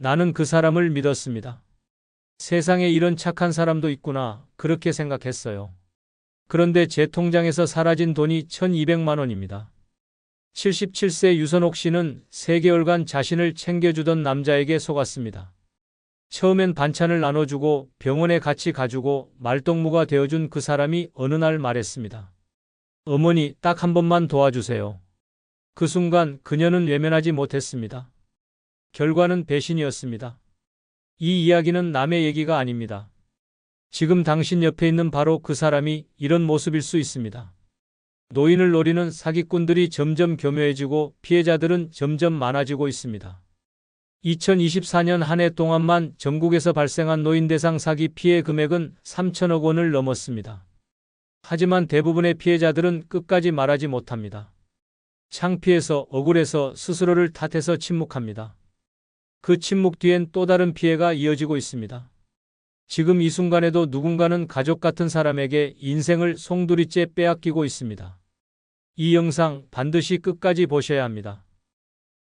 나는 그 사람을 믿었습니다. 세상에 이런 착한 사람도 있구나, 그렇게 생각했어요. 그런데 제 통장에서 사라진 돈이 1200만 원입니다. 77세 유선옥 씨는 3개월간 자신을 챙겨주던 남자에게 속았습니다. 처음엔 반찬을 나눠주고 병원에 같이 가주고 말동무가 되어준 그 사람이 어느 날 말했습니다. 어머니, 딱 한 번만 도와주세요. 그 순간 그녀는 외면하지 못했습니다. 결과는 배신이었습니다. 이 이야기는 남의 얘기가 아닙니다. 지금 당신 옆에 있는 바로 그 사람이 이런 모습일 수 있습니다. 노인을 노리는 사기꾼들이 점점 교묘해지고 피해자들은 점점 많아지고 있습니다. 2024년 한 해 동안만 전국에서 발생한 노인 대상 사기 피해 금액은 3천억 원을 넘었습니다. 하지만 대부분의 피해자들은 끝까지 말하지 못합니다. 창피해서, 억울해서, 스스로를 탓해서 침묵합니다. 그 침묵 뒤엔 또 다른 피해가 이어지고 있습니다. 지금 이 순간에도 누군가는 가족 같은 사람에게 인생을 송두리째 빼앗기고 있습니다. 이 영상 반드시 끝까지 보셔야 합니다.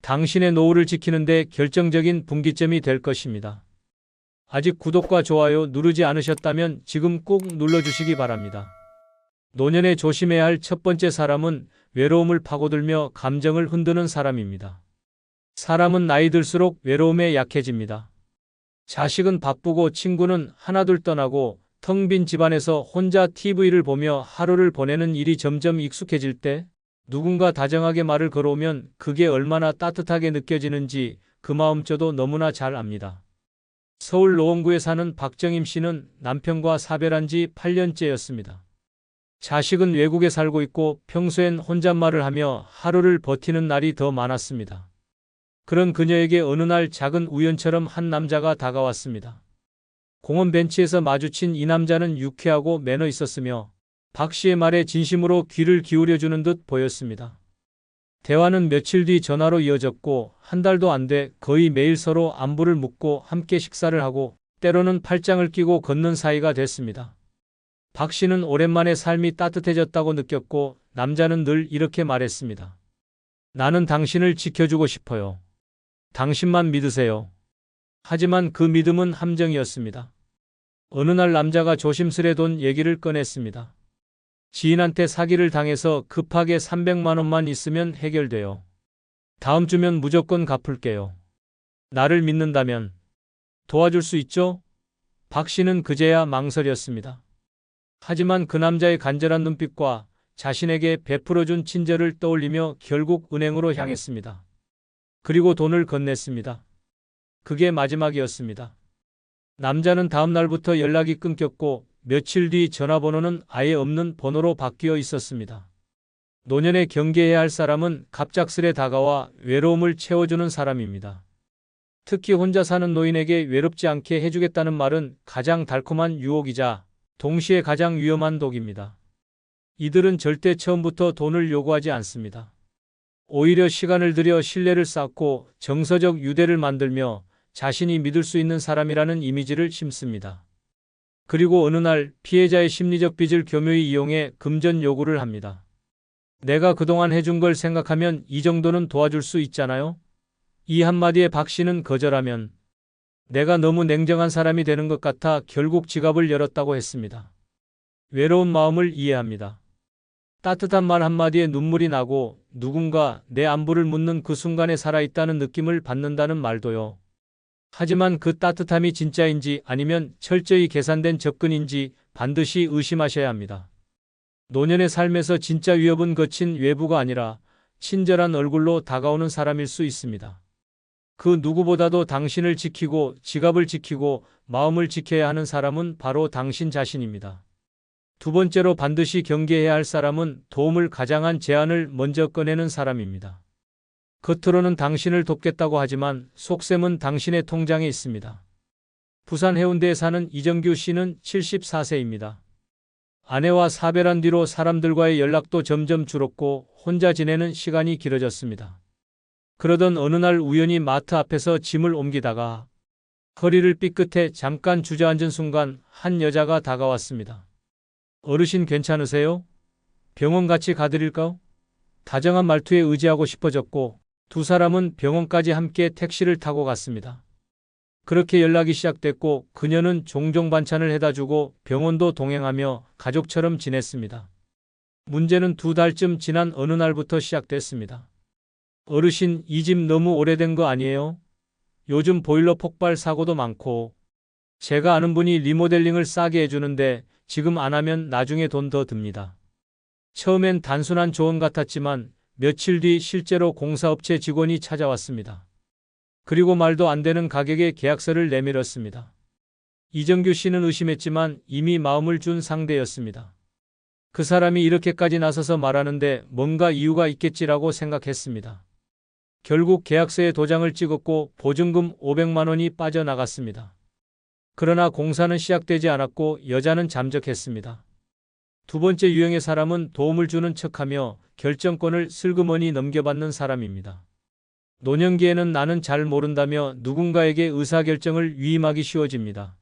당신의 노후를 지키는데 결정적인 분기점이 될 것입니다. 아직 구독과 좋아요 누르지 않으셨다면 지금 꼭 눌러주시기 바랍니다. 노년에 조심해야 할 첫 번째 사람은 외로움을 파고들며 감정을 흔드는 사람입니다. 사람은 나이 들수록 외로움에 약해집니다. 자식은 바쁘고 친구는 하나둘 떠나고 텅 빈 집안에서 혼자 TV를 보며 하루를 보내는 일이 점점 익숙해질 때 누군가 다정하게 말을 걸어오면 그게 얼마나 따뜻하게 느껴지는지 그 마음 저도 너무나 잘 압니다. 서울 노원구에 사는 박정임 씨는 남편과 사별한 지 8년째였습니다. 자식은 외국에 살고 있고 평소엔 혼잣말을 하며 하루를 버티는 날이 더 많았습니다. 그런 그녀에게 어느 날 작은 우연처럼 한 남자가 다가왔습니다. 공원 벤치에서 마주친 이 남자는 유쾌하고 매너 있었으며 박 씨의 말에 진심으로 귀를 기울여주는 듯 보였습니다. 대화는 며칠 뒤 전화로 이어졌고 한 달도 안 돼 거의 매일 서로 안부를 묻고 함께 식사를 하고 때로는 팔짱을 끼고 걷는 사이가 됐습니다. 박 씨는 오랜만에 삶이 따뜻해졌다고 느꼈고 남자는 늘 이렇게 말했습니다. 나는 당신을 지켜주고 싶어요. 당신만 믿으세요. 하지만 그 믿음은 함정이었습니다. 어느 날 남자가 조심스레 돈 얘기를 꺼냈습니다. 지인한테 사기를 당해서 급하게 300만 원만 있으면 해결돼요. 다음 주면 무조건 갚을게요. 나를 믿는다면 도와줄 수 있죠? 박 씨는 그제야 망설였습니다. 하지만 그 남자의 간절한 눈빛과 자신에게 베풀어준 친절을 떠올리며 결국 은행으로 향했습니다. 그리고 돈을 건넸습니다. 그게 마지막이었습니다. 남자는 다음 날부터 연락이 끊겼고 며칠 뒤 전화번호는 아예 없는 번호로 바뀌어 있었습니다. 노년에 경계해야 할 사람은 갑작스레 다가와 외로움을 채워주는 사람입니다. 특히 혼자 사는 노인에게 외롭지 않게 해주겠다는 말은 가장 달콤한 유혹이자 동시에 가장 위험한 독입니다. 이들은 절대 처음부터 돈을 요구하지 않습니다. 오히려 시간을 들여 신뢰를 쌓고 정서적 유대를 만들며 자신이 믿을 수 있는 사람이라는 이미지를 심습니다. 그리고 어느 날 피해자의 심리적 빚을 교묘히 이용해 금전 요구를 합니다. 내가 그동안 해준 걸 생각하면 이 정도는 도와줄 수 있잖아요? 이 한마디에 박 씨는 거절하면 내가 너무 냉정한 사람이 되는 것 같아 결국 지갑을 열었다고 했습니다. 외로운 마음을 이해합니다. 따뜻한 말 한마디에 눈물이 나고 누군가 내 안부를 묻는 그 순간에 살아있다는 느낌을 받는다는 말도요. 하지만 그 따뜻함이 진짜인지 아니면 철저히 계산된 접근인지 반드시 의심하셔야 합니다. 노년의 삶에서 진짜 위협은 거친 외부가 아니라 친절한 얼굴로 다가오는 사람일 수 있습니다. 그 누구보다도 당신을 지키고 지갑을 지키고 마음을 지켜야 하는 사람은 바로 당신 자신입니다. 두 번째로 반드시 경계해야 할 사람은 도움을 가장한 제안을 먼저 꺼내는 사람입니다. 겉으로는 당신을 돕겠다고 하지만 속셈은 당신의 통장에 있습니다. 부산 해운대에 사는 이정규 씨는 74세입니다. 아내와 사별한 뒤로 사람들과의 연락도 점점 줄었고 혼자 지내는 시간이 길어졌습니다. 그러던 어느 날 우연히 마트 앞에서 짐을 옮기다가 허리를 삐끗해 잠깐 주저앉은 순간 한 여자가 다가왔습니다. 어르신 괜찮으세요? 병원 같이 가드릴까요? 다정한 말투에 의지하고 싶어졌고 두 사람은 병원까지 함께 택시를 타고 갔습니다. 그렇게 연락이 시작됐고 그녀는 종종 반찬을 해다주고 병원도 동행하며 가족처럼 지냈습니다. 문제는 2달쯤 지난 어느 날부터 시작됐습니다. 어르신, 이 집 너무 오래된 거 아니에요? 요즘 보일러 폭발 사고도 많고 제가 아는 분이 리모델링을 싸게 해주는데 지금 안 하면 나중에 돈 더 듭니다. 처음엔 단순한 조언 같았지만 며칠 뒤 실제로 공사업체 직원이 찾아왔습니다. 그리고 말도 안 되는 가격에 계약서를 내밀었습니다. 이정규 씨는 의심했지만 이미 마음을 준 상대였습니다. 그 사람이 이렇게까지 나서서 말하는데 뭔가 이유가 있겠지라고 생각했습니다. 결국 계약서에 도장을 찍었고 보증금 500만 원이 빠져나갔습니다. 그러나 공사는 시작되지 않았고 여자는 잠적했습니다. 두 번째 유형의 사람은 도움을 주는 척하며 결정권을 슬그머니 넘겨받는 사람입니다. 노년기에는 나는 잘 모른다며 누군가에게 의사결정을 위임하기 쉬워집니다.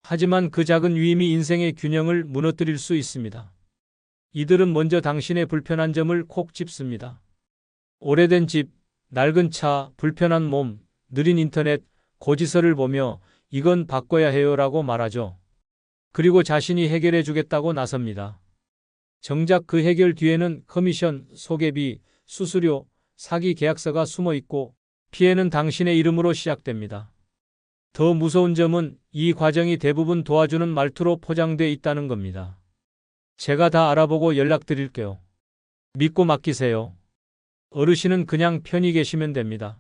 하지만 그 작은 위임이 인생의 균형을 무너뜨릴 수 있습니다. 이들은 먼저 당신의 불편한 점을 콕 짚습니다. 오래된 집, 낡은 차, 불편한 몸, 느린 인터넷, 고지서를 보며 이건 바꿔야 해요라고 말하죠. 그리고 자신이 해결해 주겠다고 나섭니다. 정작 그 해결 뒤에는 커미션, 소개비, 수수료, 사기 계약서가 숨어 있고 피해는 당신의 이름으로 시작됩니다. 더 무서운 점은 이 과정이 대부분 도와주는 말투로 포장돼 있다는 겁니다. 제가 다 알아보고 연락드릴게요. 믿고 맡기세요. 어르신은 그냥 편히 계시면 됩니다.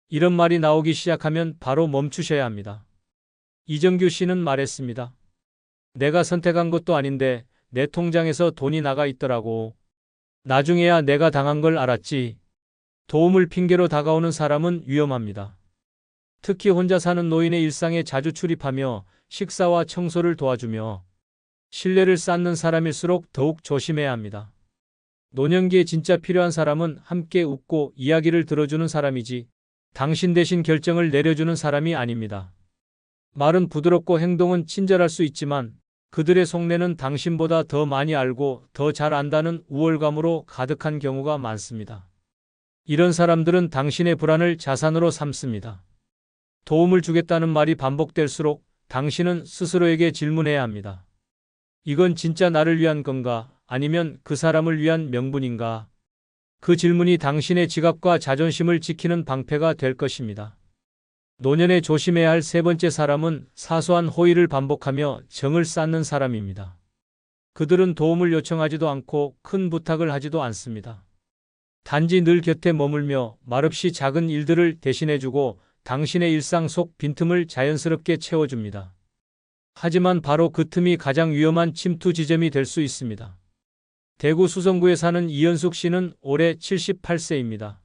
이런 말이 나오기 시작하면 바로 멈추셔야 합니다. 이정규 씨는 말했습니다. 내가 선택한 것도 아닌데 내 통장에서 돈이 나가 있더라고. 나중에야 내가 당한 걸 알았지. 도움을 핑계로 다가오는 사람은 위험합니다. 특히 혼자 사는 노인의 일상에 자주 출입하며 식사와 청소를 도와주며 신뢰를 쌓는 사람일수록 더욱 조심해야 합니다. 노년기에 진짜 필요한 사람은 함께 웃고 이야기를 들어주는 사람이지 당신 대신 결정을 내려주는 사람이 아닙니다. 말은 부드럽고 행동은 친절할 수 있지만 그들의 속내는 당신보다 더 많이 알고 더 잘 안다는 우월감으로 가득한 경우가 많습니다. 이런 사람들은 당신의 불안을 자산으로 삼습니다. 도움을 주겠다는 말이 반복될수록 당신은 스스로에게 질문해야 합니다. 이건 진짜 나를 위한 건가? 아니면 그 사람을 위한 명분인가? 그 질문이 당신의 지갑과 자존심을 지키는 방패가 될 것입니다. 노년에 조심해야 할 세 번째 사람은 사소한 호의를 반복하며 정을 쌓는 사람입니다. 그들은 도움을 요청하지도 않고 큰 부탁을 하지도 않습니다. 단지 늘 곁에 머물며 말없이 작은 일들을 대신해주고 당신의 일상 속 빈틈을 자연스럽게 채워줍니다. 하지만 바로 그 틈이 가장 위험한 침투 지점이 될 수 있습니다. 대구 수성구에 사는 이현숙 씨는 올해 78세입니다.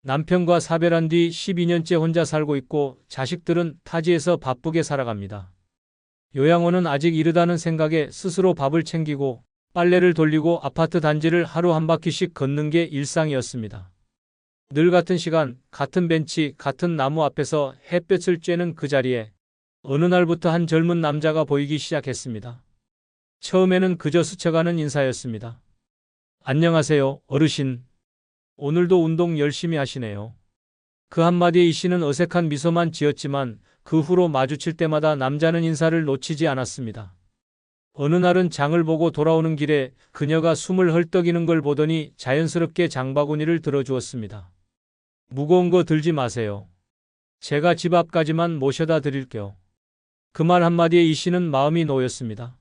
남편과 사별한 뒤 12년째 혼자 살고 있고 자식들은 타지에서 바쁘게 살아갑니다. 요양원은 아직 이르다는 생각에 스스로 밥을 챙기고 빨래를 돌리고 아파트 단지를 하루 한 바퀴씩 걷는 게 일상이었습니다. 늘 같은 시간, 같은 벤치, 같은 나무 앞에서 햇볕을 쬐는 그 자리에 어느 날부터 한 젊은 남자가 보이기 시작했습니다. 처음에는 그저 스쳐가는 인사였습니다. 안녕하세요, 어르신. 오늘도 운동 열심히 하시네요. 그 한마디에 이 씨는 어색한 미소만 지었지만 그 후로 마주칠 때마다 남자는 인사를 놓치지 않았습니다. 어느 날은 장을 보고 돌아오는 길에 그녀가 숨을 헐떡이는 걸 보더니 자연스럽게 장바구니를 들어주었습니다. 무거운 거 들지 마세요. 제가 집 앞까지만 모셔다 드릴게요. 그 말 한마디에 이 씨는 마음이 놓였습니다.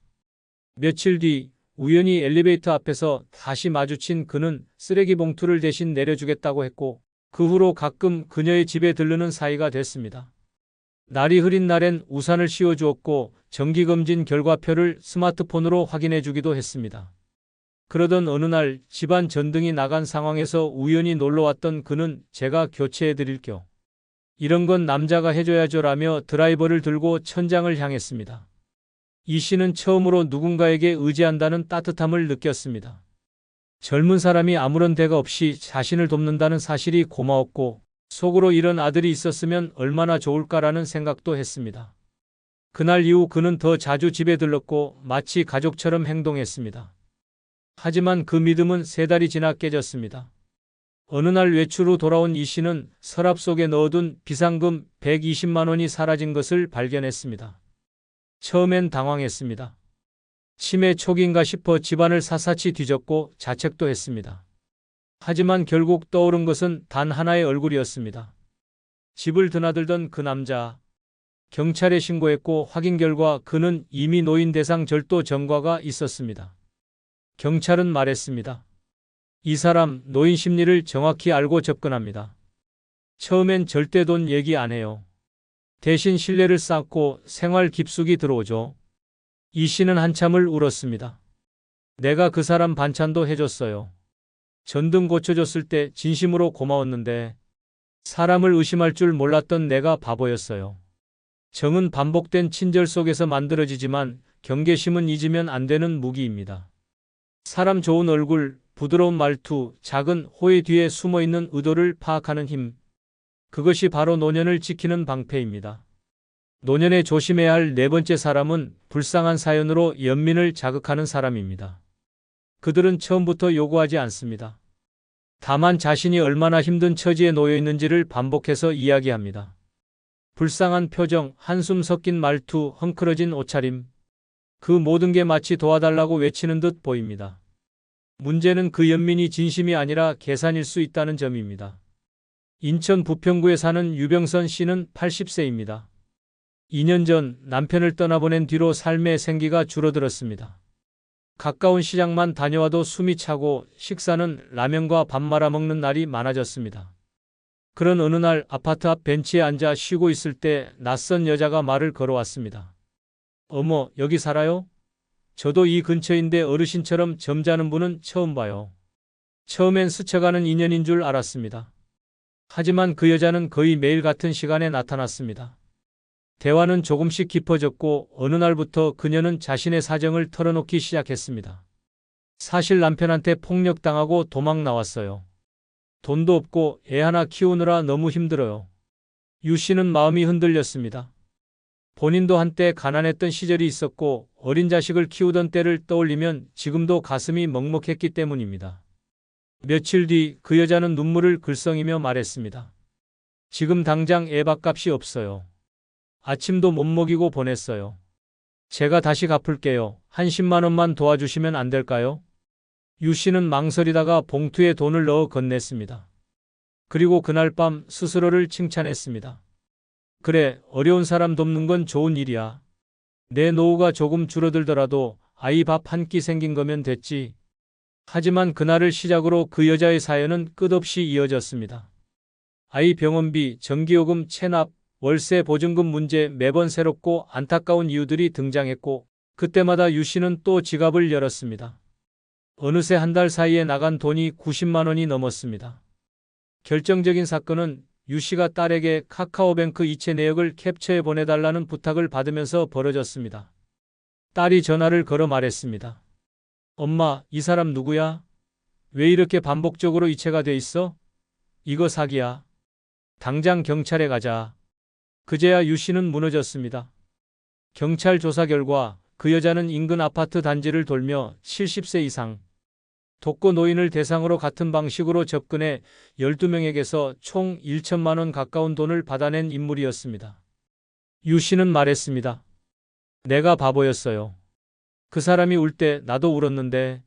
며칠 뒤 우연히 엘리베이터 앞에서 다시 마주친 그는 쓰레기 봉투를 대신 내려주겠다고 했고 그 후로 가끔 그녀의 집에 들르는 사이가 됐습니다. 날이 흐린 날엔 우산을 씌워주었고 정기검진 결과표를 스마트폰으로 확인해 주기도 했습니다. 그러던 어느 날 집안 전등이 나간 상황에서 우연히 놀러왔던 그는 제가 교체해 드릴게요. 이런 건 남자가 해줘야죠라며 드라이버를 들고 천장을 향했습니다. 이 씨는 처음으로 누군가에게 의지한다는 따뜻함을 느꼈습니다. 젊은 사람이 아무런 대가 없이 자신을 돕는다는 사실이 고마웠고 속으로 이런 아들이 있었으면 얼마나 좋을까라는 생각도 했습니다. 그날 이후 그는 더 자주 집에 들렀고 마치 가족처럼 행동했습니다. 하지만 그 믿음은 3달이 지나 깨졌습니다. 어느 날 외출 후 돌아온 이 씨는 서랍 속에 넣어둔 비상금 120만 원이 사라진 것을 발견했습니다. 처음엔 당황했습니다. 치매 초기인가 싶어 집안을 샅샅이 뒤졌고 자책도 했습니다. 하지만 결국 떠오른 것은 단 하나의 얼굴이었습니다. 집을 드나들던 그 남자. 경찰에 신고했고 확인 결과 그는 이미 노인 대상 절도 전과가 있었습니다. 경찰은 말했습니다. 이 사람 노인 심리를 정확히 알고 접근합니다. 처음엔 절대 돈 얘기 안 해요. 대신 신뢰를 쌓고 생활 깊숙이 들어오죠. 이 씨는 한참을 울었습니다. 내가 그 사람 반찬도 해줬어요. 전등 고쳐줬을 때 진심으로 고마웠는데 사람을 의심할 줄 몰랐던 내가 바보였어요. 정은 반복된 친절 속에서 만들어지지만 경계심은 잊으면 안 되는 무기입니다. 사람 좋은 얼굴, 부드러운 말투, 작은 호의 뒤에 숨어있는 의도를 파악하는 힘. 그것이 바로 노년을 지키는 방패입니다. 노년에 조심해야 할 네 번째 사람은 불쌍한 사연으로 연민을 자극하는 사람입니다. 그들은 처음부터 요구하지 않습니다. 다만 자신이 얼마나 힘든 처지에 놓여 있는지를 반복해서 이야기합니다. 불쌍한 표정, 한숨 섞인 말투, 헝클어진 옷차림. 그 모든 게 마치 도와달라고 외치는 듯 보입니다. 문제는 그 연민이 진심이 아니라 계산일 수 있다는 점입니다. 인천 부평구에 사는 유병선 씨는 80세입니다. 2년 전 남편을 떠나보낸 뒤로 삶의 생기가 줄어들었습니다. 가까운 시장만 다녀와도 숨이 차고 식사는 라면과 밥 말아 먹는 날이 많아졌습니다. 그런 어느 날 아파트 앞 벤치에 앉아 쉬고 있을 때 낯선 여자가 말을 걸어왔습니다. 어머, 여기 살아요? 저도 이 근처인데 어르신처럼 점잖은 분은 처음 봐요. 처음엔 스쳐가는 인연인 줄 알았습니다. 하지만 그 여자는 거의 매일 같은 시간에 나타났습니다. 대화는 조금씩 깊어졌고 어느 날부터 그녀는 자신의 사정을 털어놓기 시작했습니다. 사실 남편한테 폭력당하고 도망 나왔어요. 돈도 없고 애 하나 키우느라 너무 힘들어요. 유 씨는 마음이 흔들렸습니다. 본인도 한때 가난했던 시절이 있었고 어린 자식을 키우던 때를 떠올리면 지금도 가슴이 먹먹했기 때문입니다. 며칠 뒤 그 여자는 눈물을 글썽이며 말했습니다. 지금 당장 애 밥값이 없어요. 아침도 못 먹이고 보냈어요. 제가 다시 갚을게요. 한 10만 원만 도와주시면 안 될까요? 유 씨는 망설이다가 봉투에 돈을 넣어 건넸습니다. 그리고 그날 밤 스스로를 칭찬했습니다. 그래, 어려운 사람 돕는 건 좋은 일이야. 내 노후가 조금 줄어들더라도 아이 밥 한 끼 생긴 거면 됐지. 하지만 그날을 시작으로 그 여자의 사연은 끝없이 이어졌습니다. 아이 병원비, 전기요금, 체납, 월세 보증금 문제, 매번 새롭고 안타까운 이유들이 등장했고 그때마다 유 씨는 또 지갑을 열었습니다. 어느새 한 달 사이에 나간 돈이 90만 원이 넘었습니다. 결정적인 사건은 유 씨가 딸에게 카카오뱅크 이체 내역을 캡처해 보내달라는 부탁을 받으면서 벌어졌습니다. 딸이 전화를 걸어 말했습니다. 엄마, 이 사람 누구야? 왜 이렇게 반복적으로 이체가 돼 있어? 이거 사기야. 당장 경찰에 가자. 그제야 유 씨는 무너졌습니다. 경찰 조사 결과 그 여자는 인근 아파트 단지를 돌며 70세 이상 독거 노인을 대상으로 같은 방식으로 접근해 12명에게서 총 1천만 원 가까운 돈을 받아낸 인물이었습니다. 유 씨는 말했습니다. 내가 바보였어요. 그 사람이 울 때 나도 울었는데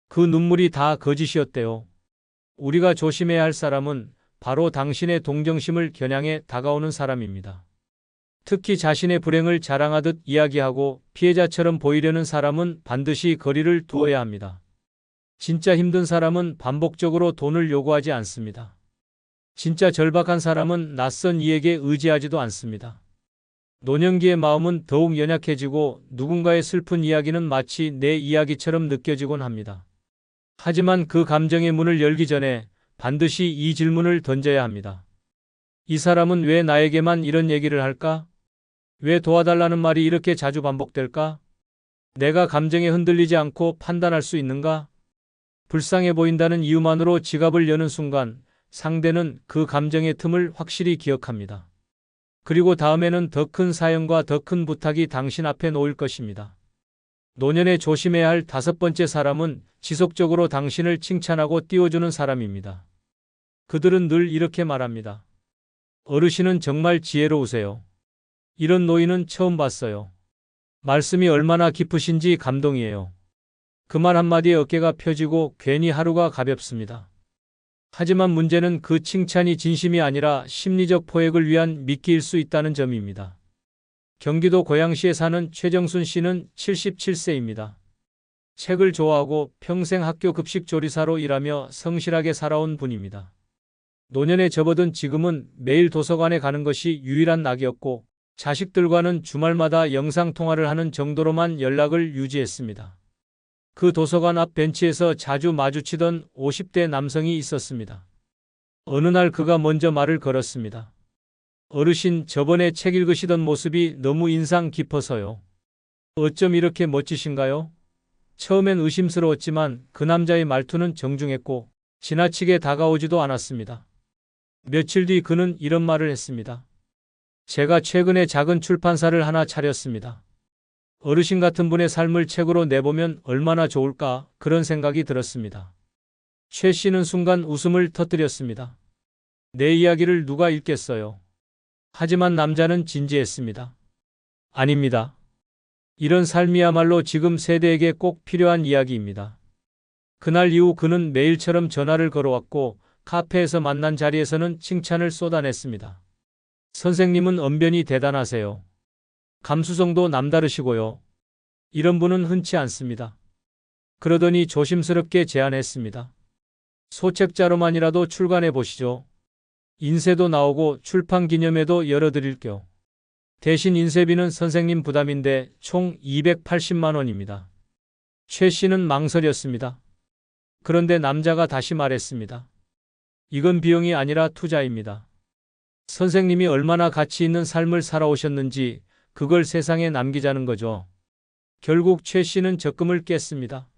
그 눈물이 다 거짓이었대요. 우리가 조심해야 할 사람은 바로 당신의 동정심을 겨냥해 다가오는 사람입니다. 특히 자신의 불행을 자랑하듯 이야기하고 피해자처럼 보이려는 사람은 반드시 거리를 두어야 합니다. 진짜 힘든 사람은 반복적으로 돈을 요구하지 않습니다. 진짜 절박한 사람은 낯선 이에게 의지하지도 않습니다. 노년기의 마음은 더욱 연약해지고 누군가의 슬픈 이야기는 마치 내 이야기처럼 느껴지곤 합니다. 하지만 그 감정의 문을 열기 전에 반드시 이 질문을 던져야 합니다. 이 사람은 왜 나에게만 이런 얘기를 할까? 왜 도와달라는 말이 이렇게 자주 반복될까? 내가 감정에 흔들리지 않고 판단할 수 있는가? 불쌍해 보인다는 이유만으로 지갑을 여는 순간 상대는 그 감정의 틈을 확실히 기억합니다. 그리고 다음에는 더 큰 사연과 더 큰 부탁이 당신 앞에 놓일 것입니다. 노년에 조심해야 할 다섯 번째 사람은 지속적으로 당신을 칭찬하고 띄워주는 사람입니다. 그들은 늘 이렇게 말합니다. 어르신은 정말 지혜로우세요. 이런 노인은 처음 봤어요. 말씀이 얼마나 깊으신지 감동이에요. 그 말 한마디에 어깨가 펴지고 괜히 하루가 가볍습니다. 하지만 문제는 그 칭찬이 진심이 아니라 심리적 포획을 위한 미끼일 수 있다는 점입니다. 경기도 고양시에 사는 최정순 씨는 77세입니다. 책을 좋아하고 평생 학교 급식 조리사로 일하며 성실하게 살아온 분입니다. 노년에 접어든 지금은 매일 도서관에 가는 것이 유일한 낙이었고 자식들과는 주말마다 영상통화를 하는 정도로만 연락을 유지했습니다. 그 도서관 앞 벤치에서 자주 마주치던 50대 남성이 있었습니다. 어느 날 그가 먼저 말을 걸었습니다. 어르신, 저번에 책 읽으시던 모습이 너무 인상 깊어서요. 어쩜 이렇게 멋지신가요? 처음엔 의심스러웠지만 그 남자의 말투는 정중했고 지나치게 다가오지도 않았습니다. 며칠 뒤 그는 이런 말을 했습니다. 제가 최근에 작은 출판사를 하나 차렸습니다. 어르신 같은 분의 삶을 책으로 내보면 얼마나 좋을까 그런 생각이 들었습니다. 최 씨는 순간 웃음을 터뜨렸습니다. 내 이야기를 누가 읽겠어요? 하지만 남자는 진지했습니다. 아닙니다. 이런 삶이야말로 지금 세대에게 꼭 필요한 이야기입니다. 그날 이후 그는 매일처럼 전화를 걸어왔고 카페에서 만난 자리에서는 칭찬을 쏟아냈습니다. 선생님은 언변이 대단하세요. 감수성도 남다르시고요. 이런 분은 흔치 않습니다. 그러더니 조심스럽게 제안했습니다. 소책자로만이라도 출간해 보시죠. 인쇄도 나오고 출판 기념회도 열어드릴게요. 대신 인쇄비는 선생님 부담인데 총 280만 원입니다. 최 씨는 망설였습니다. 그런데 남자가 다시 말했습니다. 이건 비용이 아니라 투자입니다. 선생님이 얼마나 가치 있는 삶을 살아오셨는지 그걸 세상에 남기자는 거죠. 결국 최 씨는 적금을 깼습니다.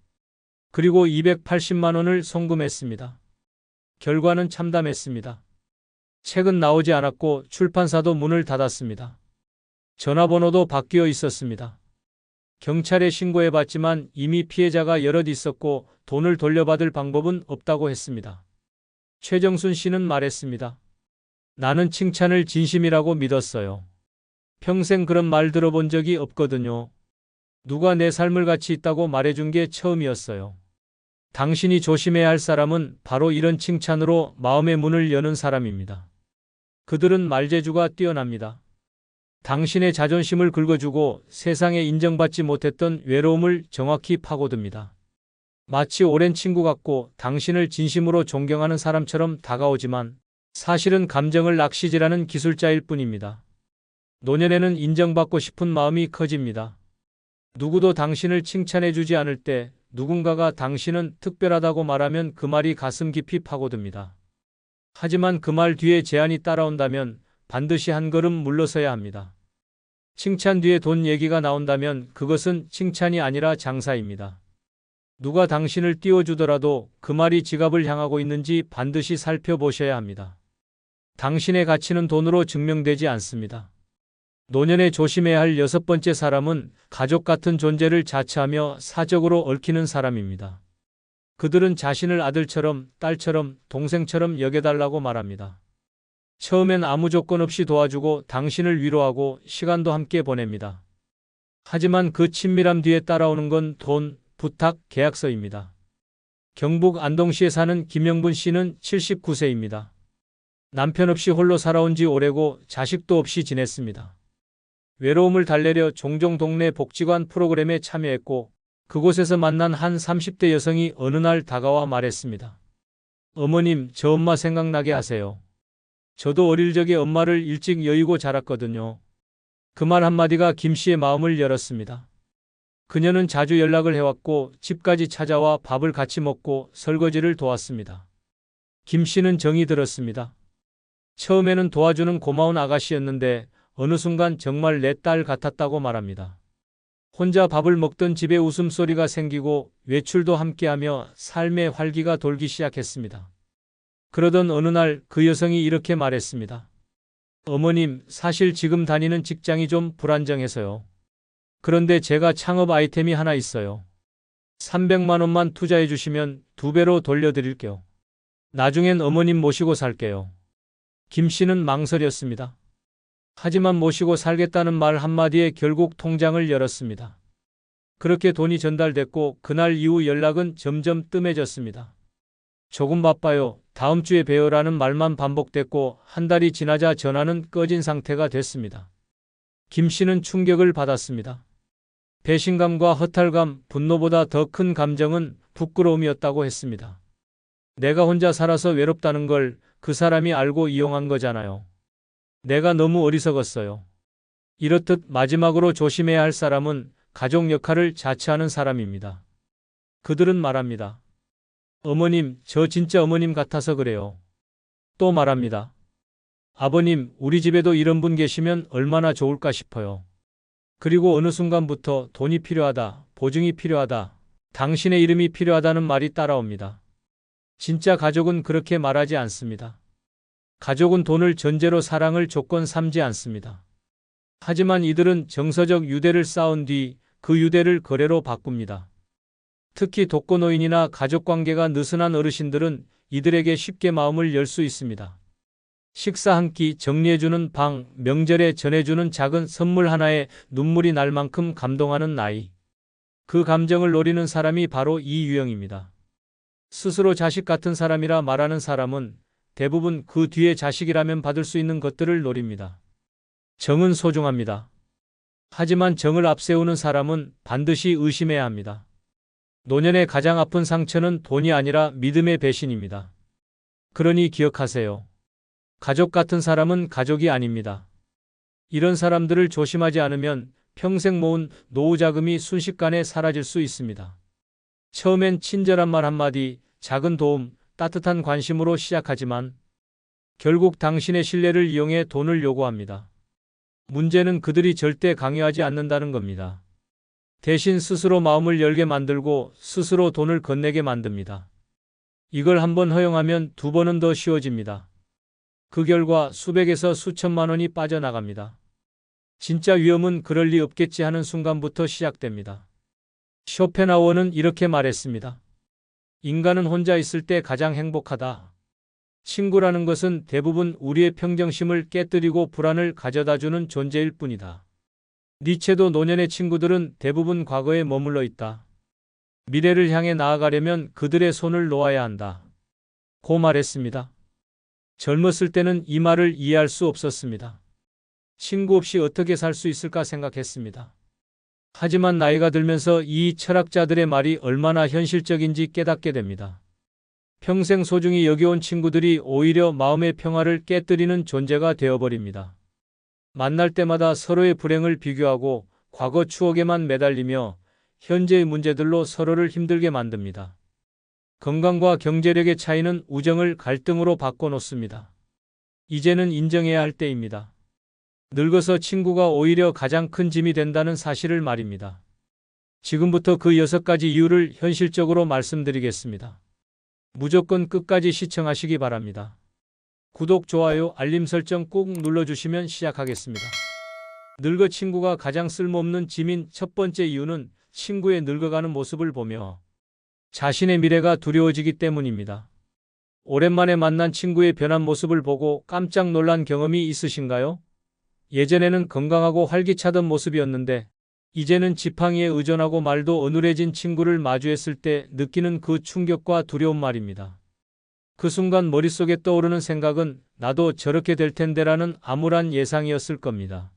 그리고 280만 원을 송금했습니다. 결과는 참담했습니다. 책은 나오지 않았고 출판사도 문을 닫았습니다. 전화번호도 바뀌어 있었습니다. 경찰에 신고해봤지만 이미 피해자가 여럿 있었고 돈을 돌려받을 방법은 없다고 했습니다. 최정순 씨는 말했습니다. 나는 칭찬을 진심이라고 믿었어요. 평생 그런 말 들어본 적이 없거든요. 누가 내 삶을 가치 있다고 말해준 게 처음이었어요. 당신이 조심해야 할 사람은 바로 이런 칭찬으로 마음의 문을 여는 사람입니다. 그들은 말재주가 뛰어납니다. 당신의 자존심을 긁어주고 세상에 인정받지 못했던 외로움을 정확히 파고듭니다. 마치 오랜 친구 같고 당신을 진심으로 존경하는 사람처럼 다가오지만 사실은 감정을 낚시질하는 기술자일 뿐입니다. 노년에는 인정받고 싶은 마음이 커집니다. 누구도 당신을 칭찬해주지 않을 때 누군가가 당신은 특별하다고 말하면 그 말이 가슴 깊이 파고듭니다. 하지만 그 말 뒤에 제한이 따라온다면 반드시 한 걸음 물러서야 합니다. 칭찬 뒤에 돈 얘기가 나온다면 그것은 칭찬이 아니라 장사입니다. 누가 당신을 띄워주더라도 그 말이 지갑을 향하고 있는지 반드시 살펴보셔야 합니다. 당신의 가치는 돈으로 증명되지 않습니다. 노년에 조심해야 할 6번째 사람은 가족 같은 존재를 자처하며 사적으로 얽히는 사람입니다. 그들은 자신을 아들처럼, 딸처럼, 동생처럼 여겨달라고 말합니다. 처음엔 아무 조건 없이 도와주고 당신을 위로하고 시간도 함께 보냅니다. 하지만 그 친밀함 뒤에 따라오는 건 돈, 부탁, 계약서입니다. 경북 안동시에 사는 김영분 씨는 79세입니다. 남편 없이 홀로 살아온 지 오래고 자식도 없이 지냈습니다. 외로움을 달래려 종종 동네 복지관 프로그램에 참여했고 그곳에서 만난 한 30대 여성이 어느 날 다가와 말했습니다. 어머님, 저 엄마 생각나게 하세요. 저도 어릴 적에 엄마를 일찍 여의고 자랐거든요. 그 말 한마디가 김 씨의 마음을 열었습니다. 그녀는 자주 연락을 해왔고 집까지 찾아와 밥을 같이 먹고 설거지를 도왔습니다. 김 씨는 정이 들었습니다. 처음에는 도와주는 고마운 아가씨였는데 어느 순간 정말 내 딸 같았다고 말합니다. 혼자 밥을 먹던 집에 웃음소리가 생기고 외출도 함께하며 삶의 활기가 돌기 시작했습니다. 그러던 어느 날 그 여성이 이렇게 말했습니다. 어머님, 사실 지금 다니는 직장이 좀 불안정해서요. 그런데 제가 창업 아이템이 하나 있어요. 300만 원만 투자해 주시면 2배로 돌려드릴게요. 나중엔 어머님 모시고 살게요. 김 씨는 망설였습니다. 하지만 모시고 살겠다는 말 한마디에 결국 통장을 열었습니다. 그렇게 돈이 전달됐고 그날 이후 연락은 점점 뜸해졌습니다. 조금 바빠요. 다음 주에 봬요라는 말만 반복됐고 한 달이 지나자 전화는 꺼진 상태가 됐습니다. 김 씨는 충격을 받았습니다. 배신감과 허탈감, 분노보다 더 큰 감정은 부끄러움이었다고 했습니다. 내가 혼자 살아서 외롭다는 걸 그 사람이 알고 이용한 거잖아요. 내가 너무 어리석었어요. 이렇듯 마지막으로 조심해야 할 사람은 가족 역할을 자처하는 사람입니다. 그들은 말합니다. 어머님, 저 진짜 어머님 같아서 그래요. 또 말합니다. 아버님, 우리 집에도 이런 분 계시면 얼마나 좋을까 싶어요. 그리고 어느 순간부터 돈이 필요하다, 보증이 필요하다, 당신의 이름이 필요하다는 말이 따라옵니다. 진짜 가족은 그렇게 말하지 않습니다. 가족은 돈을 전제로 사랑을 조건 삼지 않습니다. 하지만 이들은 정서적 유대를 쌓은 뒤 그 유대를 거래로 바꿉니다. 특히 독거노인이나 가족관계가 느슨한 어르신들은 이들에게 쉽게 마음을 열 수 있습니다. 식사 한 끼, 정리해주는 방, 명절에 전해주는 작은 선물 하나에 눈물이 날 만큼 감동하는 나이. 그 감정을 노리는 사람이 바로 이 유형입니다. 스스로 자식 같은 사람이라 말하는 사람은 대부분 그 뒤에 자식이라면 받을 수 있는 것들을 노립니다. 정은 소중합니다. 하지만 정을 앞세우는 사람은 반드시 의심해야 합니다. 노년의 가장 아픈 상처는 돈이 아니라 믿음의 배신입니다. 그러니 기억하세요. 가족 같은 사람은 가족이 아닙니다. 이런 사람들을 조심하지 않으면 평생 모은 노후 자금이 순식간에 사라질 수 있습니다. 처음엔 친절한 말 한마디, 작은 도움, 따뜻한 관심으로 시작하지만 결국 당신의 신뢰를 이용해 돈을 요구합니다. 문제는 그들이 절대 강요하지 않는다는 겁니다. 대신 스스로 마음을 열게 만들고 스스로 돈을 건네게 만듭니다. 이걸 한번 허용하면 두 번은 더 쉬워집니다. 그 결과 수백에서 수천만 원이 빠져나갑니다. 진짜 위험은 그럴 리 없겠지 하는 순간부터 시작됩니다. 쇼펜하우어는 이렇게 말했습니다. 인간은 혼자 있을 때 가장 행복하다. 친구라는 것은 대부분 우리의 평정심을 깨뜨리고 불안을 가져다주는 존재일 뿐이다. 니체도 노년의 친구들은 대부분 과거에 머물러 있다. 미래를 향해 나아가려면 그들의 손을 놓아야 한다. 고 말했습니다. 젊었을 때는 이 말을 이해할 수 없었습니다. 친구 없이 어떻게 살 수 있을까 생각했습니다. 하지만 나이가 들면서 이 철학자들의 말이 얼마나 현실적인지 깨닫게 됩니다. 평생 소중히 여겨온 친구들이 오히려 마음의 평화를 깨뜨리는 존재가 되어버립니다. 만날 때마다 서로의 불행을 비교하고 과거 추억에만 매달리며 현재의 문제들로 서로를 힘들게 만듭니다. 건강과 경제력의 차이는 우정을 갈등으로 바꿔놓습니다. 이제는 인정해야 할 때입니다. 늙어서 친구가 오히려 가장 큰 짐이 된다는 사실을 말입니다. 지금부터 그 6가지 이유를 현실적으로 말씀드리겠습니다. 무조건 끝까지 시청하시기 바랍니다. 구독, 좋아요, 알림 설정 꾹 눌러주시면 시작하겠습니다. 늙어 친구가 가장 쓸모없는 짐인 첫 번째 이유는 친구의 늙어가는 모습을 보며 자신의 미래가 두려워지기 때문입니다. 오랜만에 만난 친구의 변한 모습을 보고 깜짝 놀란 경험이 있으신가요? 예전에는 건강하고 활기차던 모습이었는데 이제는 지팡이에 의존하고 말도 어눌해진 친구를 마주했을 때 느끼는 그 충격과 두려움 말입니다. 그 순간 머릿속에 떠오르는 생각은 나도 저렇게 될 텐데라는 암울한 예상이었을 겁니다.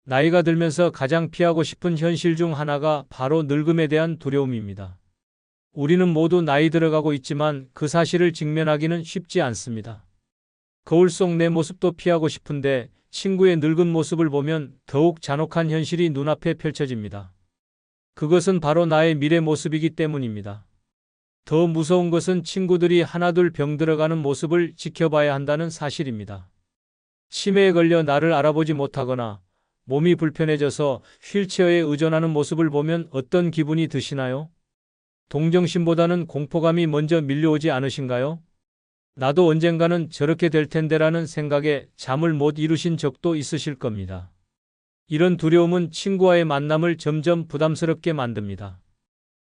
나이가 들면서 가장 피하고 싶은 현실 중 하나가 바로 늙음에 대한 두려움입니다. 우리는 모두 나이 들어가고 있지만 그 사실을 직면하기는 쉽지 않습니다. 거울 속 내 모습도 피하고 싶은데 친구의 늙은 모습을 보면 더욱 잔혹한 현실이 눈앞에 펼쳐집니다. 그것은 바로 나의 미래 모습이기 때문입니다. 더 무서운 것은 친구들이 하나둘 병들어가는 모습을 지켜봐야 한다는 사실입니다. 치매에 걸려 나를 알아보지 못하거나 몸이 불편해져서 휠체어에 의존하는 모습을 보면 어떤 기분이 드시나요? 동정심보다는 공포감이 먼저 밀려오지 않으신가요? 나도 언젠가는 저렇게 될 텐데라는 생각에 잠을 못 이루신 적도 있으실 겁니다. 이런 두려움은 친구와의 만남을 점점 부담스럽게 만듭니다.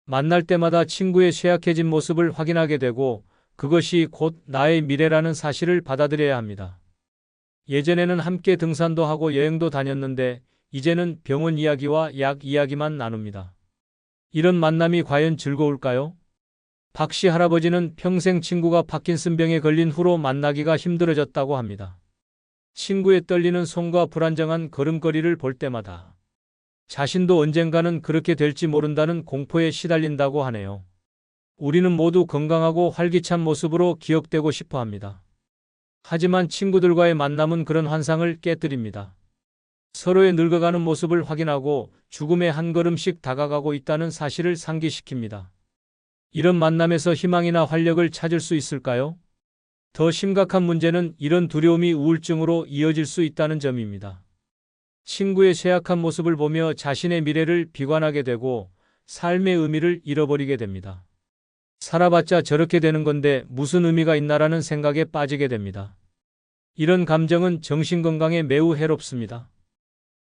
만날 때마다 친구의 쇠약해진 모습을 확인하게 되고 그것이 곧 나의 미래라는 사실을 받아들여야 합니다. 예전에는 함께 등산도 하고 여행도 다녔는데 이제는 병원 이야기와 약 이야기만 나눕니다. 이런 만남이 과연 즐거울까요? 박 씨 할아버지는 평생 친구가 파킨슨병에 걸린 후로 만나기가 힘들어졌다고 합니다. 친구의 떨리는 손과 불안정한 걸음걸이를 볼 때마다 자신도 언젠가는 그렇게 될지 모른다는 공포에 시달린다고 하네요. 우리는 모두 건강하고 활기찬 모습으로 기억되고 싶어 합니다. 하지만 친구들과의 만남은 그런 환상을 깨뜨립니다. 서로의 늙어가는 모습을 확인하고 죽음에 한 걸음씩 다가가고 있다는 사실을 상기시킵니다. 이런 만남에서 희망이나 활력을 찾을 수 있을까요? 더 심각한 문제는 이런 두려움이 우울증으로 이어질 수 있다는 점입니다. 친구의 쇠약한 모습을 보며 자신의 미래를 비관하게 되고 삶의 의미를 잃어버리게 됩니다. 살아봤자 저렇게 되는 건데 무슨 의미가 있나라는 생각에 빠지게 됩니다. 이런 감정은 정신건강에 매우 해롭습니다.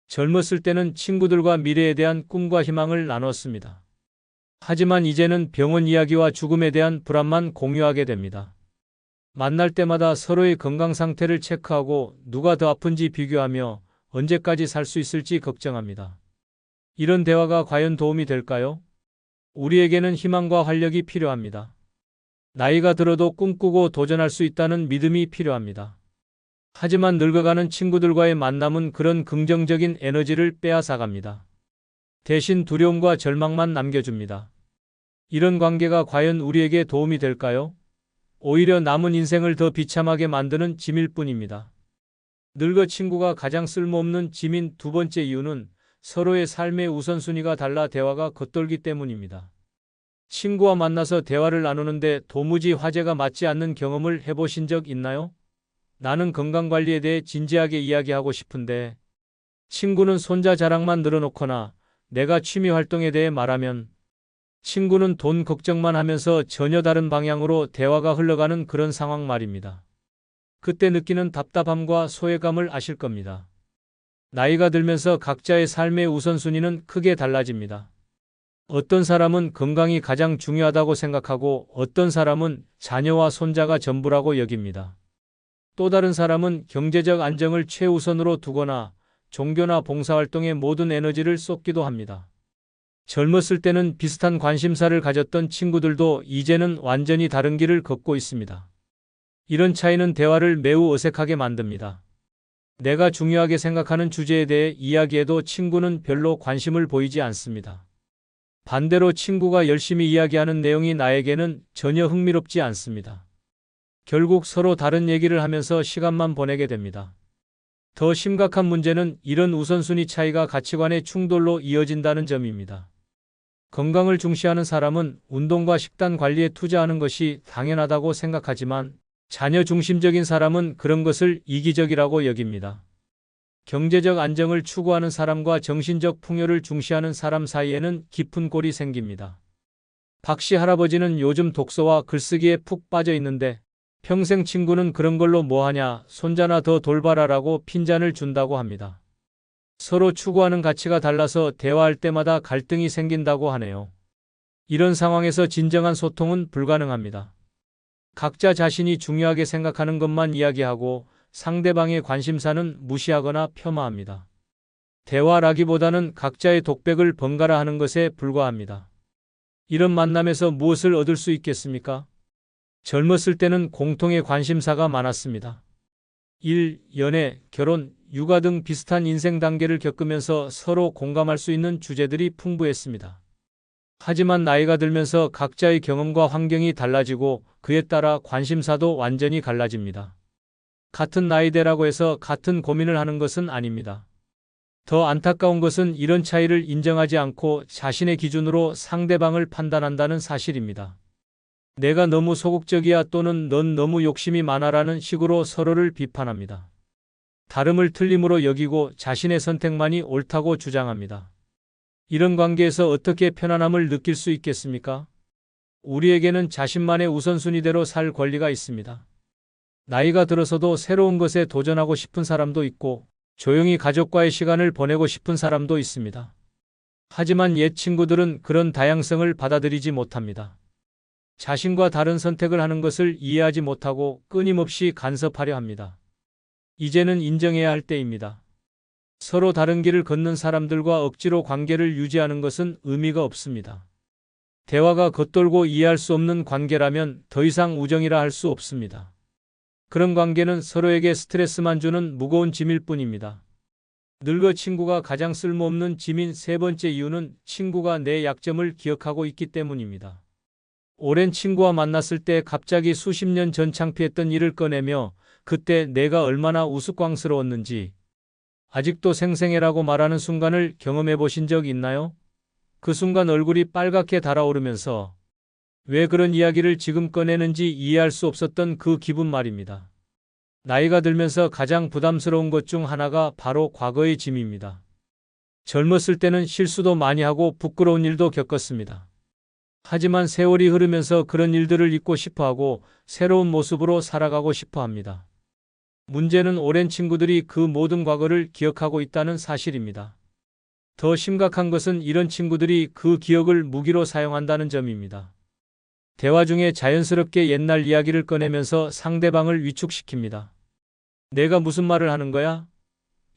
젊었을 때는 친구들과 미래에 대한 꿈과 희망을 나눴습니다. 하지만 이제는 병원 이야기와 죽음에 대한 불안만 공유하게 됩니다. 만날 때마다 서로의 건강 상태를 체크하고 누가 더 아픈지 비교하며 언제까지 살 수 있을지 걱정합니다. 이런 대화가 과연 도움이 될까요? 우리에게는 희망과 활력이 필요합니다. 나이가 들어도 꿈꾸고 도전할 수 있다는 믿음이 필요합니다. 하지만 늙어가는 친구들과의 만남은 그런 긍정적인 에너지를 빼앗아갑니다. 대신 두려움과 절망만 남겨줍니다. 이런 관계가 과연 우리에게 도움이 될까요? 오히려 남은 인생을 더 비참하게 만드는 짐일 뿐입니다. 늙어 친구가 가장 쓸모없는 짐인 두 번째 이유는 서로의 삶의 우선순위가 달라 대화가 겉돌기 때문입니다. 친구와 만나서 대화를 나누는데 도무지 화제가 맞지 않는 경험을 해보신 적 있나요? 나는 건강관리에 대해 진지하게 이야기하고 싶은데 친구는 손자 자랑만 늘어놓거나 내가 취미 활동에 대해 말하면 친구는 돈 걱정만 하면서 전혀 다른 방향으로 대화가 흘러가는 그런 상황 말입니다. 그때 느끼는 답답함과 소외감을 아실 겁니다. 나이가 들면서 각자의 삶의 우선순위는 크게 달라집니다. 어떤 사람은 건강이 가장 중요하다고 생각하고 어떤 사람은 자녀와 손자가 전부라고 여깁니다. 또 다른 사람은 경제적 안정을 최우선으로 두거나 종교나 봉사활동에 모든 에너지를 쏟기도 합니다. 젊었을 때는 비슷한 관심사를 가졌던 친구들도 이제는 완전히 다른 길을 걷고 있습니다. 이런 차이는 대화를 매우 어색하게 만듭니다. 내가 중요하게 생각하는 주제에 대해 이야기해도 친구는 별로 관심을 보이지 않습니다. 반대로 친구가 열심히 이야기하는 내용이 나에게는 전혀 흥미롭지 않습니다. 결국 서로 다른 얘기를 하면서 시간만 보내게 됩니다. 더 심각한 문제는 이런 우선순위 차이가 가치관의 충돌로 이어진다는 점입니다. 건강을 중시하는 사람은 운동과 식단 관리에 투자하는 것이 당연하다고 생각하지만 자녀 중심적인 사람은 그런 것을 이기적이라고 여깁니다. 경제적 안정을 추구하는 사람과 정신적 풍요를 중시하는 사람 사이에는 깊은 골이 생깁니다. 박 씨 할아버지는 요즘 독서와 글쓰기에 푹 빠져 있는데 평생 친구는 그런 걸로 뭐하냐, 손자나 더 돌봐라라고 핀잔을 준다고 합니다. 서로 추구하는 가치가 달라서 대화할 때마다 갈등이 생긴다고 하네요. 이런 상황에서 진정한 소통은 불가능합니다. 각자 자신이 중요하게 생각하는 것만 이야기하고 상대방의 관심사는 무시하거나 폄하합니다. 대화라기보다는 각자의 독백을 번갈아 하는 것에 불과합니다. 이런 만남에서 무엇을 얻을 수 있겠습니까? 젊었을 때는 공통의 관심사가 많았습니다. 일, 연애, 결혼, 육아 등 비슷한 인생 단계를 겪으면서 서로 공감할 수 있는 주제들이 풍부했습니다. 하지만 나이가 들면서 각자의 경험과 환경이 달라지고 그에 따라 관심사도 완전히 갈라집니다. 같은 나이대라고 해서 같은 고민을 하는 것은 아닙니다. 더 안타까운 것은 이런 차이를 인정하지 않고 자신의 기준으로 상대방을 판단한다는 사실입니다. 내가 너무 소극적이야 또는 넌 너무 욕심이 많아라는 식으로 서로를 비판합니다. 다름을 틀림으로 여기고 자신의 선택만이 옳다고 주장합니다. 이런 관계에서 어떻게 편안함을 느낄 수 있겠습니까? 우리에게는 자신만의 우선순위대로 살 권리가 있습니다. 나이가 들어서도 새로운 것에 도전하고 싶은 사람도 있고 조용히 가족과의 시간을 보내고 싶은 사람도 있습니다. 하지만 옛 친구들은 그런 다양성을 받아들이지 못합니다. 자신과 다른 선택을 하는 것을 이해하지 못하고 끊임없이 간섭하려 합니다. 이제는 인정해야 할 때입니다. 서로 다른 길을 걷는 사람들과 억지로 관계를 유지하는 것은 의미가 없습니다. 대화가 겉돌고 이해할 수 없는 관계라면 더 이상 우정이라 할 수 없습니다. 그런 관계는 서로에게 스트레스만 주는 무거운 짐일 뿐입니다. 늙어 친구가 가장 쓸모없는 짐인 세 번째 이유는 친구가 내 약점을 기억하고 있기 때문입니다. 오랜 친구와 만났을 때 갑자기 수십 년 전 창피했던 일을 꺼내며 그때 내가 얼마나 우스꽝스러웠는지 아직도 생생해라고 말하는 순간을 경험해 보신 적 있나요? 그 순간 얼굴이 빨갛게 달아오르면서 왜 그런 이야기를 지금 꺼내는지 이해할 수 없었던 그 기분 말입니다. 나이가 들면서 가장 부담스러운 것 중 하나가 바로 과거의 짐입니다. 젊었을 때는 실수도 많이 하고 부끄러운 일도 겪었습니다. 하지만 세월이 흐르면서 그런 일들을 잊고 싶어하고 새로운 모습으로 살아가고 싶어 합니다. 문제는 오랜 친구들이 그 모든 과거를 기억하고 있다는 사실입니다. 더 심각한 것은 이런 친구들이 그 기억을 무기로 사용한다는 점입니다. 대화 중에 자연스럽게 옛날 이야기를 꺼내면서 상대방을 위축시킵니다. 내가 무슨 말을 하는 거야?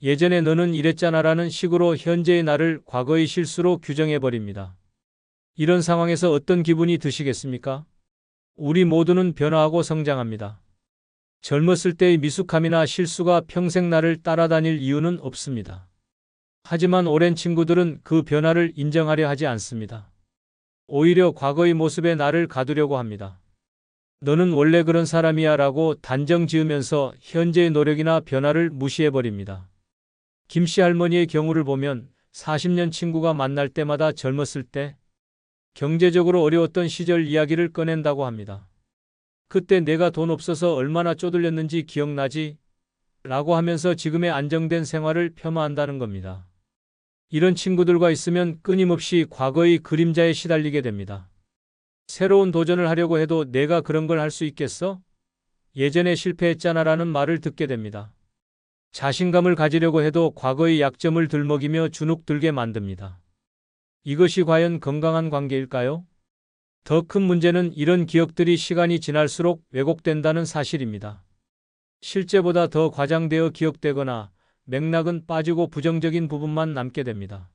예전에 너는 이랬잖아라는 식으로 현재의 나를 과거의 실수로 규정해버립니다. 이런 상황에서 어떤 기분이 드시겠습니까? 우리 모두는 변화하고 성장합니다. 젊었을 때의 미숙함이나 실수가 평생 나를 따라다닐 이유는 없습니다. 하지만 오랜 친구들은 그 변화를 인정하려 하지 않습니다. 오히려 과거의 모습에 나를 가두려고 합니다. 너는 원래 그런 사람이야 라고 단정 지으면서 현재의 노력이나 변화를 무시해버립니다. 김씨 할머니의 경우를 보면 40년 친구가 만날 때마다 젊었을 때 경제적으로 어려웠던 시절 이야기를 꺼낸다고 합니다. 그때 내가 돈 없어서 얼마나 쪼들렸는지 기억나지? 라고 하면서 지금의 안정된 생활을 폄하한다는 겁니다. 이런 친구들과 있으면 끊임없이 과거의 그림자에 시달리게 됩니다. 새로운 도전을 하려고 해도 내가 그런 걸 할 수 있겠어? 예전에 실패했잖아라는 말을 듣게 됩니다. 자신감을 가지려고 해도 과거의 약점을 들먹이며 주눅들게 만듭니다. 이것이 과연 건강한 관계일까요? 더 큰 문제는 이런 기억들이 시간이 지날수록 왜곡된다는 사실입니다. 실제보다 더 과장되어 기억되거나 맥락은 빠지고 부정적인 부분만 남게 됩니다.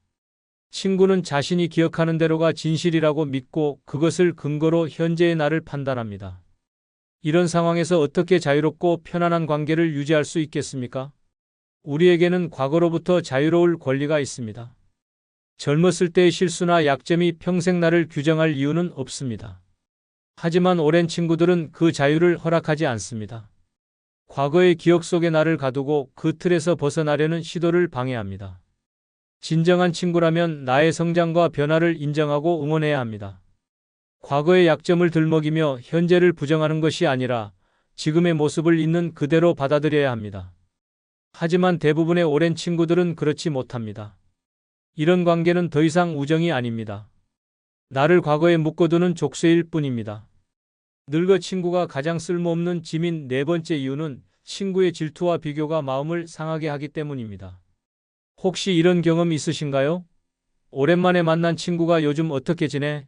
친구는 자신이 기억하는 대로가 진실이라고 믿고 그것을 근거로 현재의 나를 판단합니다. 이런 상황에서 어떻게 자유롭고 편안한 관계를 유지할 수 있겠습니까? 우리에게는 과거로부터 자유로울 권리가 있습니다. 젊었을 때의 실수나 약점이 평생 나를 규정할 이유는 없습니다. 하지만 오랜 친구들은 그 자유를 허락하지 않습니다. 과거의 기억 속에 나를 가두고 그 틀에서 벗어나려는 시도를 방해합니다. 진정한 친구라면 나의 성장과 변화를 인정하고 응원해야 합니다. 과거의 약점을 들먹이며 현재를 부정하는 것이 아니라 지금의 모습을 있는 그대로 받아들여야 합니다. 하지만 대부분의 오랜 친구들은 그렇지 못합니다. 이런 관계는 더 이상 우정이 아닙니다. 나를 과거에 묶어두는 족쇄일 뿐입니다. 늙어 친구가 가장 쓸모없는 짐인 네 번째 이유는 친구의 질투와 비교가 마음을 상하게 하기 때문입니다. 혹시 이런 경험 있으신가요? 오랜만에 만난 친구가 요즘 어떻게 지내?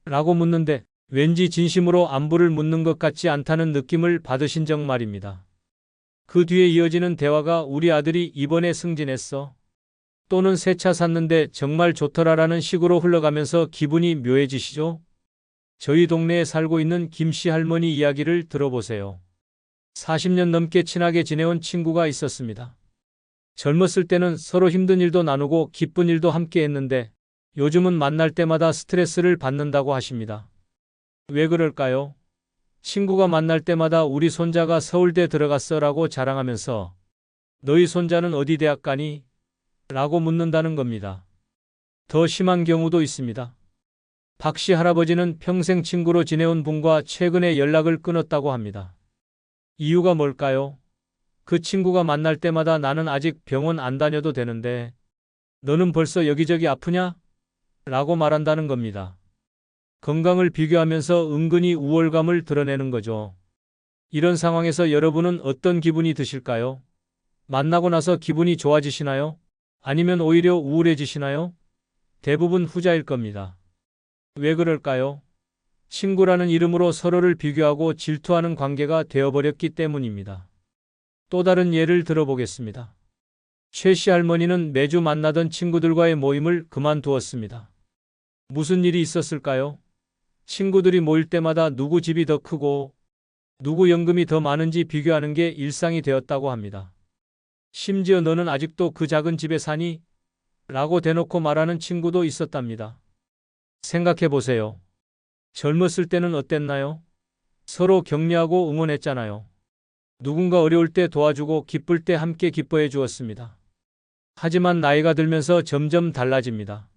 라고 묻는데 왠지 진심으로 안부를 묻는 것 같지 않다는 느낌을 받으신 적 말입니다. 그 뒤에 이어지는 대화가 우리 아들이 이번에 승진했어. 또는 새 차 샀는데 정말 좋더라라는 식으로 흘러가면서 기분이 묘해지시죠? 저희 동네에 살고 있는 김씨 할머니 이야기를 들어보세요. 40년 넘게 친하게 지내온 친구가 있었습니다. 젊었을 때는 서로 힘든 일도 나누고 기쁜 일도 함께 했는데 요즘은 만날 때마다 스트레스를 받는다고 하십니다. 왜 그럴까요? 친구가 만날 때마다 우리 손자가 서울대 들어갔어 라고 자랑하면서 너희 손자는 어디 대학 가니? 라고 묻는다는 겁니다. 더 심한 경우도 있습니다. 박씨 할아버지는 평생 친구로 지내온 분과 최근에 연락을 끊었다고 합니다. 이유가 뭘까요? 그 친구가 만날 때마다 나는 아직 병원 안 다녀도 되는데 너는 벌써 여기저기 아프냐? 라고 말한다는 겁니다. 건강을 비교하면서 은근히 우월감을 드러내는 거죠. 이런 상황에서 여러분은 어떤 기분이 드실까요? 만나고 나서 기분이 좋아지시나요? 아니면 오히려 우울해지시나요? 대부분 후자일 겁니다. 왜 그럴까요? 친구라는 이름으로 서로를 비교하고 질투하는 관계가 되어버렸기 때문입니다. 또 다른 예를 들어보겠습니다. 최 씨 할머니는 매주 만나던 친구들과의 모임을 그만두었습니다. 무슨 일이 있었을까요? 친구들이 모일 때마다 누구 집이 더 크고 누구 연금이 더 많은지 비교하는 게 일상이 되었다고 합니다. 심지어 너는 아직도 그 작은 집에 사니? 라고 대놓고 말하는 친구도 있었답니다. 생각해 보세요. 젊었을 때는 어땠나요? 서로 격려하고 응원했잖아요. 누군가 어려울 때 도와주고 기쁠 때 함께 기뻐해 주었습니다. 하지만 나이가 들면서 점점 달라집니다.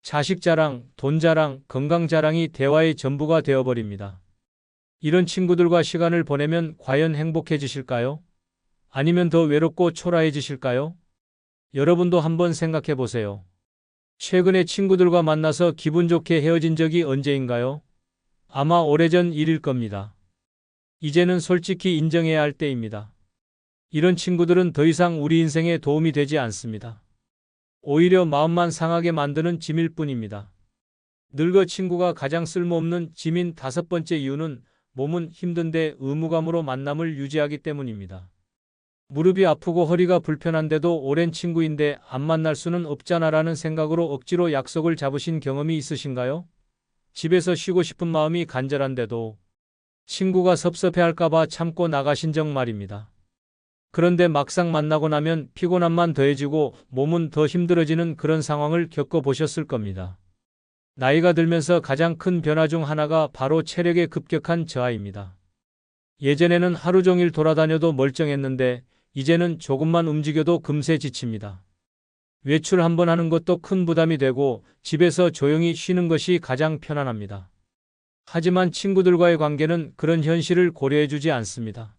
자식 자랑, 돈 자랑, 건강 자랑이 대화의 전부가 되어버립니다. 이런 친구들과 시간을 보내면 과연 행복해지실까요? 아니면 더 외롭고 초라해지실까요? 여러분도 한번 생각해 보세요. 최근에 친구들과 만나서 기분 좋게 헤어진 적이 언제인가요? 아마 오래전 일일 겁니다. 이제는 솔직히 인정해야 할 때입니다. 이런 친구들은 더 이상 우리 인생에 도움이 되지 않습니다. 오히려 마음만 상하게 만드는 짐일 뿐입니다. 늙어 친구가 가장 쓸모없는 짐인 5번째 이유는 몸은 힘든데 의무감으로 만남을 유지하기 때문입니다. 무릎이 아프고 허리가 불편한데도 오랜 친구인데 안 만날 수는 없잖아라는 생각으로 억지로 약속을 잡으신 경험이 있으신가요? 집에서 쉬고 싶은 마음이 간절한데도 친구가 섭섭해할까봐 참고 나가신 적 말입니다. 그런데 막상 만나고 나면 피곤함만 더해지고 몸은 더 힘들어지는 그런 상황을 겪어보셨을 겁니다. 나이가 들면서 가장 큰 변화 중 하나가 바로 체력의 급격한 저하입니다. 예전에는 하루 종일 돌아다녀도 멀쩡했는데 이제는 조금만 움직여도 금세 지칩니다. 외출 한번 하는 것도 큰 부담이 되고 집에서 조용히 쉬는 것이 가장 편안합니다. 하지만 친구들과의 관계는 그런 현실을 고려해주지 않습니다.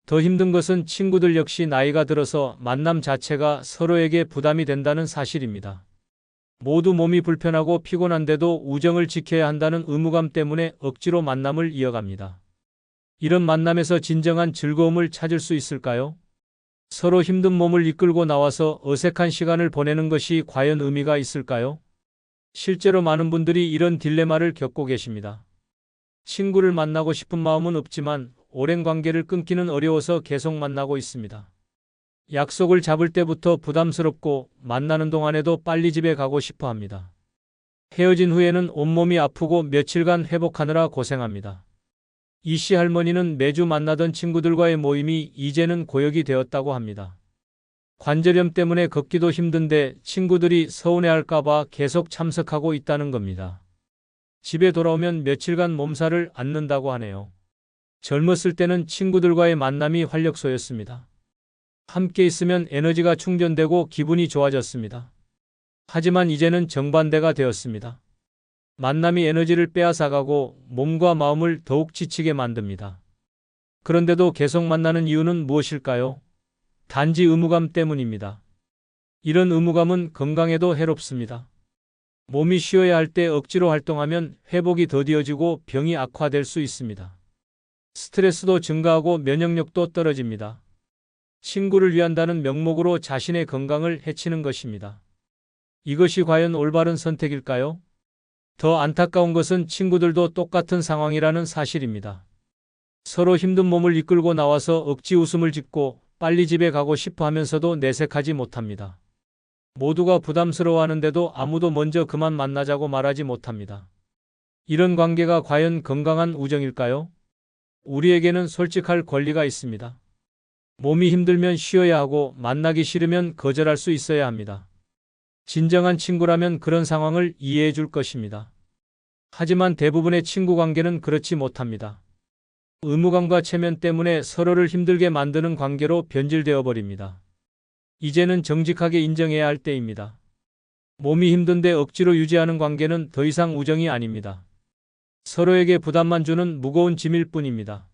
더 힘든 것은 친구들 역시 나이가 들어서 만남 자체가 서로에게 부담이 된다는 사실입니다. 모두 몸이 불편하고 피곤한데도 우정을 지켜야 한다는 의무감 때문에 억지로 만남을 이어갑니다. 이런 만남에서 진정한 즐거움을 찾을 수 있을까요? 서로 힘든 몸을 이끌고 나와서 어색한 시간을 보내는 것이 과연 의미가 있을까요? 실제로 많은 분들이 이런 딜레마를 겪고 계십니다. 친구를 만나고 싶은 마음은 없지만 오랜 관계를 끊기는 어려워서 계속 만나고 있습니다. 약속을 잡을 때부터 부담스럽고 만나는 동안에도 빨리 집에 가고 싶어 합니다. 헤어진 후에는 온몸이 아프고 며칠간 회복하느라 고생합니다. 이 씨 할머니는 매주 만나던 친구들과의 모임이 이제는 고역이 되었다고 합니다. 관절염 때문에 걷기도 힘든데 친구들이 서운해할까봐 계속 참석하고 있다는 겁니다. 집에 돌아오면 며칠간 몸살을 앓는다고 하네요. 젊었을 때는 친구들과의 만남이 활력소였습니다. 함께 있으면 에너지가 충전되고 기분이 좋아졌습니다. 하지만 이제는 정반대가 되었습니다. 만남이 에너지를 빼앗아가고 몸과 마음을 더욱 지치게 만듭니다. 그런데도 계속 만나는 이유는 무엇일까요? 단지 의무감 때문입니다. 이런 의무감은 건강에도 해롭습니다. 몸이 쉬어야 할 때 억지로 활동하면 회복이 더디어지고 병이 악화될 수 있습니다. 스트레스도 증가하고 면역력도 떨어집니다. 친구를 위한다는 명목으로 자신의 건강을 해치는 것입니다. 이것이 과연 올바른 선택일까요? 더 안타까운 것은 친구들도 똑같은 상황이라는 사실입니다. 서로 힘든 몸을 이끌고 나와서 억지 웃음을 짓고 빨리 집에 가고 싶어 하면서도 내색하지 못합니다. 모두가 부담스러워하는데도 아무도 먼저 그만 만나자고 말하지 못합니다. 이런 관계가 과연 건강한 우정일까요? 우리에게는 솔직할 권리가 있습니다. 몸이 힘들면 쉬어야 하고 만나기 싫으면 거절할 수 있어야 합니다. 진정한 친구라면 그런 상황을 이해해 줄 것입니다. 하지만 대부분의 친구 관계는 그렇지 못합니다. 의무감과 체면 때문에 서로를 힘들게 만드는 관계로 변질되어 버립니다. 이제는 정직하게 인정해야 할 때입니다. 몸이 힘든데 억지로 유지하는 관계는 더 이상 우정이 아닙니다. 서로에게 부담만 주는 무거운 짐일 뿐입니다.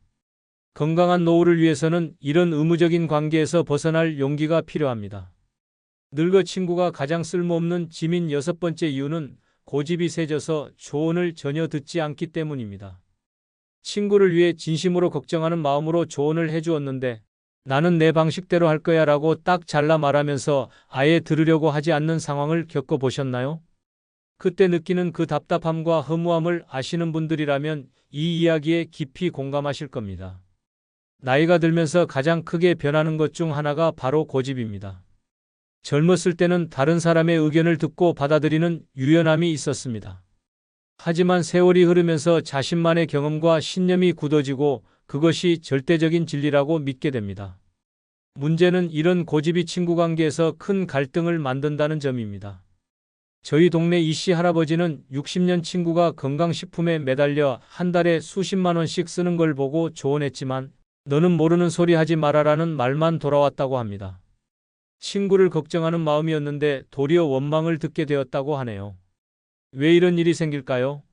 건강한 노후를 위해서는 이런 의무적인 관계에서 벗어날 용기가 필요합니다. 늙어 친구가 가장 쓸모없는 짐인 6번째 이유는 고집이 세져서 조언을 전혀 듣지 않기 때문입니다. 친구를 위해 진심으로 걱정하는 마음으로 조언을 해주었는데 나는 내 방식대로 할 거야 라고 딱 잘라 말하면서 아예 들으려고 하지 않는 상황을 겪어보셨나요? 그때 느끼는 그 답답함과 허무함을 아시는 분들이라면 이 이야기에 깊이 공감하실 겁니다. 나이가 들면서 가장 크게 변하는 것 중 하나가 바로 고집입니다. 젊었을 때는 다른 사람의 의견을 듣고 받아들이는 유연함이 있었습니다. 하지만 세월이 흐르면서 자신만의 경험과 신념이 굳어지고 그것이 절대적인 진리라고 믿게 됩니다. 문제는 이런 고집이 친구 관계에서 큰 갈등을 만든다는 점입니다. 저희 동네 이씨 할아버지는 60년 친구가 건강식품에 매달려 한 달에 수십만 원씩 쓰는 걸 보고 조언했지만 너는 모르는 소리 하지 말아라는 말만 돌아왔다고 합니다. 친구를 걱정하는 마음이었는데 도리어 원망을 듣게 되었다고 하네요. 왜 이런 일이 생길까요?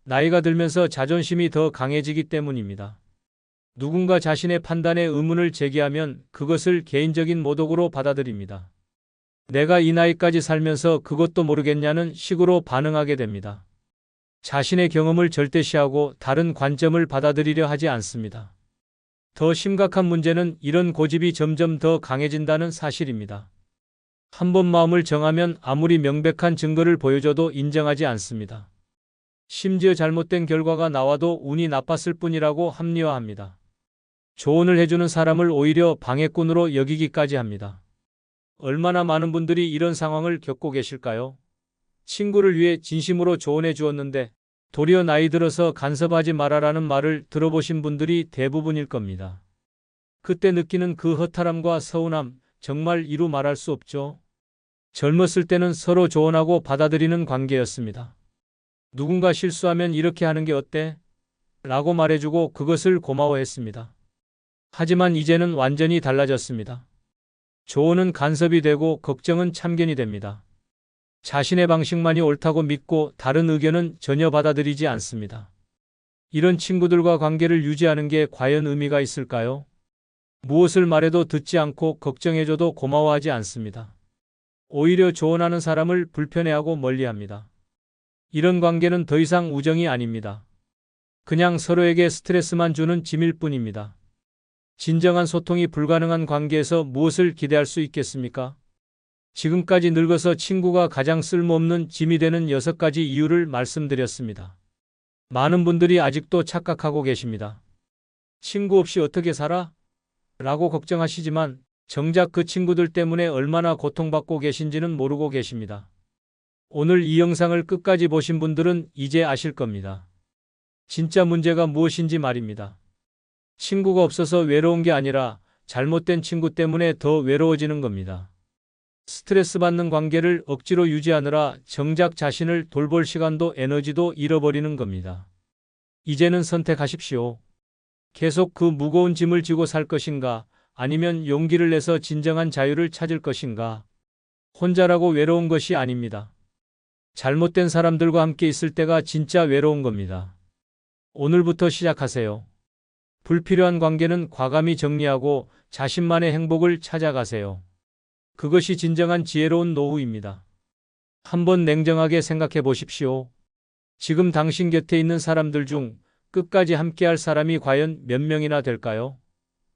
나이가 들면서 자존심이 더 강해지기 때문입니다. 누군가 자신의 판단에 의문을 제기하면 그것을 개인적인 모독으로 받아들입니다. 내가 이 나이까지 살면서 그것도 모르겠냐는 식으로 반응하게 됩니다. 자신의 경험을 절대시하고 다른 관점을 받아들이려 하지 않습니다. 더 심각한 문제는 이런 고집이 점점 더 강해진다는 사실입니다. 한번 마음을 정하면 아무리 명백한 증거를 보여줘도 인정하지 않습니다. 심지어 잘못된 결과가 나와도 운이 나빴을 뿐이라고 합리화합니다. 조언을 해주는 사람을 오히려 방해꾼으로 여기기까지 합니다. 얼마나 많은 분들이 이런 상황을 겪고 계실까요? 친구를 위해 진심으로 조언해 주었는데 도리어 나이 들어서 간섭하지 말아라는 말을 들어보신 분들이 대부분일 겁니다. 그때 느끼는 그 허탈함과 서운함, 정말 이루 말할 수 없죠. 젊었을 때는 서로 조언하고 받아들이는 관계였습니다. 누군가 실수하면 이렇게 하는 게 어때? 라고 말해주고 그것을 고마워했습니다. 하지만 이제는 완전히 달라졌습니다. 조언은 간섭이 되고 걱정은 참견이 됩니다. 자신의 방식만이 옳다고 믿고 다른 의견은 전혀 받아들이지 않습니다. 이런 친구들과 관계를 유지하는 게 과연 의미가 있을까요? 무엇을 말해도 듣지 않고 걱정해줘도 고마워하지 않습니다. 오히려 조언하는 사람을 불편해하고 멀리합니다. 이런 관계는 더 이상 우정이 아닙니다. 그냥 서로에게 스트레스만 주는 짐일 뿐입니다. 진정한 소통이 불가능한 관계에서 무엇을 기대할 수 있겠습니까? 지금까지 늙어서 친구가 가장 쓸모없는 짐이 되는 6가지 이유를 말씀드렸습니다. 많은 분들이 아직도 착각하고 계십니다. 친구 없이 어떻게 살아? 라고 걱정하시지만 정작 그 친구들 때문에 얼마나 고통받고 계신지는 모르고 계십니다. 오늘 이 영상을 끝까지 보신 분들은 이제 아실 겁니다. 진짜 문제가 무엇인지 말입니다. 친구가 없어서 외로운 게 아니라 잘못된 친구 때문에 더 외로워지는 겁니다. 스트레스 받는 관계를 억지로 유지하느라 정작 자신을 돌볼 시간도 에너지도 잃어버리는 겁니다. 이제는 선택하십시오. 계속 그 무거운 짐을 지고 살 것인가, 아니면 용기를 내서 진정한 자유를 찾을 것인가. 혼자라고 외로운 것이 아닙니다. 잘못된 사람들과 함께 있을 때가 진짜 외로운 겁니다. 오늘부터 시작하세요. 불필요한 관계는 과감히 정리하고 자신만의 행복을 찾아가세요. 그것이 진정한 지혜로운 노후입니다. 한번 냉정하게 생각해 보십시오. 지금 당신 곁에 있는 사람들 중 끝까지 함께할 사람이 과연 몇 명이나 될까요?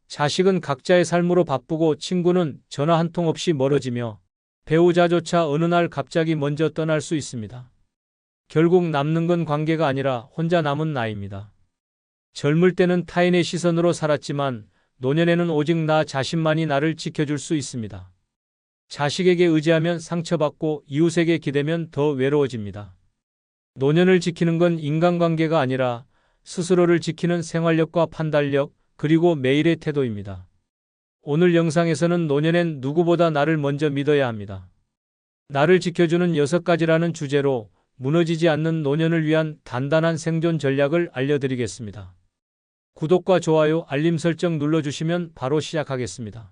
자식은 각자의 삶으로 바쁘고 친구는 전화 한 통 없이 멀어지며 배우자조차 어느 날 갑자기 먼저 떠날 수 있습니다. 결국 남는 건 관계가 아니라 혼자 남은 나이입니다. 젊을 때는 타인의 시선으로 살았지만 노년에는 오직 나 자신만이 나를 지켜줄 수 있습니다. 자식에게 의지하면 상처받고 이웃에게 기대면 더 외로워집니다. 노년을 지키는 건 인간관계가 아니라 스스로를 지키는 생활력과 판단력, 그리고 매일의 태도입니다. 오늘 영상에서는 노년엔 누구보다 나를 먼저 믿어야 합니다. 나를 지켜주는 6가지라는 주제로 무너지지 않는 노년을 위한 단단한 생존 전략을 알려드리겠습니다. 구독과 좋아요, 알림 설정 눌러주시면 바로 시작하겠습니다.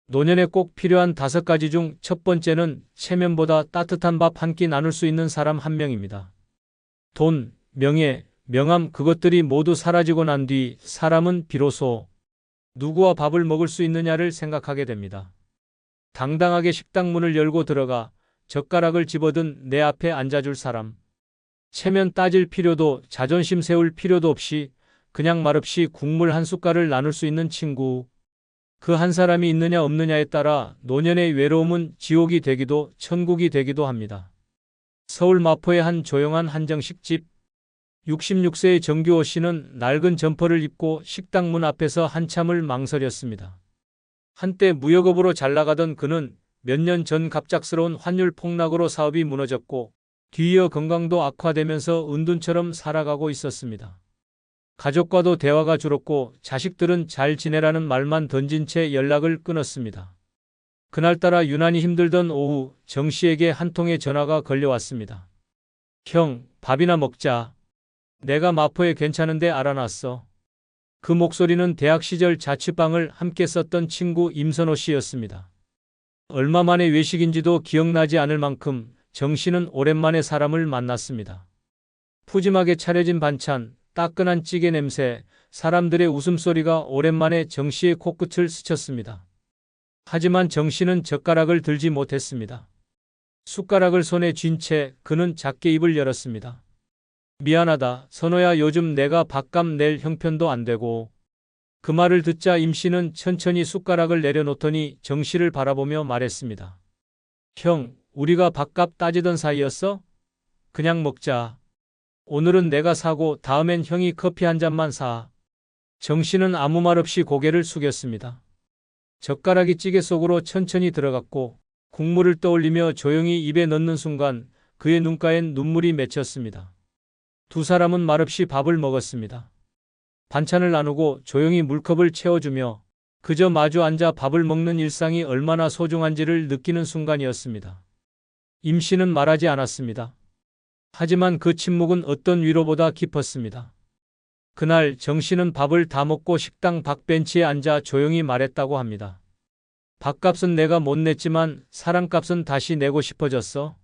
노년에 꼭 필요한 5가지 중 첫 번째는 체면보다 따뜻한 밥 한 끼 나눌 수 있는 사람 한 명입니다. 돈, 명예, 명함 그것들이 모두 사라지고 난 뒤 사람은 비로소 누구와 밥을 먹을 수 있느냐를 생각하게 됩니다. 당당하게 식당 문을 열고 들어가 젓가락을 집어든 내 앞에 앉아줄 사람. 체면 따질 필요도 자존심 세울 필요도 없이 그냥 말없이 국물 한 숟갈을 나눌 수 있는 친구. 그 한 사람이 있느냐 없느냐에 따라 노년의 외로움은 지옥이 되기도 천국이 되기도 합니다. 서울 마포의 한 조용한 한정식 집. 66세의 정규호 씨는 낡은 점퍼를 입고 식당 문 앞에서 한참을 망설였습니다. 한때 무역업으로 잘 나가던 그는 몇 년 전 갑작스러운 환율 폭락으로 사업이 무너졌고 뒤이어 건강도 악화되면서 은둔처럼 살아가고 있었습니다. 가족과도 대화가 줄었고 자식들은 잘 지내라는 말만 던진 채 연락을 끊었습니다. 그날따라 유난히 힘들던 오후 정 씨에게 한 통의 전화가 걸려왔습니다. 형, 밥이나 먹자. 내가 마포에 괜찮은데 알아놨어. 그 목소리는 대학 시절 자취방을 함께 썼던 친구 임선호 씨였습니다. 얼마 만에 외식인지도 기억나지 않을 만큼 정 씨는 오랜만에 사람을 만났습니다. 푸짐하게 차려진 반찬, 따끈한 찌개 냄새, 사람들의 웃음소리가 오랜만에 정 씨의 코끝을 스쳤습니다. 하지만 정 씨는 젓가락을 들지 못했습니다. 숟가락을 손에 쥔 채 그는 작게 입을 열었습니다. 미안하다, 선호야. 요즘 내가 밥값 낼 형편도 안 되고. 그 말을 듣자 임 씨는 천천히 숟가락을 내려놓더니 정 씨를 바라보며 말했습니다. 형, 우리가 밥값 따지던 사이였어? 그냥 먹자. 오늘은 내가 사고 다음엔 형이 커피 한 잔만 사. 정 씨는 아무 말 없이 고개를 숙였습니다. 젓가락이 찌개 속으로 천천히 들어갔고 국물을 떠올리며 조용히 입에 넣는 순간 그의 눈가엔 눈물이 맺혔습니다. 두 사람은 말없이 밥을 먹었습니다. 반찬을 나누고 조용히 물컵을 채워주며 그저 마주 앉아 밥을 먹는 일상이 얼마나 소중한지를 느끼는 순간이었습니다. 임 씨는 말하지 않았습니다. 하지만 그 침묵은 어떤 위로보다 깊었습니다. 그날 정 씨는 밥을 다 먹고 식당 밖벤치에 앉아 조용히 말했다고 합니다. 밥값은 내가 못 냈지만 사랑값은 다시 내고 싶어졌어.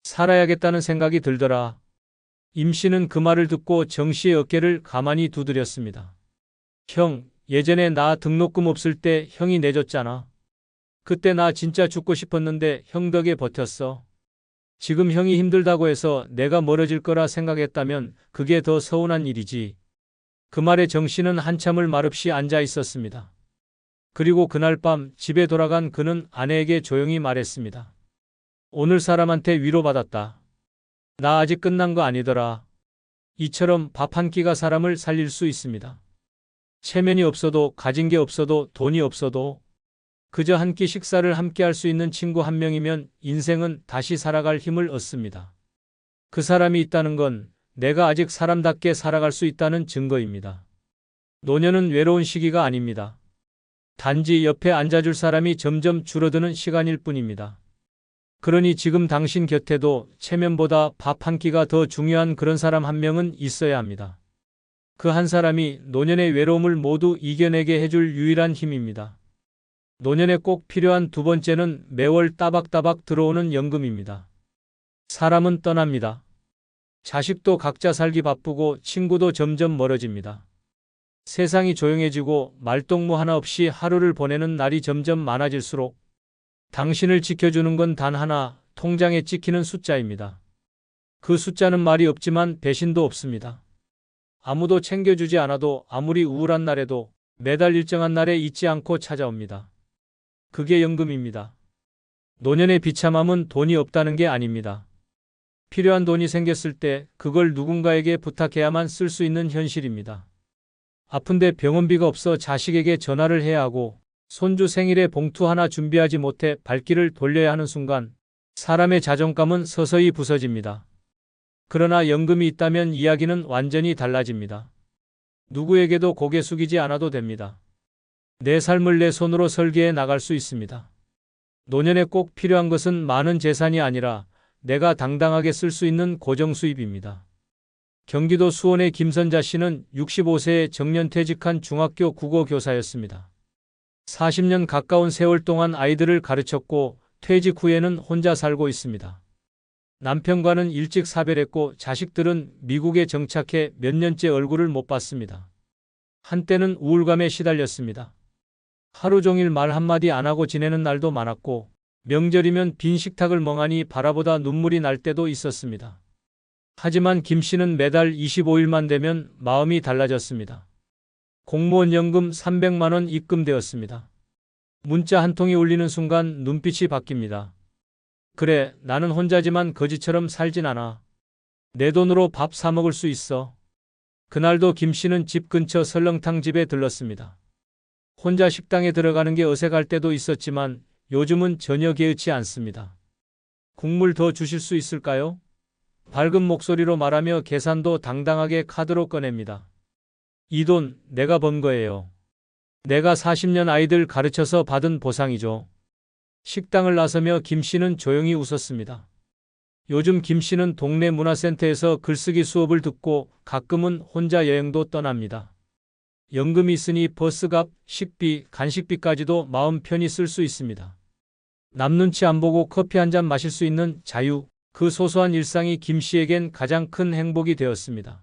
살아야겠다는 생각이 들더라. 임 씨는 그 말을 듣고 정 씨의 어깨를 가만히 두드렸습니다. 형, 예전에 나 등록금 없을 때 형이 내줬잖아. 그때 나 진짜 죽고 싶었는데 형 덕에 버텼어. 지금 형이 힘들다고 해서 내가 멀어질 거라 생각했다면 그게 더 서운한 일이지. 그 말에 정 씨는 한참을 말없이 앉아 있었습니다. 그리고 그날 밤 집에 돌아간 그는 아내에게 조용히 말했습니다. 오늘 사람한테 위로받았다. 나 아직 끝난 거 아니더라. 이처럼 밥 한 끼가 사람을 살릴 수 있습니다. 체면이 없어도 가진 게 없어도 돈이 없어도 그저 한 끼 식사를 함께 할 수 있는 친구 한 명이면 인생은 다시 살아갈 힘을 얻습니다. 그 사람이 있다는 건 내가 아직 사람답게 살아갈 수 있다는 증거입니다. 노년은 외로운 시기가 아닙니다. 단지 옆에 앉아줄 사람이 점점 줄어드는 시간일 뿐입니다. 그러니 지금 당신 곁에도 체면보다 밥 한 끼가 더 중요한 그런 사람 한 명은 있어야 합니다. 그 한 사람이 노년의 외로움을 모두 이겨내게 해줄 유일한 힘입니다. 노년에 꼭 필요한 두 번째는 매월 따박따박 들어오는 연금입니다. 사람은 떠납니다. 자식도 각자 살기 바쁘고 친구도 점점 멀어집니다. 세상이 조용해지고 말동무 하나 없이 하루를 보내는 날이 점점 많아질수록 당신을 지켜주는 건 단 하나, 통장에 찍히는 숫자입니다. 그 숫자는 말이 없지만 배신도 없습니다. 아무도 챙겨주지 않아도 아무리 우울한 날에도 매달 일정한 날에 잊지 않고 찾아옵니다. 그게 연금입니다. 노년의 비참함은 돈이 없다는 게 아닙니다. 필요한 돈이 생겼을 때 그걸 누군가에게 부탁해야만 쓸 수 있는 현실입니다. 아픈데 병원비가 없어 자식에게 전화를 해야 하고 손주 생일에 봉투 하나 준비하지 못해 발길을 돌려야 하는 순간 사람의 자존감은 서서히 부서집니다. 그러나 연금이 있다면 이야기는 완전히 달라집니다. 누구에게도 고개 숙이지 않아도 됩니다. 내 삶을 내 손으로 설계해 나갈 수 있습니다. 노년에 꼭 필요한 것은 많은 재산이 아니라 내가 당당하게 쓸 수 있는 고정수입입니다. 경기도 수원의 김선자 씨는 65세에 정년퇴직한 중학교 국어 교사였습니다. 40년 가까운 세월 동안 아이들을 가르쳤고 퇴직 후에는 혼자 살고 있습니다. 남편과는 일찍 사별했고 자식들은 미국에 정착해 몇 년째 얼굴을 못 봤습니다. 한때는 우울감에 시달렸습니다. 하루 종일 말 한마디 안 하고 지내는 날도 많았고 명절이면 빈 식탁을 멍하니 바라보다 눈물이 날 때도 있었습니다. 하지만 김 씨는 매달 25일만 되면 마음이 달라졌습니다. 공무원 연금 300만 원 입금되었습니다. 문자 한 통이 울리는 순간 눈빛이 바뀝니다. 그래, 나는 혼자지만 거지처럼 살진 않아. 내 돈으로 밥 사 먹을 수 있어. 그날도 김 씨는 집 근처 설렁탕 집에 들렀습니다. 혼자 식당에 들어가는 게 어색할 때도 있었지만 요즘은 전혀 개의치 않습니다. 국물 더 주실 수 있을까요? 밝은 목소리로 말하며 계산도 당당하게 카드로 꺼냅니다. 이 돈 내가 번 거예요. 내가 40년 아이들 가르쳐서 받은 보상이죠. 식당을 나서며 김 씨는 조용히 웃었습니다. 요즘 김 씨는 동네 문화센터에서 글쓰기 수업을 듣고 가끔은 혼자 여행도 떠납니다. 연금이 있으니 버스값, 식비, 간식비까지도 마음 편히 쓸 수 있습니다. 남 눈치 안 보고 커피 한 잔 마실 수 있는 자유, 그 소소한 일상이 김 씨에겐 가장 큰 행복이 되었습니다.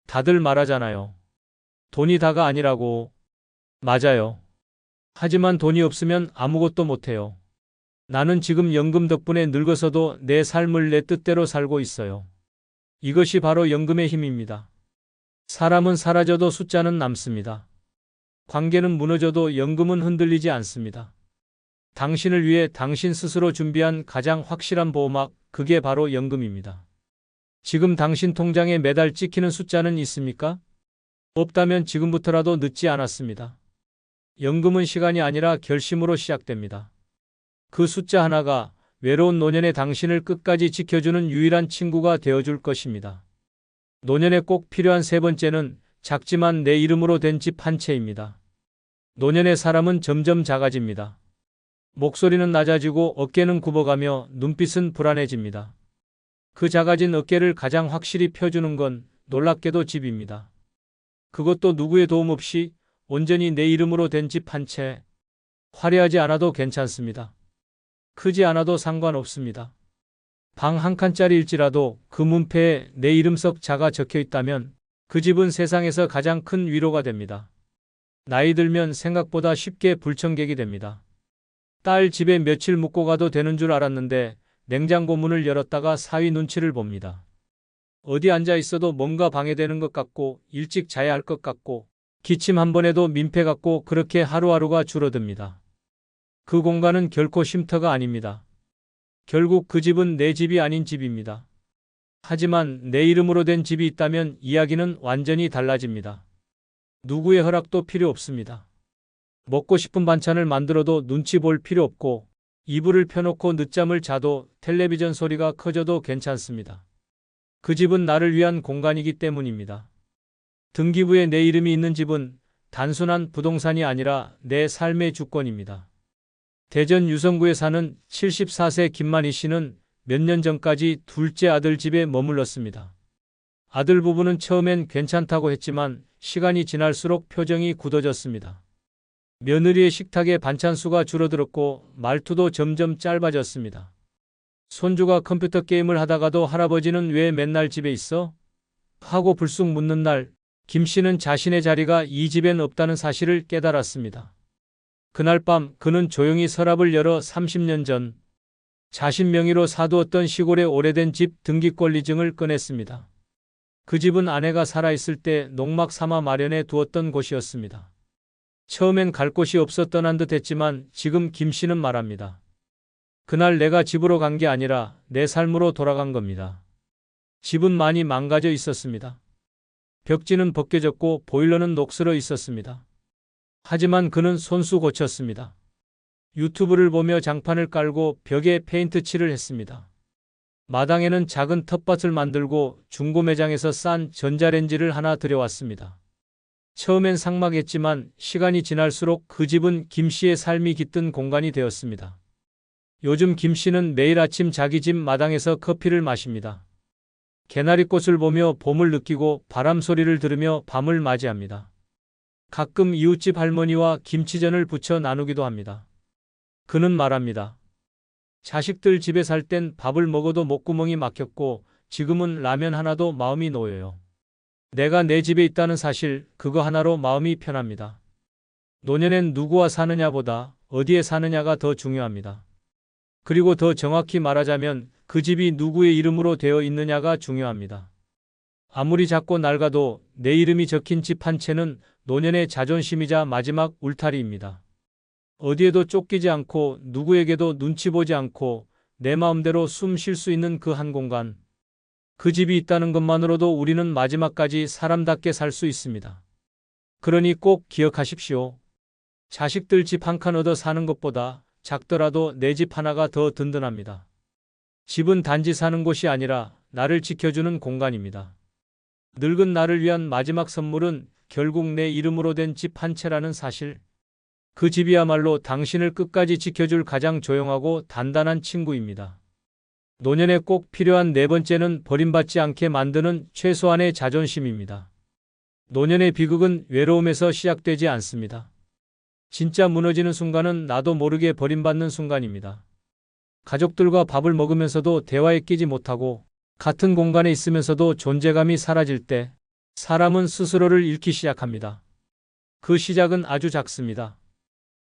다들 말하잖아요. 돈이 다가 아니라고. 맞아요. 하지만 돈이 없으면 아무것도 못해요. 나는 지금 연금 덕분에 늙어서도 내 삶을 내 뜻대로 살고 있어요. 이것이 바로 연금의 힘입니다. 사람은 사라져도 숫자는 남습니다. 관계는 무너져도 연금은 흔들리지 않습니다. 당신을 위해 당신 스스로 준비한 가장 확실한 보호막, 그게 바로 연금입니다. 지금 당신 통장에 매달 찍히는 숫자는 있습니까? 없다면 지금부터라도 늦지 않았습니다. 연금은 시간이 아니라 결심으로 시작됩니다. 그 숫자 하나가 외로운 노년의 당신을 끝까지 지켜주는 유일한 친구가 되어줄 것입니다. 노년에 꼭 필요한 세 번째는 작지만 내 이름으로 된 집 한 채입니다. 노년의 사람은 점점 작아집니다. 목소리는 낮아지고 어깨는 굽어가며 눈빛은 불안해집니다. 그 작아진 어깨를 가장 확실히 펴주는 건 놀랍게도 집입니다. 그것도 누구의 도움 없이 온전히 내 이름으로 된 집 한 채. 화려하지 않아도 괜찮습니다. 크지 않아도 상관없습니다. 방 한 칸짜리일지라도 그 문패에 내 이름 썩 작아 적혀 있다면 그 집은 세상에서 가장 큰 위로가 됩니다. 나이 들면 생각보다 쉽게 불청객이 됩니다. 딸 집에 며칠 묵고 가도 되는 줄 알았는데 냉장고 문을 열었다가 사위 눈치를 봅니다. 어디 앉아 있어도 뭔가 방해되는 것 같고 일찍 자야 할 것 같고 기침 한 번 해도 민폐 같고 그렇게 하루하루가 줄어듭니다. 그 공간은 결코 쉼터가 아닙니다. 결국 그 집은 내 집이 아닌 집입니다. 하지만 내 이름으로 된 집이 있다면 이야기는 완전히 달라집니다. 누구의 허락도 필요 없습니다. 먹고 싶은 반찬을 만들어도 눈치 볼 필요 없고 이불을 펴놓고 늦잠을 자도 텔레비전 소리가 커져도 괜찮습니다. 그 집은 나를 위한 공간이기 때문입니다. 등기부에 내 이름이 있는 집은 단순한 부동산이 아니라 내 삶의 주권입니다. 대전 유성구에 사는 74세 김만희 씨는 몇 년 전까지 둘째 아들 집에 머물렀습니다. 아들 부부는 처음엔 괜찮다고 했지만 시간이 지날수록 표정이 굳어졌습니다. 며느리의 식탁에 반찬 수가 줄어들었고 말투도 점점 짧아졌습니다. 손주가 컴퓨터 게임을 하다가도 할아버지는 왜 맨날 집에 있어? 하고 불쑥 묻는 날, 김 씨는 자신의 자리가 이 집엔 없다는 사실을 깨달았습니다. 그날 밤 그는 조용히 서랍을 열어 30년 전 자신 명의로 사두었던 시골의 오래된 집 등기권리증을 꺼냈습니다. 그 집은 아내가 살아있을 때 농막 삼아 마련해 두었던 곳이었습니다. 처음엔 갈 곳이 없어 떠난 듯 했지만 지금 김 씨는 말합니다. 그날 내가 집으로 간 게 아니라 내 삶으로 돌아간 겁니다. 집은 많이 망가져 있었습니다. 벽지는 벗겨졌고 보일러는 녹슬어 있었습니다. 하지만 그는 손수 고쳤습니다. 유튜브를 보며 장판을 깔고 벽에 페인트 칠을 했습니다. 마당에는 작은 텃밭을 만들고 중고 매장에서 싼 전자레인지를 하나 들여왔습니다. 처음엔 삭막했지만 시간이 지날수록 그 집은 김 씨의 삶이 깃든 공간이 되었습니다. 요즘 김 씨는 매일 아침 자기 집 마당에서 커피를 마십니다. 개나리꽃을 보며 봄을 느끼고 바람 소리를 들으며 밤을 맞이합니다. 가끔 이웃집 할머니와 김치전을 부쳐 나누기도 합니다. 그는 말합니다. 자식들 집에 살 땐 밥을 먹어도 목구멍이 막혔고 지금은 라면 하나도 마음이 놓여요. 내가 내 집에 있다는 사실, 그거 하나로 마음이 편합니다. 노년엔 누구와 사느냐보다 어디에 사느냐가 더 중요합니다. 그리고 더 정확히 말하자면 그 집이 누구의 이름으로 되어 있느냐가 중요합니다. 아무리 작고 낡아도 내 이름이 적힌 집 한 채는 노년의 자존심이자 마지막 울타리입니다. 어디에도 쫓기지 않고 누구에게도 눈치 보지 않고 내 마음대로 숨 쉴 수 있는 그 한 공간. 그 집이 있다는 것만으로도 우리는 마지막까지 사람답게 살 수 있습니다. 그러니 꼭 기억하십시오. 자식들 집 한 칸 얻어 사는 것보다 작더라도 내 집 하나가 더 든든합니다. 집은 단지 사는 곳이 아니라 나를 지켜주는 공간입니다. 늙은 나를 위한 마지막 선물은 결국 내 이름으로 된 집 한 채라는 사실. 그 집이야말로 당신을 끝까지 지켜줄 가장 조용하고 단단한 친구입니다. 노년에 꼭 필요한 네 번째는 버림받지 않게 만드는 최소한의 자존심입니다. 노년의 비극은 외로움에서 시작되지 않습니다. 진짜 무너지는 순간은 나도 모르게 버림받는 순간입니다. 가족들과 밥을 먹으면서도 대화에 끼지 못하고 같은 공간에 있으면서도 존재감이 사라질 때 사람은 스스로를 잃기 시작합니다. 그 시작은 아주 작습니다.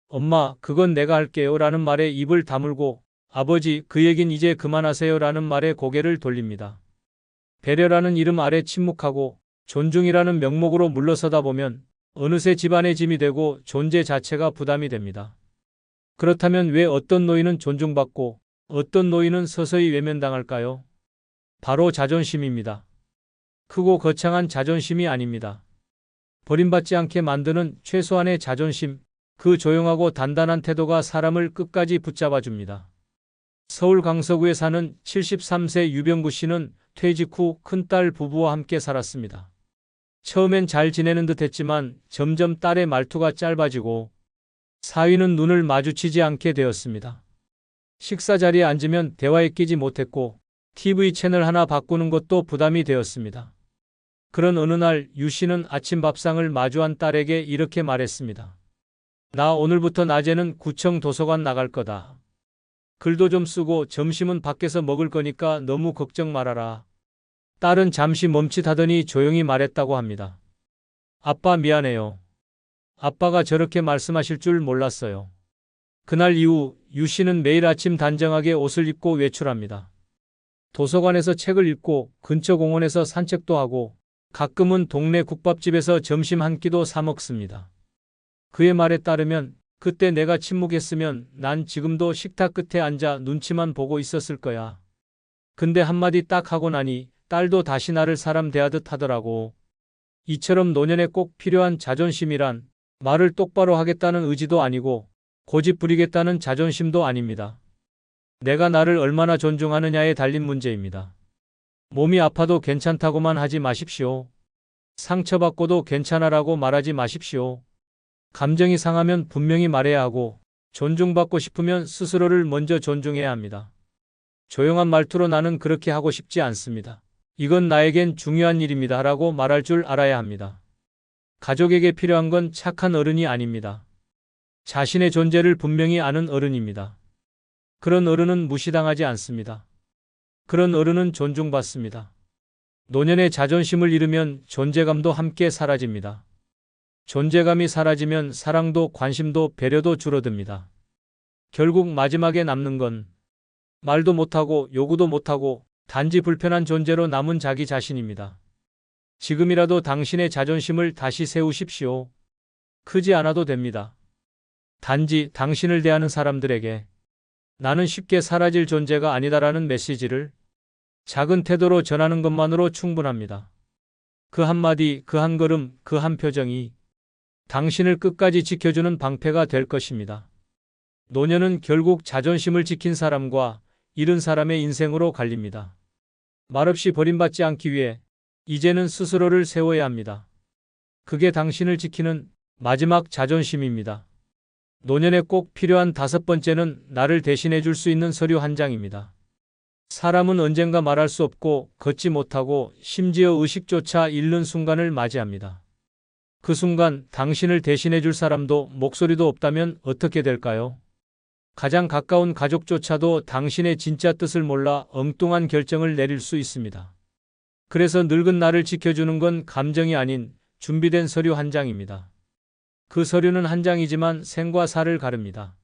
엄마, 그건 내가 할게요 라는 말에 입을 다물고 아버지, 그 얘긴 이제 그만하세요 라는 말에 고개를 돌립니다. 배려라는 이름 아래 침묵하고 존중이라는 명목으로 물러서다 보면 어느새 집안의 짐이 되고 존재 자체가 부담이 됩니다. 그렇다면 왜 어떤 노인은 존중받고 어떤 노인은 서서히 외면당할까요? 바로 자존심입니다. 크고 거창한 자존심이 아닙니다. 버림받지 않게 만드는 최소한의 자존심, 그 조용하고 단단한 태도가 사람을 끝까지 붙잡아줍니다. 서울 강서구에 사는 73세 유병구 씨는 퇴직 후 큰딸 부부와 함께 살았습니다. 처음엔 잘 지내는 듯 했지만 점점 딸의 말투가 짧아지고 사위는 눈을 마주치지 않게 되었습니다. 식사 자리에 앉으면 대화에 끼지 못했고 TV 채널 하나 바꾸는 것도 부담이 되었습니다. 그런 어느 날 유 씨는 아침 밥상을 마주한 딸에게 이렇게 말했습니다. 나 오늘부터 낮에는 구청 도서관 나갈 거다. 글도 좀 쓰고 점심은 밖에서 먹을 거니까 너무 걱정 말아라. 딸은 잠시 멈칫하더니 조용히 말했다고 합니다. 아빠 미안해요. 아빠가 저렇게 말씀하실 줄 몰랐어요. 그날 이후 유 씨는 매일 아침 단정하게 옷을 입고 외출합니다. 도서관에서 책을 읽고 근처 공원에서 산책도 하고 가끔은 동네 국밥집에서 점심 한 끼도 사 먹습니다. 그의 말에 따르면 그때 내가 침묵했으면 난 지금도 식탁 끝에 앉아 눈치만 보고 있었을 거야. 근데 한마디 딱 하고 나니 딸도 다시 나를 사람 대하듯 하더라고. 이처럼 노년에 꼭 필요한 자존심이란 말을 똑바로 하겠다는 의지도 아니고 고집 부리겠다는 자존심도 아닙니다. 내가 나를 얼마나 존중하느냐에 달린 문제입니다. 몸이 아파도 괜찮다고만 하지 마십시오. 상처받고도 괜찮아라고 말하지 마십시오. 감정이 상하면 분명히 말해야 하고 존중받고 싶으면 스스로를 먼저 존중해야 합니다. 조용한 말투로 나는 그렇게 하고 싶지 않습니다. 이건 나에겐 중요한 일입니다 라고 말할 줄 알아야 합니다. 가족에게 필요한 건 착한 어른이 아닙니다. 자신의 존재를 분명히 아는 어른입니다. 그런 어른은 무시당하지 않습니다. 그런 어른은 존중받습니다. 노년의 자존심을 잃으면 존재감도 함께 사라집니다. 존재감이 사라지면 사랑도 관심도 배려도 줄어듭니다. 결국 마지막에 남는 건 말도 못하고 요구도 못하고 단지 불편한 존재로 남은 자기 자신입니다. 지금이라도 당신의 자존심을 다시 세우십시오. 크지 않아도 됩니다. 단지 당신을 대하는 사람들에게 나는 쉽게 사라질 존재가 아니다라는 메시지를 작은 태도로 전하는 것만으로 충분합니다. 그 한마디, 그 한 걸음, 그 한 표정이 당신을 끝까지 지켜주는 방패가 될 것입니다. 노년은 결국 자존심을 지킨 사람과 잃은 사람의 인생으로 갈립니다. 말없이 버림받지 않기 위해 이제는 스스로를 세워야 합니다. 그게 당신을 지키는 마지막 자존심입니다. 노년에 꼭 필요한 다섯 번째는 나를 대신해 줄 수 있는 서류 한 장입니다. 사람은 언젠가 말할 수 없고 걷지 못하고 심지어 의식조차 잃는 순간을 맞이합니다. 그 순간 당신을 대신해 줄 사람도 목소리도 없다면 어떻게 될까요? 가장 가까운 가족조차도 당신의 진짜 뜻을 몰라 엉뚱한 결정을 내릴 수 있습니다. 그래서 늙은 나를 지켜주는 건 감정이 아닌 준비된 서류 한 장입니다. 그 서류는 한 장이지만 생과 사를 가릅니다.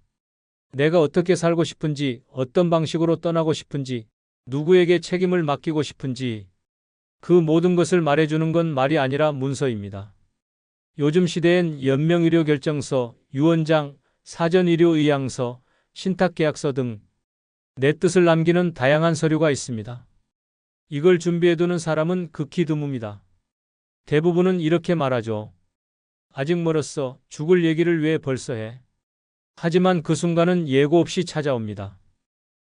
내가 어떻게 살고 싶은지, 어떤 방식으로 떠나고 싶은지, 누구에게 책임을 맡기고 싶은지 그 모든 것을 말해주는 건 말이 아니라 문서입니다. 요즘 시대엔 연명의료결정서, 유언장, 사전의료의향서, 신탁계약서 등 내 뜻을 남기는 다양한 서류가 있습니다. 이걸 준비해두는 사람은 극히 드뭅니다. 대부분은 이렇게 말하죠. 아직 멀었어. 죽을 얘기를 왜 벌써 해? 하지만 그 순간은 예고 없이 찾아옵니다.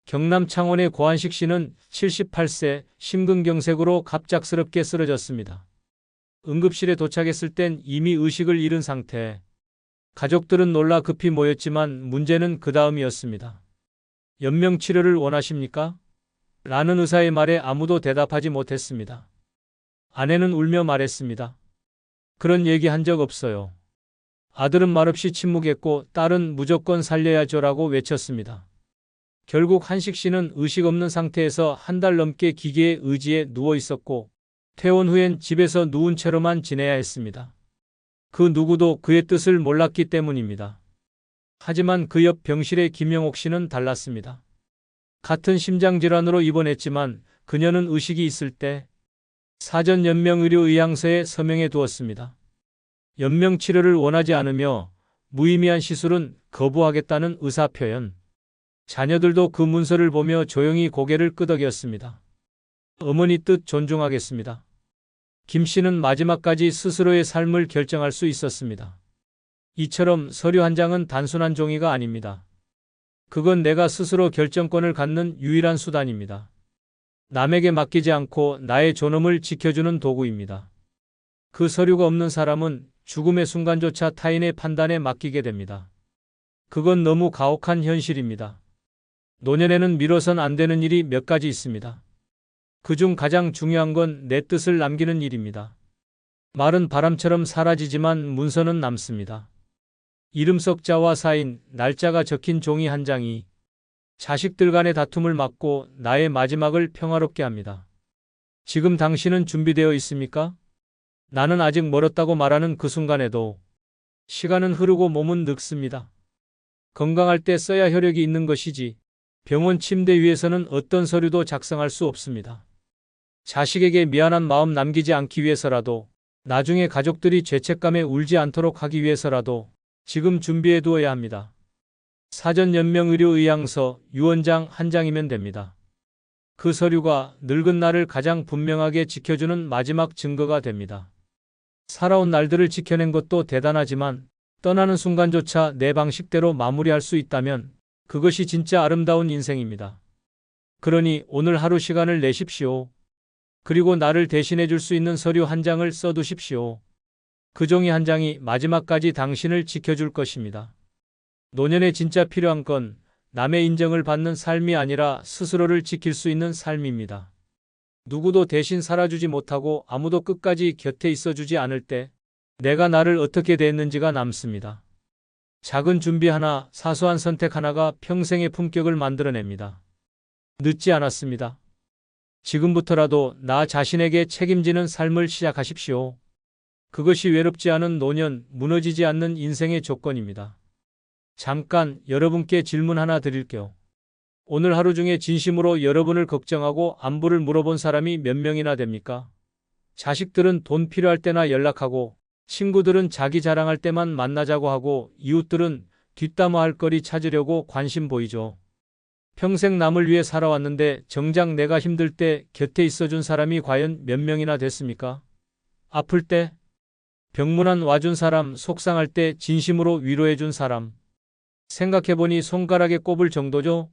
경남 창원의 고한식 씨는 78세 심근경색으로 갑작스럽게 쓰러졌습니다. 응급실에 도착했을 땐 이미 의식을 잃은 상태. 가족들은 놀라 급히 모였지만 문제는 그 다음이었습니다. 연명 치료를 원하십니까? 라는 의사의 말에 아무도 대답하지 못했습니다. 아내는 울며 말했습니다. 그런 얘기 한 적 없어요. 아들은 말없이 침묵했고 딸은 무조건 살려야죠라고 외쳤습니다. 결국 한식 씨는 의식 없는 상태에서 한 달 넘게 기계의 의지에 누워 있었고 퇴원 후엔 집에서 누운 채로만 지내야 했습니다. 그 누구도 그의 뜻을 몰랐기 때문입니다. 하지만 그 옆 병실의 김영옥 씨는 달랐습니다. 같은 심장질환으로 입원했지만 그녀는 의식이 있을 때 사전 연명의료의향서에 서명해 두었습니다. 연명 치료를 원하지 않으며 무의미한 시술은 거부하겠다는 의사표현. 자녀들도 그 문서를 보며 조용히 고개를 끄덕였습니다. 어머니 뜻 존중하겠습니다. 김 씨는 마지막까지 스스로의 삶을 결정할 수 있었습니다. 이처럼 서류 한 장은 단순한 종이가 아닙니다. 그건 내가 스스로 결정권을 갖는 유일한 수단입니다. 남에게 맡기지 않고 나의 존엄을 지켜주는 도구입니다. 그 서류가 없는 사람은 죽음의 순간조차 타인의 판단에 맡기게 됩니다. 그건 너무 가혹한 현실입니다. 노년에는 미뤄선 안 되는 일이 몇 가지 있습니다. 그중 가장 중요한 건 내 뜻을 남기는 일입니다. 말은 바람처럼 사라지지만 문서는 남습니다. 이름 석자와 사인, 날짜가 적힌 종이 한 장이 자식들 간의 다툼을 막고 나의 마지막을 평화롭게 합니다. 지금 당신은 준비되어 있습니까? 나는 아직 멀었다고 말하는 그 순간에도 시간은 흐르고 몸은 늙습니다. 건강할 때 써야 혈액이 있는 것이지 병원 침대 위에서는 어떤 서류도 작성할 수 없습니다. 자식에게 미안한 마음 남기지 않기 위해서라도 나중에 가족들이 죄책감에 울지 않도록 하기 위해서라도 지금 준비해 두어야 합니다. 사전 연명의료의향서 유언장 한 장이면 됩니다. 그 서류가 늙은 나를 가장 분명하게 지켜주는 마지막 증거가 됩니다. 살아온 날들을 지켜낸 것도 대단하지만 떠나는 순간조차 내 방식대로 마무리할 수 있다면 그것이 진짜 아름다운 인생입니다. 그러니 오늘 하루 시간을 내십시오. 그리고 나를 대신해 줄 수 있는 서류 한 장을 써두십시오. 그 종이 한 장이 마지막까지 당신을 지켜줄 것입니다. 노년에 진짜 필요한 건 남의 인정을 받는 삶이 아니라 스스로를 지킬 수 있는 삶입니다. 누구도 대신 살아주지 못하고 아무도 끝까지 곁에 있어주지 않을 때 내가 나를 어떻게 대했는지가 남습니다. 작은 준비 하나, 사소한 선택 하나가 평생의 품격을 만들어냅니다. 늦지 않았습니다. 지금부터라도 나 자신에게 책임지는 삶을 시작하십시오. 그것이 외롭지 않은 노년, 무너지지 않는 인생의 조건입니다. 잠깐 여러분께 질문 하나 드릴게요. 오늘 하루 중에 진심으로 여러분을 걱정하고 안부를 물어본 사람이 몇 명이나 됩니까? 자식들은 돈 필요할 때나 연락하고, 친구들은 자기 자랑할 때만 만나자고 하고, 이웃들은 뒷담화 할 거리 찾으려고 관심 보이죠. 평생 남을 위해 살아왔는데 정작 내가 힘들 때 곁에 있어준 사람이 과연 몇 명이나 됐습니까? 아플 때, 병문안 와준 사람, 속상할 때 진심으로 위로해준 사람. 생각해보니 손가락에 꼽을 정도죠?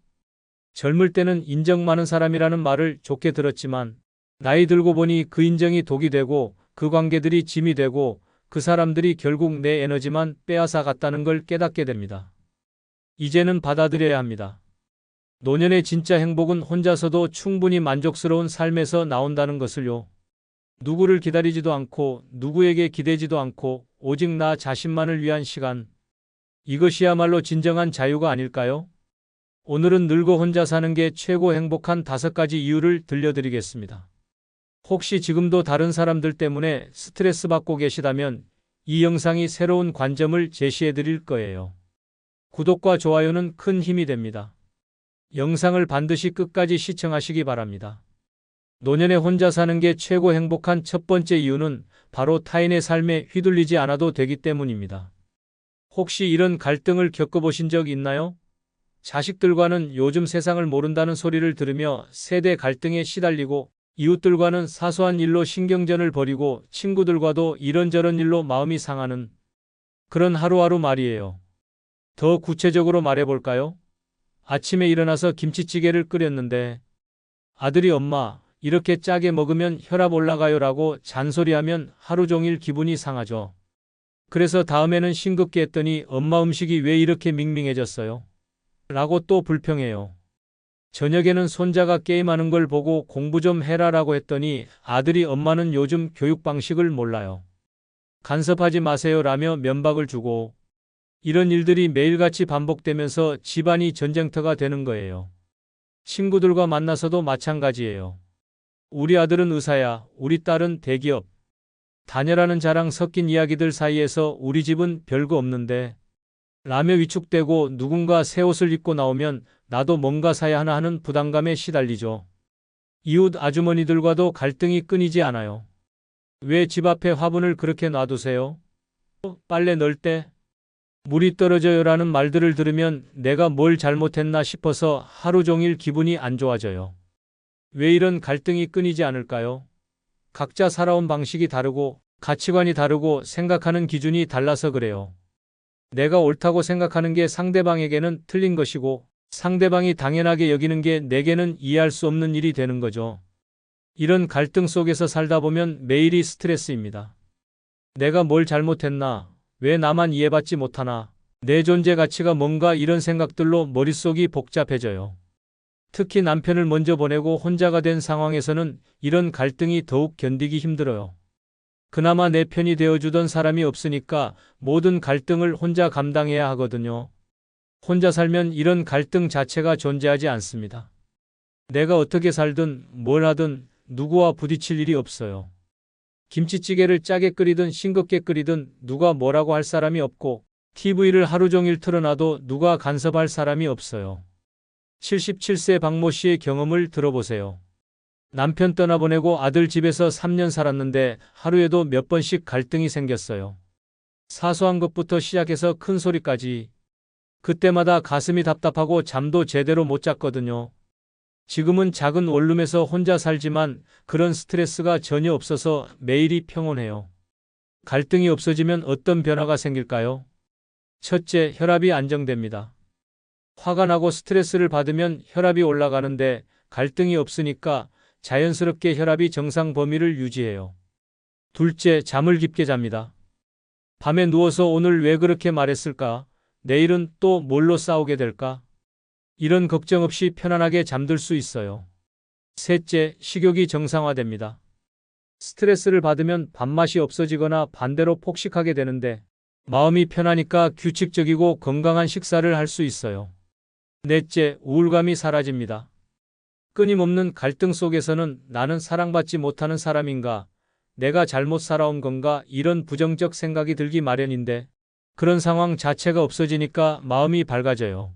젊을 때는 인정 많은 사람이라는 말을 좋게 들었지만 나이 들고 보니 그 인정이 독이 되고 그 관계들이 짐이 되고 그 사람들이 결국 내 에너지만 빼앗아 갔다는 걸 깨닫게 됩니다. 이제는 받아들여야 합니다. 노년의 진짜 행복은 혼자서도 충분히 만족스러운 삶에서 나온다는 것을요. 누구를 기다리지도 않고 누구에게 기대지도 않고 오직 나 자신만을 위한 시간. 이것이야말로 진정한 자유가 아닐까요? 오늘은 늙어 혼자 사는 게 최고 행복한 5가지 이유를 들려드리겠습니다. 혹시 지금도 다른 사람들 때문에 스트레스 받고 계시다면 이 영상이 새로운 관점을 제시해 드릴 거예요. 구독과 좋아요는 큰 힘이 됩니다. 영상을 반드시 끝까지 시청하시기 바랍니다. 노년에 혼자 사는 게 최고 행복한 첫 번째 이유는 바로 타인의 삶에 휘둘리지 않아도 되기 때문입니다. 혹시 이런 갈등을 겪어보신 적 있나요? 자식들과는 요즘 세상을 모른다는 소리를 들으며 세대 갈등에 시달리고 이웃들과는 사소한 일로 신경전을 벌이고 친구들과도 이런저런 일로 마음이 상하는 그런 하루하루 말이에요. 더 구체적으로 말해볼까요? 아침에 일어나서 김치찌개를 끓였는데 아들이 엄마, 이렇게 짜게 먹으면 혈압 올라가요라고 잔소리하면 하루 종일 기분이 상하죠. 그래서 다음에는 싱겁게 했더니 엄마 음식이 왜 이렇게 밍밍해졌어요? 라고 또 불평해요. 저녁에는 손자가 게임하는 걸 보고 공부 좀 해라라고 했더니 아들이 엄마는 요즘 교육 방식을 몰라요. 간섭하지 마세요라며 면박을 주고 이런 일들이 매일같이 반복되면서 집안이 전쟁터가 되는 거예요. 친구들과 만나서도 마찬가지예요. 우리 아들은 의사야, 우리 딸은 대기업. 다녀라는 자랑 섞인 이야기들 사이에서 우리 집은 별거 없는데 라며 위축되고 누군가 새 옷을 입고 나오면 나도 뭔가 사야 하나 하는 부담감에 시달리죠. 이웃 아주머니들과도 갈등이 끊이지 않아요. 왜 집 앞에 화분을 그렇게 놔두세요? 빨래 넣을 때 물이 떨어져요라는 말들을 들으면 내가 뭘 잘못했나 싶어서 하루 종일 기분이 안 좋아져요. 왜 이런 갈등이 끊이지 않을까요? 각자 살아온 방식이 다르고 가치관이 다르고 생각하는 기준이 달라서 그래요. 내가 옳다고 생각하는 게 상대방에게는 틀린 것이고 상대방이 당연하게 여기는 게 내게는 이해할 수 없는 일이 되는 거죠. 이런 갈등 속에서 살다 보면 매일이 스트레스입니다. 내가 뭘 잘못했나? 왜 나만 이해받지 못하나? 내 존재 가치가 뭔가 이런 생각들로 머릿속이 복잡해져요. 특히 남편을 먼저 보내고 혼자가 된 상황에서는 이런 갈등이 더욱 견디기 힘들어요. 그나마 내 편이 되어주던 사람이 없으니까 모든 갈등을 혼자 감당해야 하거든요. 혼자 살면 이런 갈등 자체가 존재하지 않습니다. 내가 어떻게 살든 뭘 하든 누구와 부딪힐 일이 없어요. 김치찌개를 짜게 끓이든 싱겁게 끓이든 누가 뭐라고 할 사람이 없고 TV를 하루 종일 틀어놔도 누가 간섭할 사람이 없어요. 77세 박모 씨의 경험을 들어보세요. 남편 떠나보내고 아들 집에서 3년 살았는데 하루에도 몇 번씩 갈등이 생겼어요. 사소한 것부터 시작해서 큰 소리까지. 그때마다 가슴이 답답하고 잠도 제대로 못 잤거든요. 지금은 작은 원룸에서 혼자 살지만 그런 스트레스가 전혀 없어서 매일이 평온해요. 갈등이 없어지면 어떤 변화가 생길까요? 첫째, 혈압이 안정됩니다. 화가 나고 스트레스를 받으면 혈압이 올라가는데 갈등이 없으니까 자연스럽게 혈압이 정상 범위를 유지해요. 둘째, 잠을 깊게 잡니다. 밤에 누워서 오늘 왜 그렇게 말했을까? 내일은 또 뭘로 싸우게 될까? 이런 걱정 없이 편안하게 잠들 수 있어요. 셋째, 식욕이 정상화됩니다. 스트레스를 받으면 밥맛이 없어지거나 반대로 폭식하게 되는데 마음이 편하니까 규칙적이고 건강한 식사를 할 수 있어요. 넷째, 우울감이 사라집니다. 끊임없는 갈등 속에서는 나는 사랑받지 못하는 사람인가? 내가 잘못 살아온 건가? 이런 부정적 생각이 들기 마련인데 그런 상황 자체가 없어지니까 마음이 밝아져요.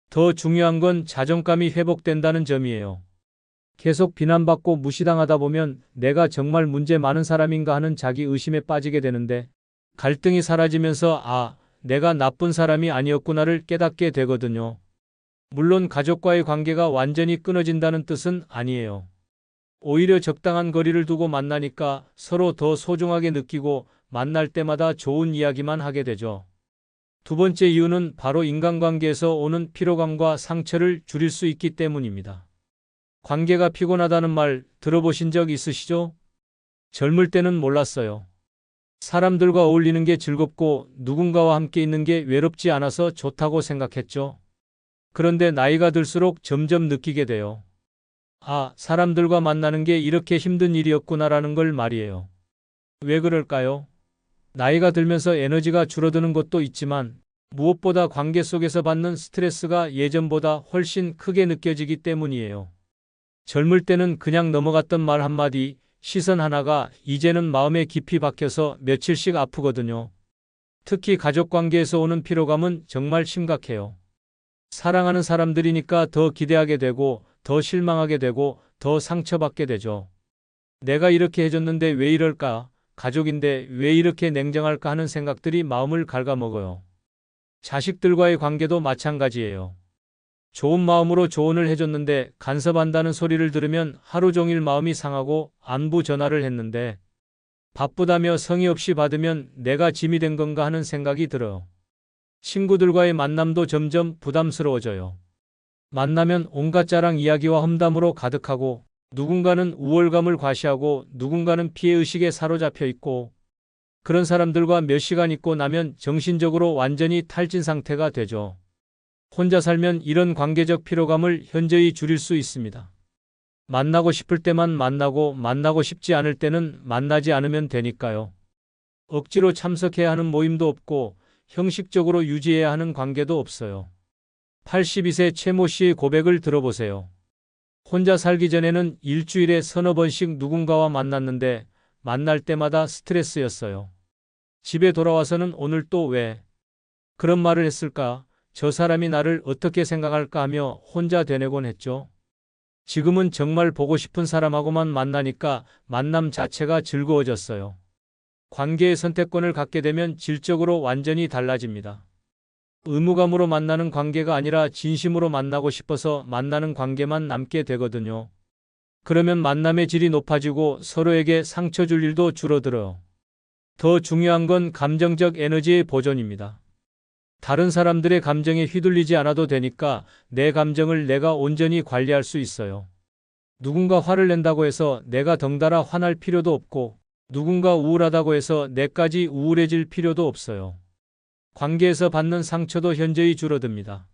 더 중요한 건 자존감이 회복된다는 점이에요. 계속 비난받고 무시당하다 보면 내가 정말 문제 많은 사람인가 하는 자기 의심에 빠지게 되는데 갈등이 사라지면서 내가 나쁜 사람이 아니었구나를 깨닫게 되거든요. 물론 가족과의 관계가 완전히 끊어진다는 뜻은 아니에요. 오히려 적당한 거리를 두고 만나니까 서로 더 소중하게 느끼고 만날 때마다 좋은 이야기만 하게 되죠. 두 번째 이유는 바로 인간관계에서 오는 피로감과 상처를 줄일 수 있기 때문입니다. 관계가 피곤하다는 말 들어보신 적 있으시죠? 젊을 때는 몰랐어요. 사람들과 어울리는 게 즐겁고 누군가와 함께 있는 게 외롭지 않아서 좋다고 생각했죠. 그런데 나이가 들수록 점점 느끼게 돼요. 사람들과 만나는 게 이렇게 힘든 일이었구나라는 걸 말이에요. 왜 그럴까요? 나이가 들면서 에너지가 줄어드는 것도 있지만 무엇보다 관계 속에서 받는 스트레스가 예전보다 훨씬 크게 느껴지기 때문이에요. 젊을 때는 그냥 넘어갔던 말 한마디, 시선 하나가 이제는 마음에 깊이 박혀서 며칠씩 아프거든요. 특히 가족관계에서 오는 피로감은 정말 심각해요. 사랑하는 사람들이니까 더 기대하게 되고 더 실망하게 되고 더 상처받게 되죠. 내가 이렇게 해줬는데 왜 이럴까? 가족인데 왜 이렇게 냉정할까 하는 생각들이 마음을 갉아먹어요. 자식들과의 관계도 마찬가지예요. 좋은 마음으로 조언을 해줬는데 간섭한다는 소리를 들으면 하루 종일 마음이 상하고 안부 전화를 했는데 바쁘다며 성의 없이 받으면 내가 짐이 된 건가 하는 생각이 들어요. 친구들과의 만남도 점점 부담스러워져요. 만나면 온갖 자랑 이야기와 험담으로 가득하고 누군가는 우월감을 과시하고 누군가는 피해의식에 사로잡혀 있고 그런 사람들과 몇 시간 있고 나면 정신적으로 완전히 탈진 상태가 되죠. 혼자 살면 이런 관계적 피로감을 현저히 줄일 수 있습니다. 만나고 싶을 때만 만나고 만나고 싶지 않을 때는 만나지 않으면 되니까요. 억지로 참석해야 하는 모임도 없고 형식적으로 유지해야 하는 관계도 없어요. 82세 최모 씨의 고백을 들어보세요. 혼자 살기 전에는 일주일에 서너 번씩 누군가와 만났는데 만날 때마다 스트레스였어요. 집에 돌아와서는 오늘 또 왜 그런 말을 했을까? 저 사람이 나를 어떻게 생각할까 하며 혼자 되뇌곤 했죠. 지금은 정말 보고 싶은 사람하고만 만나니까 만남 자체가 즐거워졌어요. 관계의 선택권을 갖게 되면 질적으로 완전히 달라집니다. 의무감으로 만나는 관계가 아니라 진심으로 만나고 싶어서 만나는 관계만 남게 되거든요. 그러면 만남의 질이 높아지고 서로에게 상처 줄 일도 줄어들어요. 더 중요한 건 감정적 에너지의 보존입니다. 다른 사람들의 감정에 휘둘리지 않아도 되니까 내 감정을 내가 온전히 관리할 수 있어요. 누군가 화를 낸다고 해서 내가 덩달아 화날 필요도 없고 누군가 우울하다고 해서 내까지 우울해질 필요도 없어요. 관계에서 받는 상처도 현저히 줄어듭니다.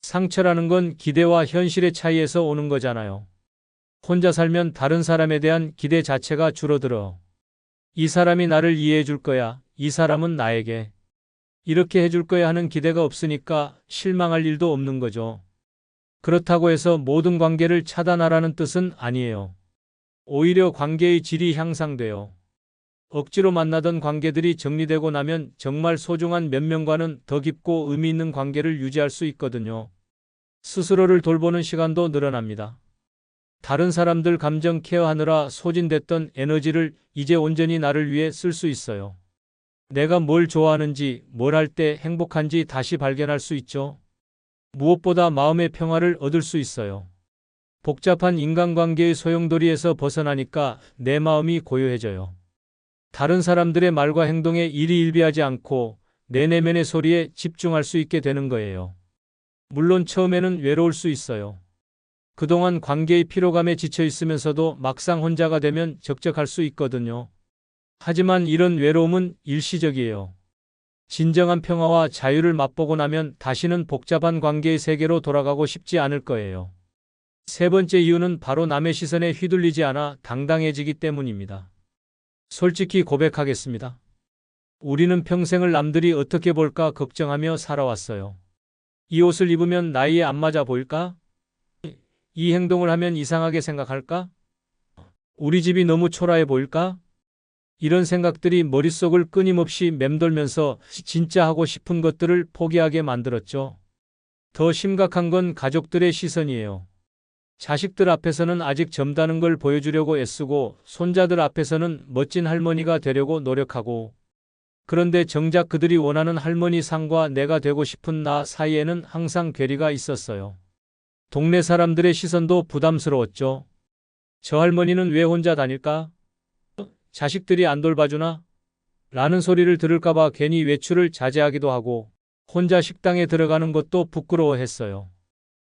상처라는 건 기대와 현실의 차이에서 오는 거잖아요. 혼자 살면 다른 사람에 대한 기대 자체가 줄어들어. 이 사람이 나를 이해해 줄 거야. 이 사람은 나에게 이렇게 해줄 거야 하는 기대가 없으니까 실망할 일도 없는 거죠. 그렇다고 해서 모든 관계를 차단하라는 뜻은 아니에요. 오히려 관계의 질이 향상돼요. 억지로 만나던 관계들이 정리되고 나면 정말 소중한 몇 명과는 더 깊고 의미 있는 관계를 유지할 수 있거든요. 스스로를 돌보는 시간도 늘어납니다. 다른 사람들 감정 케어하느라 소진됐던 에너지를 이제 온전히 나를 위해 쓸 수 있어요. 내가 뭘 좋아하는지, 뭘 할 때 행복한지 다시 발견할 수 있죠. 무엇보다 마음의 평화를 얻을 수 있어요. 복잡한 인간관계의 소용돌이에서 벗어나니까 내 마음이 고요해져요. 다른 사람들의 말과 행동에 일희일비하지 않고 내 내면의 소리에 집중할 수 있게 되는 거예요. 물론 처음에는 외로울 수 있어요. 그동안 관계의 피로감에 지쳐 있으면서도 막상 혼자가 되면 적적할 수 있거든요. 하지만 이런 외로움은 일시적이에요. 진정한 평화와 자유를 맛보고 나면 다시는 복잡한 관계의 세계로 돌아가고 싶지 않을 거예요. 세 번째 이유는 바로 남의 시선에 휘둘리지 않아 당당해지기 때문입니다. 솔직히 고백하겠습니다. 우리는 평생을 남들이 어떻게 볼까 걱정하며 살아왔어요. 이 옷을 입으면 나이에 안 맞아 보일까? 이 행동을 하면 이상하게 생각할까? 우리 집이 너무 초라해 보일까? 이런 생각들이 머릿속을 끊임없이 맴돌면서 진짜 하고 싶은 것들을 포기하게 만들었죠. 더 심각한 건 가족들의 시선이에요. 자식들 앞에서는 아직 젊다는 걸 보여주려고 애쓰고 손자들 앞에서는 멋진 할머니가 되려고 노력하고 그런데 정작 그들이 원하는 할머니 상과 내가 되고 싶은 나 사이에는 항상 괴리가 있었어요. 동네 사람들의 시선도 부담스러웠죠. 저 할머니는 왜 혼자 다닐까? 자식들이 안 돌봐주나? 라는 소리를 들을까봐 괜히 외출을 자제하기도 하고 혼자 식당에 들어가는 것도 부끄러워했어요.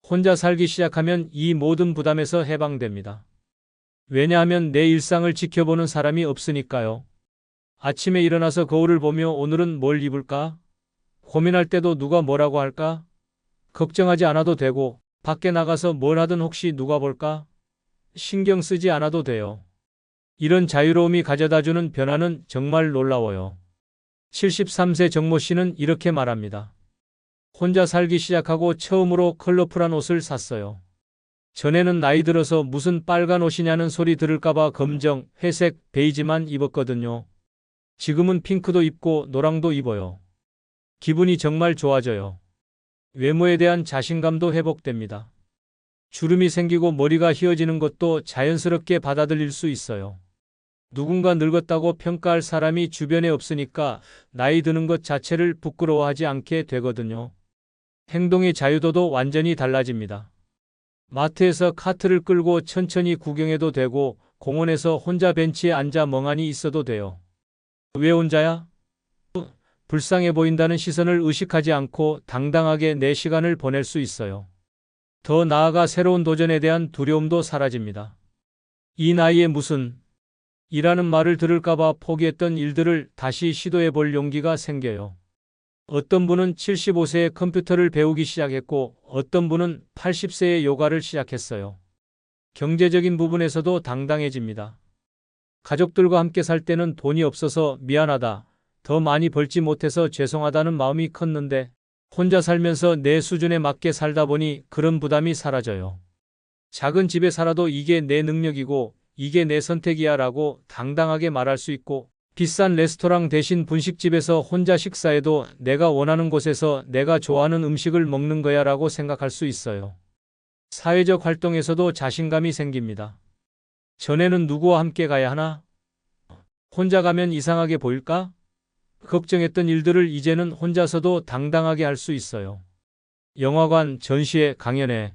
혼자 살기 시작하면 이 모든 부담에서 해방됩니다. 왜냐하면 내 일상을 지켜보는 사람이 없으니까요. 아침에 일어나서 거울을 보며 오늘은 뭘 입을까? 고민할 때도 누가 뭐라고 할까? 걱정하지 않아도 되고 밖에 나가서 뭘 하든 혹시 누가 볼까? 신경 쓰지 않아도 돼요. 이런 자유로움이 가져다주는 변화는 정말 놀라워요. 73세 정모 씨는 이렇게 말합니다. 혼자 살기 시작하고 처음으로 컬러풀한 옷을 샀어요. 전에는 나이 들어서 무슨 빨간 옷이냐는 소리 들을까봐 검정, 회색, 베이지만 입었거든요. 지금은 핑크도 입고 노랑도 입어요. 기분이 정말 좋아져요. 외모에 대한 자신감도 회복됩니다. 주름이 생기고 머리가 휘어지는 것도 자연스럽게 받아들일 수 있어요. 누군가 늙었다고 평가할 사람이 주변에 없으니까 나이 드는 것 자체를 부끄러워하지 않게 되거든요. 행동의 자유도도 완전히 달라집니다. 마트에서 카트를 끌고 천천히 구경해도 되고 공원에서 혼자 벤치에 앉아 멍하니 있어도 돼요. 왜 혼자야? 불쌍해 보인다는 시선을 의식하지 않고 당당하게 내 시간을 보낼 수 있어요. 더 나아가 새로운 도전에 대한 두려움도 사라집니다. 이 나이에 무슨 이라는 말을 들을까봐 포기했던 일들을 다시 시도해 볼 용기가 생겨요. 어떤 분은 75세에 컴퓨터를 배우기 시작했고 어떤 분은 80세에 요가를 시작했어요. 경제적인 부분에서도 당당해집니다. 가족들과 함께 살 때는 돈이 없어서 미안하다, 더 많이 벌지 못해서 죄송하다는 마음이 컸는데 혼자 살면서 내 수준에 맞게 살다 보니 그런 부담이 사라져요. 작은 집에 살아도 이게 내 능력이고 이게 내 선택이야 라고 당당하게 말할 수 있고 비싼 레스토랑 대신 분식집에서 혼자 식사해도 내가 원하는 곳에서 내가 좋아하는 음식을 먹는 거야 라고 생각할 수 있어요. 사회적 활동에서도 자신감이 생깁니다. 전에는 누구와 함께 가야 하나? 혼자 가면 이상하게 보일까? 걱정했던 일들을 이제는 혼자서도 당당하게 할 수 있어요. 영화관, 전시회, 강연회.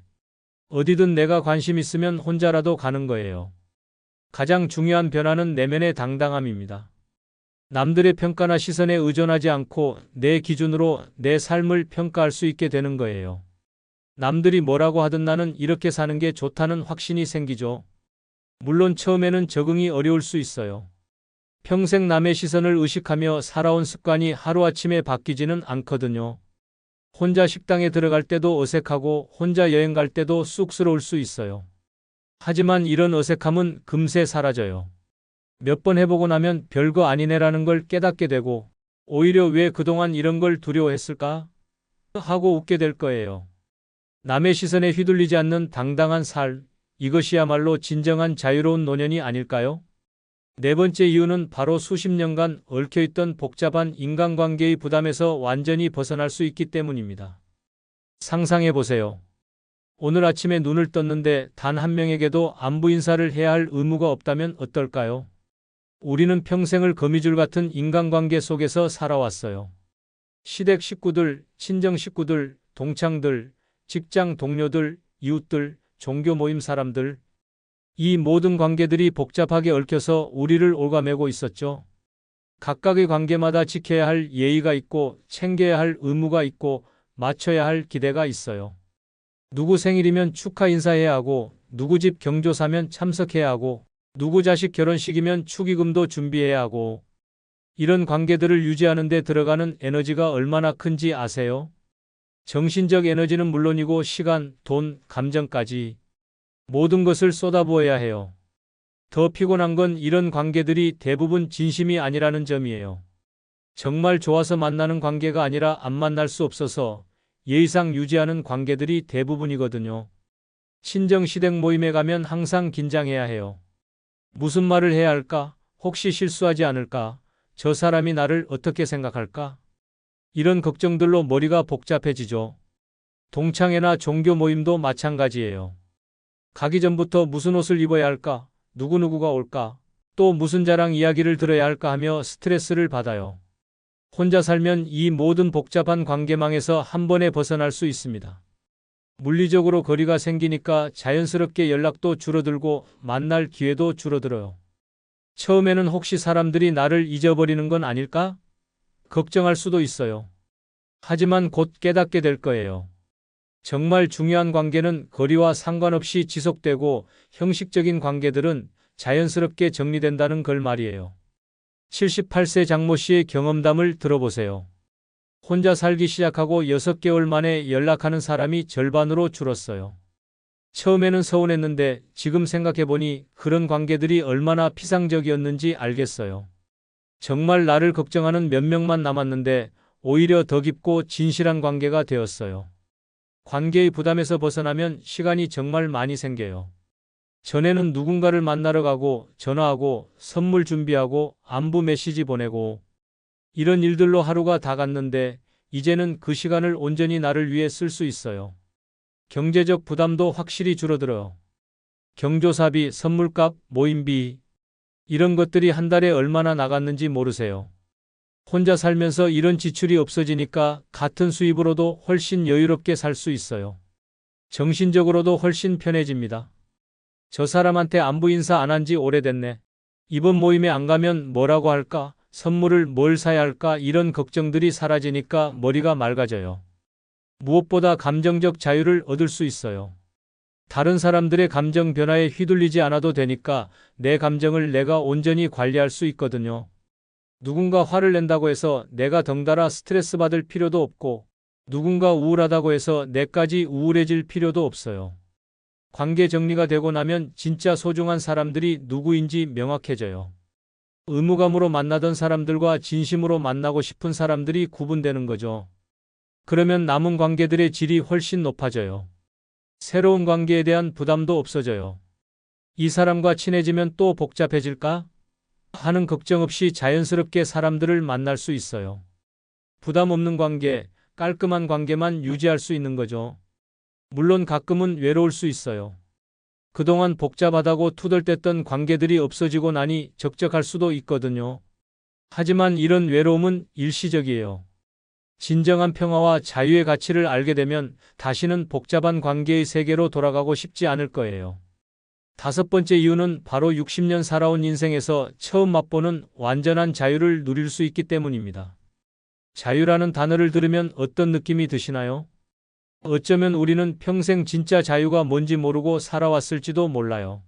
어디든 내가 관심 있으면 혼자라도 가는 거예요. 가장 중요한 변화는 내면의 당당함입니다. 남들의 평가나 시선에 의존하지 않고 내 기준으로 내 삶을 평가할 수 있게 되는 거예요. 남들이 뭐라고 하든 나는 이렇게 사는 게 좋다는 확신이 생기죠. 물론 처음에는 적응이 어려울 수 있어요. 평생 남의 시선을 의식하며 살아온 습관이 하루아침에 바뀌지는 않거든요. 혼자 식당에 들어갈 때도 어색하고 혼자 여행 갈 때도 쑥스러울 수 있어요. 하지만 이런 어색함은 금세 사라져요. 몇 번 해보고 나면 별거 아니네라는 걸 깨닫게 되고 오히려 왜 그동안 이런 걸 두려워했을까? 하고 웃게 될 거예요. 남의 시선에 휘둘리지 않는 당당한 삶, 이것이야말로 진정한 자유로운 노년이 아닐까요? 네 번째 이유는 바로 수십 년간 얽혀있던 복잡한 인간관계의 부담에서 완전히 벗어날 수 있기 때문입니다. 상상해보세요. 오늘 아침에 눈을 떴는데 단 한 명에게도 안부 인사를 해야 할 의무가 없다면 어떨까요? 우리는 평생을 거미줄 같은 인간관계 속에서 살아왔어요. 시댁 식구들, 친정 식구들, 동창들, 직장 동료들, 이웃들, 종교 모임 사람들. 이 모든 관계들이 복잡하게 얽혀서 우리를 옥아매고 있었죠. 각각의 관계마다 지켜야 할 예의가 있고 챙겨야 할 의무가 있고 맞춰야 할 기대가 있어요. 누구 생일이면 축하 인사해야 하고 누구 집 경조사면 참석해야 하고 누구 자식 결혼식이면 축의금도 준비해야 하고 이런 관계들을 유지하는 데 들어가는 에너지가 얼마나 큰지 아세요? 정신적 에너지는 물론이고 시간, 돈, 감정까지 모든 것을 쏟아부어야 해요. 더 피곤한 건 이런 관계들이 대부분 진심이 아니라는 점이에요. 정말 좋아서 만나는 관계가 아니라 안 만날 수 없어서 예의상 유지하는 관계들이 대부분이거든요. 친정 시댁 모임에 가면 항상 긴장해야 해요. 무슨 말을 해야 할까? 혹시 실수하지 않을까? 저 사람이 나를 어떻게 생각할까? 이런 걱정들로 머리가 복잡해지죠. 동창회나 종교 모임도 마찬가지예요. 가기 전부터 무슨 옷을 입어야 할까? 누구누구가 올까? 또 무슨 자랑 이야기를 들어야 할까 하며 스트레스를 받아요. 혼자 살면 이 모든 복잡한 관계망에서 한 번에 벗어날 수 있습니다. 물리적으로 거리가 생기니까 자연스럽게 연락도 줄어들고 만날 기회도 줄어들어요. 처음에는 혹시 사람들이 나를 잊어버리는 건 아닐까? 걱정할 수도 있어요. 하지만 곧 깨닫게 될 거예요. 정말 중요한 관계는 거리와 상관없이 지속되고 형식적인 관계들은 자연스럽게 정리된다는 걸 말이에요. 78세 장모 씨의 경험담을 들어보세요. 혼자 살기 시작하고 6개월 만에 연락하는 사람이 절반으로 줄었어요. 처음에는 서운했는데 지금 생각해보니 그런 관계들이 얼마나 피상적이었는지 알겠어요. 정말 나를 걱정하는 몇 명만 남았는데 오히려 더 깊고 진실한 관계가 되었어요. 관계의 부담에서 벗어나면 시간이 정말 많이 생겨요. 전에는 누군가를 만나러 가고 전화하고 선물 준비하고 안부 메시지 보내고 이런 일들로 하루가 다 갔는데 이제는 그 시간을 온전히 나를 위해 쓸 수 있어요. 경제적 부담도 확실히 줄어들어요. 경조사비, 선물값, 모임비 이런 것들이 한 달에 얼마나 나갔는지 모르세요. 혼자 살면서 이런 지출이 없어지니까 같은 수입으로도 훨씬 여유롭게 살 수 있어요. 정신적으로도 훨씬 편해집니다. 저 사람한테 안부 인사 안 한 지 오래됐네. 이번 모임에 안 가면 뭐라고 할까? 선물을 뭘 사야 할까? 이런 걱정들이 사라지니까 머리가 맑아져요. 무엇보다 감정적 자유를 얻을 수 있어요. 다른 사람들의 감정 변화에 휘둘리지 않아도 되니까 내 감정을 내가 온전히 관리할 수 있거든요. 누군가 화를 낸다고 해서 내가 덩달아 스트레스 받을 필요도 없고, 누군가 우울하다고 해서 내까지 우울해질 필요도 없어요. 관계 정리가 되고 나면 진짜 소중한 사람들이 누구인지 명확해져요. 의무감으로 만나던 사람들과 진심으로 만나고 싶은 사람들이 구분되는 거죠. 그러면 남은 관계들의 질이 훨씬 높아져요. 새로운 관계에 대한 부담도 없어져요. 이 사람과 친해지면 또 복잡해질까? 하는 걱정 없이 자연스럽게 사람들을 만날 수 있어요. 부담 없는 관계, 깔끔한 관계만 유지할 수 있는 거죠. 물론 가끔은 외로울 수 있어요. 그동안 복잡하다고 투덜댔던 관계들이 없어지고 나니 적적할 수도 있거든요. 하지만 이런 외로움은 일시적이에요. 진정한 평화와 자유의 가치를 알게 되면 다시는 복잡한 관계의 세계로 돌아가고 싶지 않을 거예요. 다섯 번째 이유는 바로 60년 살아온 인생에서 처음 맛보는 완전한 자유를 누릴 수 있기 때문입니다. 자유라는 단어를 들으면 어떤 느낌이 드시나요? 어쩌면 우리는 평생 진짜 자유가 뭔지 모르고 살아왔을지도 몰라요.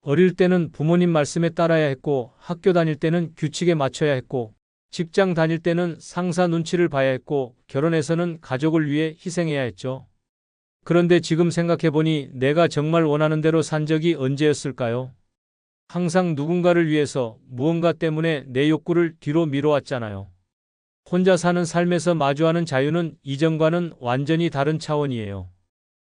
어릴 때는 부모님 말씀에 따라야 했고, 학교 다닐 때는 규칙에 맞춰야 했고, 직장 다닐 때는 상사 눈치를 봐야 했고, 결혼해서는 가족을 위해 희생해야 했죠. 그런데 지금 생각해보니 내가 정말 원하는 대로 산 적이 언제였을까요? 항상 누군가를 위해서 무언가 때문에 내 욕구를 뒤로 미뤄왔잖아요. 혼자 사는 삶에서 마주하는 자유는 이전과는 완전히 다른 차원이에요.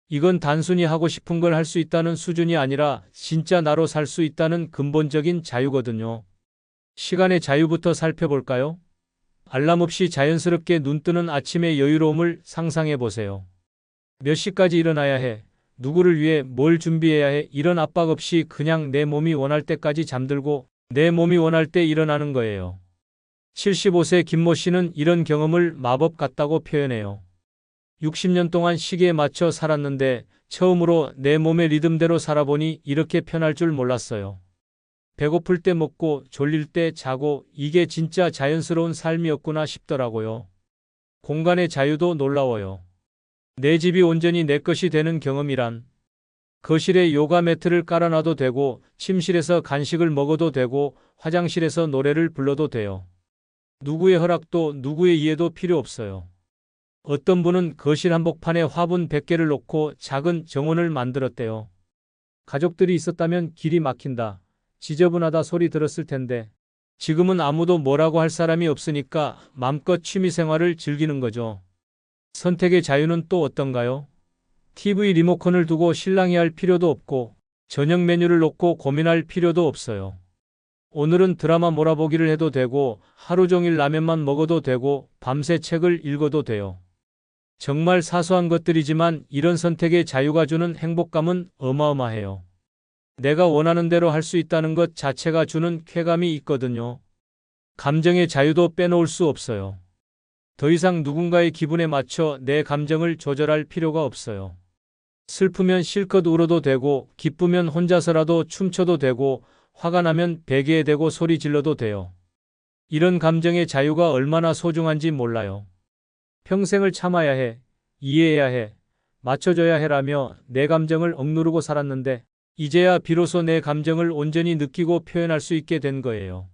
이건 단순히 하고 싶은 걸 할 수 있다는 수준이 아니라 진짜 나로 살 수 있다는 근본적인 자유거든요. 시간의 자유부터 살펴볼까요? 알람 없이 자연스럽게 눈뜨는 아침의 여유로움을 상상해 보세요. 몇 시까지 일어나야 해? 누구를 위해 뭘 준비해야 해? 이런 압박 없이 그냥 내 몸이 원할 때까지 잠들고 내 몸이 원할 때 일어나는 거예요. 75세 김모 씨는 이런 경험을 마법 같다고 표현해요. 60년 동안 시계에 맞춰 살았는데 처음으로 내 몸의 리듬대로 살아보니 이렇게 편할 줄 몰랐어요. 배고플 때 먹고 졸릴 때 자고 이게 진짜 자연스러운 삶이었구나 싶더라고요. 공간의 자유도 놀라워요. 내 집이 온전히 내 것이 되는 경험이란 거실에 요가 매트를 깔아놔도 되고 침실에서 간식을 먹어도 되고 화장실에서 노래를 불러도 돼요. 누구의 허락도 누구의 이해도 필요 없어요. 어떤 분은 거실 한복판에 화분 100개를 놓고 작은 정원을 만들었대요. 가족들이 있었다면 길이 막힌다, 지저분하다 소리 들었을 텐데 지금은 아무도 뭐라고 할 사람이 없으니까 맘껏 취미생활을 즐기는 거죠. 선택의 자유는 또 어떤가요? TV 리모컨을 두고 실랑이 할 필요도 없고 저녁 메뉴를 놓고 고민할 필요도 없어요. 오늘은 드라마 몰아보기를 해도 되고 하루 종일 라면만 먹어도 되고 밤새 책을 읽어도 돼요. 정말 사소한 것들이지만 이런 선택의 자유가 주는 행복감은 어마어마해요. 내가 원하는 대로 할 수 있다는 것 자체가 주는 쾌감이 있거든요. 감정의 자유도 빼놓을 수 없어요. 더 이상 누군가의 기분에 맞춰 내 감정을 조절할 필요가 없어요. 슬프면 실컷 울어도 되고 기쁘면 혼자서라도 춤춰도 되고 화가 나면 베개에 대고 소리 질러도 돼요. 이런 감정의 자유가 얼마나 소중한지 몰라요. 평생을 참아야 해, 이해해야 해, 맞춰줘야 해라며 내 감정을 억누르고 살았는데 이제야 비로소 내 감정을 온전히 느끼고 표현할 수 있게 된 거예요.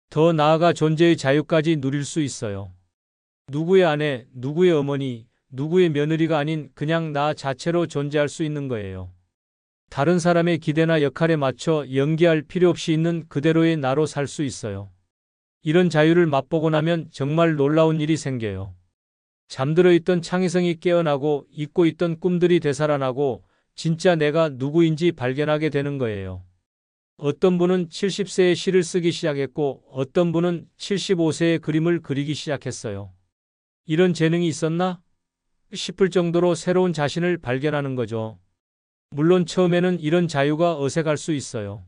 더 나아가 존재의 자유까지 누릴 수 있어요. 누구의 아내, 누구의 어머니, 누구의 며느리가 아닌 그냥 나 자체로 존재할 수 있는 거예요. 다른 사람의 기대나 역할에 맞춰 연기할 필요 없이 있는 그대로의 나로 살 수 있어요. 이런 자유를 맛보고 나면 정말 놀라운 일이 생겨요. 잠들어 있던 창의성이 깨어나고 잊고 있던 꿈들이 되살아나고 진짜 내가 누구인지 발견하게 되는 거예요. 어떤 분은 70세에 시를 쓰기 시작했고 어떤 분은 75세에 그림을 그리기 시작했어요. 이런 재능이 있었나? 싶을 정도로 새로운 자신을 발견하는 거죠. 물론 처음에는 이런 자유가 어색할 수 있어요.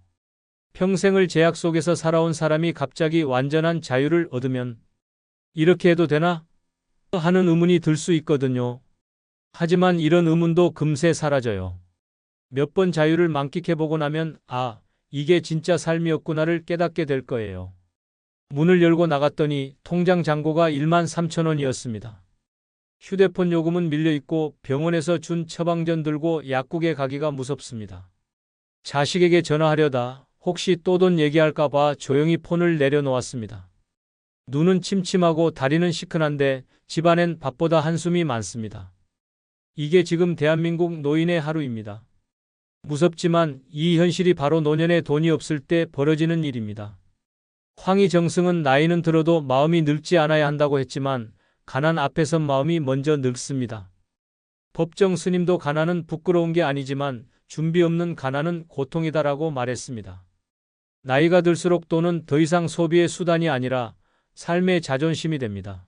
평생을 제약 속에서 살아온 사람이 갑자기 완전한 자유를 얻으면 이렇게 해도 되나? 하는 의문이 들 수 있거든요. 하지만 이런 의문도 금세 사라져요. 몇 번 자유를 만끽해보고 나면 아, 이게 진짜 삶이었구나를 깨닫게 될 거예요. 문을 열고 나갔더니 통장 잔고가 1만 3천 원이었습니다. 휴대폰 요금은 밀려있고 병원에서 준 처방전 들고 약국에 가기가 무섭습니다. 자식에게 전화하려다 혹시 또 돈 얘기할까 봐 조용히 폰을 내려놓았습니다. 눈은 침침하고 다리는 시큰한데 집안엔 밥보다 한숨이 많습니다. 이게 지금 대한민국 노인의 하루입니다. 무섭지만 이 현실이 바로 노년에 돈이 없을 때 벌어지는 일입니다. 황희정승은 나이는 들어도 마음이 늙지 않아야 한다고 했지만 가난 앞에선 마음이 먼저 늙습니다. 법정 스님도 가난은 부끄러운 게 아니지만 준비 없는 가난은 고통이다라고 말했습니다. 나이가 들수록 돈은 더 이상 소비의 수단이 아니라 삶의 자존심이 됩니다.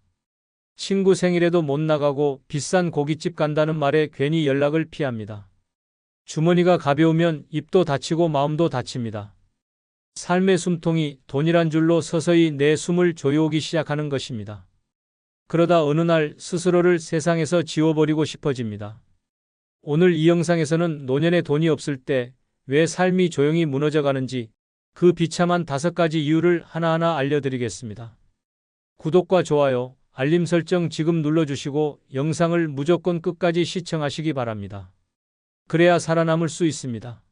친구 생일에도 못 나가고 비싼 고깃집 간다는 말에 괜히 연락을 피합니다. 주머니가 가벼우면 입도 다치고 마음도 다칩니다. 삶의 숨통이 돈이란 줄로 서서히 내 숨을 조여오기 시작하는 것입니다. 그러다 어느 날 스스로를 세상에서 지워버리고 싶어집니다. 오늘 이 영상에서는 노년에 돈이 없을 때 왜 삶이 조용히 무너져 가는지 그 비참한 5가지 이유를 하나하나 알려드리겠습니다. 구독과 좋아요, 알림 설정 지금 눌러주시고 영상을 무조건 끝까지 시청하시기 바랍니다. 그래야 살아남을 수 있습니다.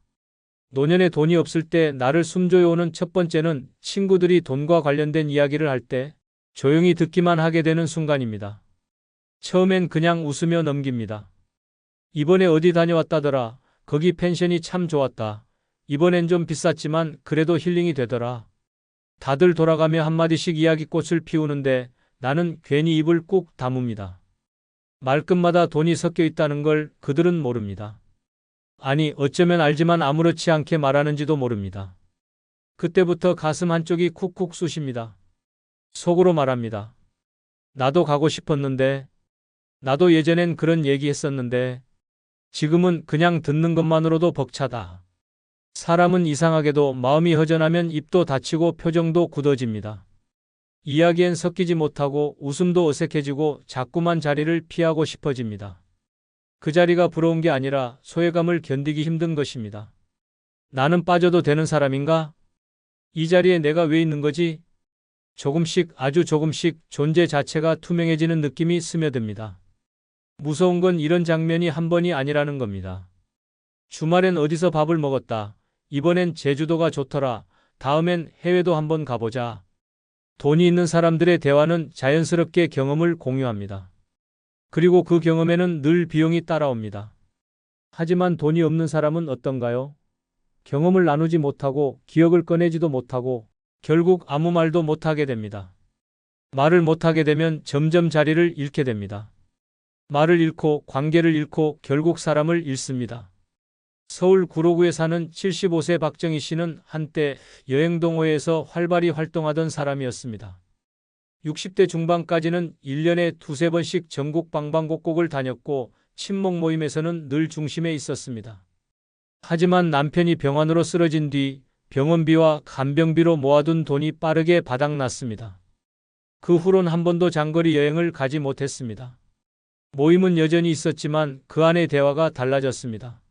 노년에 돈이 없을 때 나를 숨조여오는 첫 번째는 친구들이 돈과 관련된 이야기를 할 때 조용히 듣기만 하게 되는 순간입니다. 처음엔 그냥 웃으며 넘깁니다. 이번에 어디 다녀왔다더라. 거기 펜션이 참 좋았다. 이번엔 좀 비쌌지만 그래도 힐링이 되더라. 다들 돌아가며 한마디씩 이야기꽃을 피우는데 나는 괜히 입을 꾹 다뭅니다. 말끝마다 돈이 섞여 있다는 걸 그들은 모릅니다. 아니, 어쩌면 알지만 아무렇지 않게 말하는지도 모릅니다. 그때부터 가슴 한쪽이 쿡쿡 쑤십니다. 속으로 말합니다. 나도 가고 싶었는데, 나도 예전엔 그런 얘기 했었는데, 지금은 그냥 듣는 것만으로도 벅차다. 사람은 이상하게도 마음이 허전하면 입도 다치고 표정도 굳어집니다. 이야기엔 섞이지 못하고 웃음도 어색해지고 자꾸만 자리를 피하고 싶어집니다. 그 자리가 부러운 게 아니라 소외감을 견디기 힘든 것입니다. 나는 빠져도 되는 사람인가? 이 자리에 내가 왜 있는 거지? 조금씩 아주 조금씩 존재 자체가 투명해지는 느낌이 스며듭니다. 무서운 건 이런 장면이 한 번이 아니라는 겁니다. 주말엔 어디서 밥을 먹었다. 이번엔 제주도가 좋더라. 다음엔 해외도 한번 가보자. 돈이 있는 사람들의 대화는 자연스럽게 경험을 공유합니다. 그리고 그 경험에는 늘 비용이 따라옵니다. 하지만 돈이 없는 사람은 어떤가요? 경험을 나누지 못하고 기억을 꺼내지도 못하고 결국 아무 말도 못하게 됩니다. 말을 못하게 되면 점점 자리를 잃게 됩니다. 말을 잃고 관계를 잃고 결국 사람을 잃습니다. 서울 구로구에 사는 75세 박정희 씨는 한때 여행동호회에서 활발히 활동하던 사람이었습니다. 60대 중반까지는 1년에 2~3번씩 전국 방방곡곡을 다녔고 친목 모임에서는 늘 중심에 있었습니다. 하지만 남편이 병환으로 쓰러진 뒤 병원비와 간병비로 모아둔 돈이 빠르게 바닥났습니다. 그 후론 한 번도 장거리 여행을 가지 못했습니다. 모임은 여전히 있었지만 그 안의 대화가 달라졌습니다.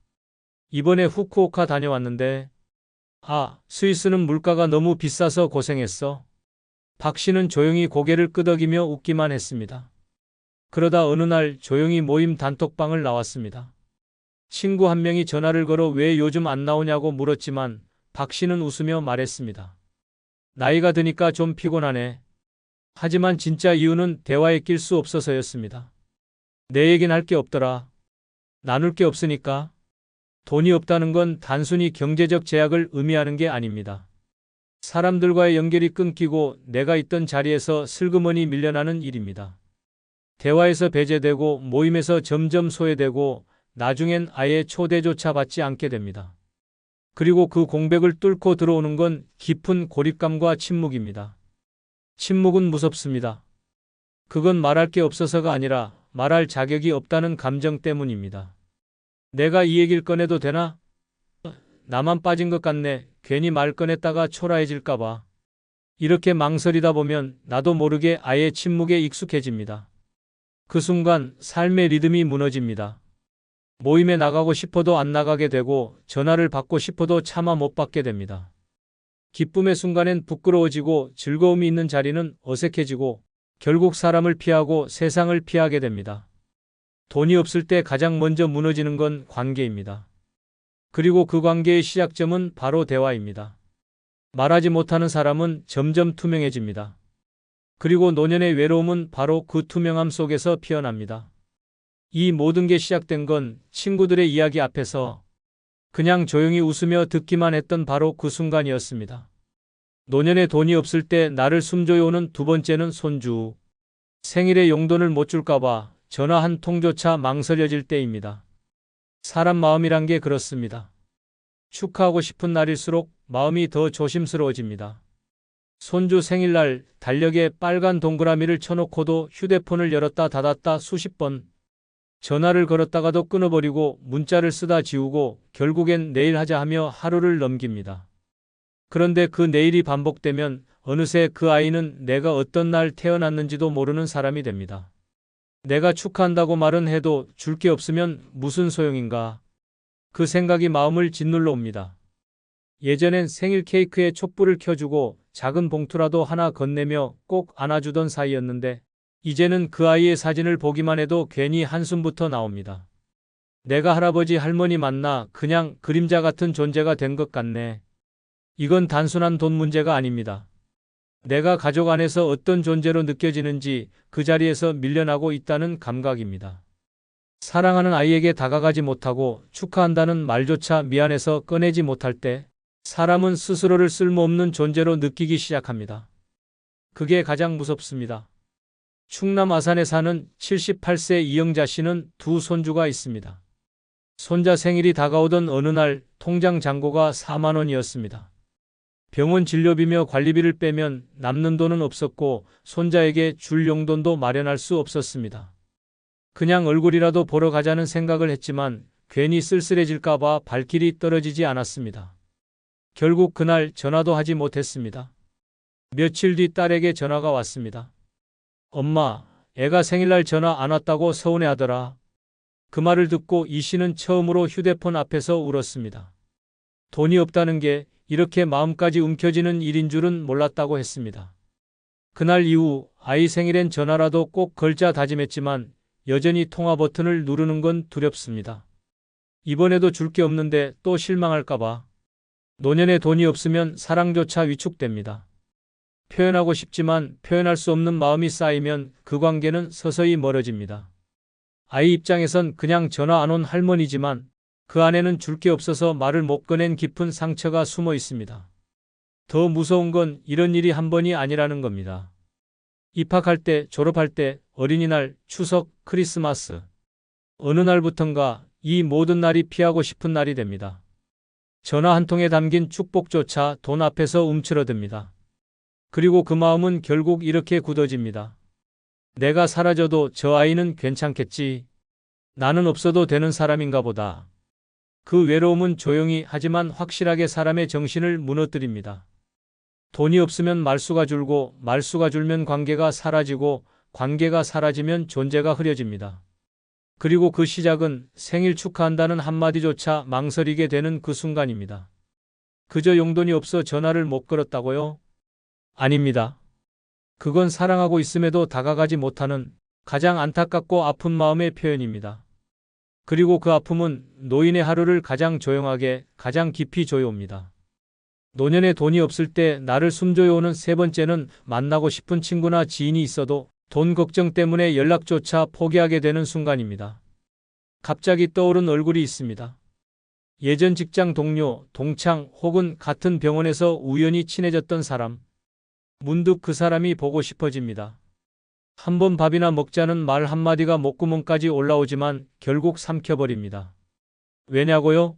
이번에 후쿠오카 다녀왔는데 스위스는 물가가 너무 비싸서 고생했어. 박 씨는 조용히 고개를 끄덕이며 웃기만 했습니다. 그러다 어느 날 조용히 모임 단톡방을 나왔습니다. 친구 한 명이 전화를 걸어 왜 요즘 안 나오냐고 물었지만 박 씨는 웃으며 말했습니다. 나이가 드니까 좀 피곤하네. 하지만 진짜 이유는 대화에 낄 수 없어서였습니다. 내 얘긴 할 게 없더라. 나눌 게 없으니까. 돈이 없다는 건 단순히 경제적 제약을 의미하는 게 아닙니다. 사람들과의 연결이 끊기고 내가 있던 자리에서 슬그머니 밀려나는 일입니다. 대화에서 배제되고 모임에서 점점 소외되고 나중엔 아예 초대조차 받지 않게 됩니다. 그리고 그 공백을 뚫고 들어오는 건 깊은 고립감과 침묵입니다. 침묵은 무섭습니다. 그건 말할 게 없어서가 아니라 말할 자격이 없다는 감정 때문입니다. 내가 이 얘기를 꺼내도 되나? 나만 빠진 것 같네. 괜히 말 꺼냈다가 초라해질까 봐. 이렇게 망설이다 보면 나도 모르게 아예 침묵에 익숙해집니다. 그 순간 삶의 리듬이 무너집니다. 모임에 나가고 싶어도 안 나가게 되고 전화를 받고 싶어도 차마 못 받게 됩니다. 기쁨의 순간엔 부끄러워지고 즐거움이 있는 자리는 어색해지고 결국 사람을 피하고 세상을 피하게 됩니다. 돈이 없을 때 가장 먼저 무너지는 건 관계입니다. 그리고 그 관계의 시작점은 바로 대화입니다. 말하지 못하는 사람은 점점 투명해집니다. 그리고 노년의 외로움은 바로 그 투명함 속에서 피어납니다. 이 모든 게 시작된 건 친구들의 이야기 앞에서 그냥 조용히 웃으며 듣기만 했던 바로 그 순간이었습니다. 노년에 돈이 없을 때 나를 숨조여오는 두 번째는 손주. 생일에 용돈을 못 줄까봐 전화 한 통조차 망설여질 때입니다. 사람 마음이란 게 그렇습니다. 축하하고 싶은 날일수록 마음이 더 조심스러워집니다. 손주 생일날 달력에 빨간 동그라미를 쳐놓고도 휴대폰을 열었다 닫았다 수십 번. 전화를 걸었다가도 끊어버리고 문자를 쓰다 지우고 결국엔 내일 하자 하며 하루를 넘깁니다. 그런데 그 내일이 반복되면 어느새 그 아이는 내가 어떤 날 태어났는지도 모르는 사람이 됩니다. 내가 축하한다고 말은 해도 줄 게 없으면 무슨 소용인가. 그 생각이 마음을 짓눌러 옵니다. 예전엔 생일 케이크에 촛불을 켜주고 작은 봉투라도 하나 건네며 꼭 안아주던 사이였는데 이제는 그 아이의 사진을 보기만 해도 괜히 한숨부터 나옵니다. 내가 할아버지 할머니 만나 그냥 그림자 같은 존재가 된 것 같네. 이건 단순한 돈 문제가 아닙니다. 내가 가족 안에서 어떤 존재로 느껴지는지 그 자리에서 밀려나고 있다는 감각입니다. 사랑하는 아이에게 다가가지 못하고 축하한다는 말조차 미안해서 꺼내지 못할 때 사람은 스스로를 쓸모없는 존재로 느끼기 시작합니다. 그게 가장 무섭습니다. 충남 아산에 사는 78세 이영자 씨는 두 손주가 있습니다. 손자 생일이 다가오던 어느 날 통장 잔고가 4만 원이었습니다. 병원 진료비며 관리비를 빼면 남는 돈은 없었고 손자에게 줄 용돈도 마련할 수 없었습니다. 그냥 얼굴이라도 보러 가자는 생각을 했지만 괜히 쓸쓸해질까봐 발길이 떨어지지 않았습니다. 결국 그날 전화도 하지 못했습니다. 며칠 뒤 딸에게 전화가 왔습니다. 엄마, 애가 생일날 전화 안 왔다고 서운해하더라. 그 말을 듣고 이 씨는 처음으로 휴대폰 앞에서 울었습니다. 돈이 없다는 게 이렇게 마음까지 움켜쥐는 일인 줄은 몰랐다고 했습니다. 그날 이후 아이 생일엔 전화라도 꼭 걸자 다짐했지만 여전히 통화 버튼을 누르는 건 두렵습니다. 이번에도 줄 게 없는데 또 실망할까봐. 노년에 돈이 없으면 사랑조차 위축됩니다. 표현하고 싶지만 표현할 수 없는 마음이 쌓이면 그 관계는 서서히 멀어집니다. 아이 입장에선 그냥 전화 안 온 할머니지만 그 안에는 줄 게 없어서 말을 못 꺼낸 깊은 상처가 숨어 있습니다. 더 무서운 건 이런 일이 한 번이 아니라는 겁니다. 입학할 때, 졸업할 때, 어린이날, 추석, 크리스마스. 어느 날부턴가 이 모든 날이 피하고 싶은 날이 됩니다. 전화 한 통에 담긴 축복조차 돈 앞에서 움츠러듭니다. 그리고 그 마음은 결국 이렇게 굳어집니다. 내가 사라져도 저 아이는 괜찮겠지. 나는 없어도 되는 사람인가 보다. 그 외로움은 조용히 하지만 확실하게 사람의 정신을 무너뜨립니다. 돈이 없으면 말수가 줄고 말수가 줄면 관계가 사라지고 관계가 사라지면 존재가 흐려집니다. 그리고 그 시작은 생일 축하한다는 한마디조차 망설이게 되는 그 순간입니다. 그저 용돈이 없어 전화를 못 걸었다고요? 아닙니다. 그건 사랑하고 있음에도 다가가지 못하는 가장 안타깝고 아픈 마음의 표현입니다. 그리고 그 아픔은 노인의 하루를 가장 조용하게, 가장 깊이 조여옵니다. 노년에 돈이 없을 때 나를 숨조여오는 세 번째는 만나고 싶은 친구나 지인이 있어도 돈 걱정 때문에 연락조차 포기하게 되는 순간입니다. 갑자기 떠오른 얼굴이 있습니다. 예전 직장 동료, 동창 혹은 같은 병원에서 우연히 친해졌던 사람. 문득 그 사람이 보고 싶어집니다. 한번 밥이나 먹자는 말 한마디가 목구멍까지 올라오지만 결국 삼켜버립니다. 왜냐고요?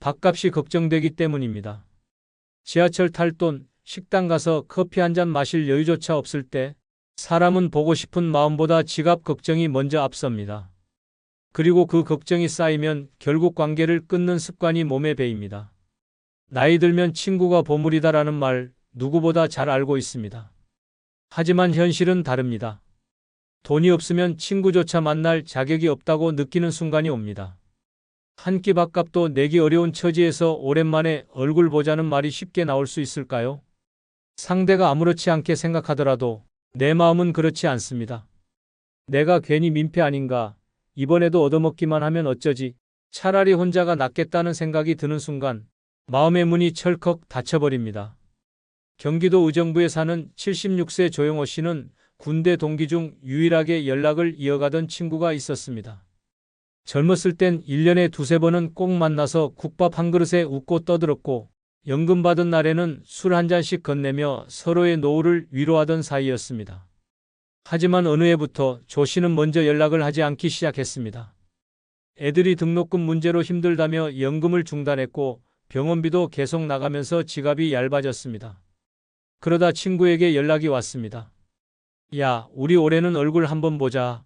밥값이 걱정되기 때문입니다. 지하철 탈 돈, 식당 가서 커피 한 잔 마실 여유조차 없을 때 사람은 보고 싶은 마음보다 지갑 걱정이 먼저 앞섭니다. 그리고 그 걱정이 쌓이면 결국 관계를 끊는 습관이 몸에 배입니다. 나이 들면 친구가 보물이다라는 말, 누구보다 잘 알고 있습니다. 하지만 현실은 다릅니다. 돈이 없으면 친구조차 만날 자격이 없다고 느끼는 순간이 옵니다. 한 끼 밥값도 내기 어려운 처지에서 오랜만에 얼굴 보자는 말이 쉽게 나올 수 있을까요? 상대가 아무렇지 않게 생각하더라도 내 마음은 그렇지 않습니다. 내가 괜히 민폐 아닌가? 이번에도 얻어먹기만 하면 어쩌지? 차라리 혼자가 낫겠다는 생각이 드는 순간 마음의 문이 철컥 닫혀버립니다. 경기도 의정부에 사는 76세 조영호 씨는 군대 동기 중 유일하게 연락을 이어가던 친구가 있었습니다. 젊었을 땐 1년에 두세 번은 꼭 만나서 국밥 한 그릇에 웃고 떠들었고 연금 받은 날에는 술 한 잔씩 건네며 서로의 노후를 위로하던 사이였습니다. 하지만 어느 해부터 조 씨는 먼저 연락을 하지 않기 시작했습니다. 애들이 등록금 문제로 힘들다며 연금을 중단했고 병원비도 계속 나가면서 지갑이 얇아졌습니다. 그러다 친구에게 연락이 왔습니다. 야, 우리 올해는 얼굴 한번 보자.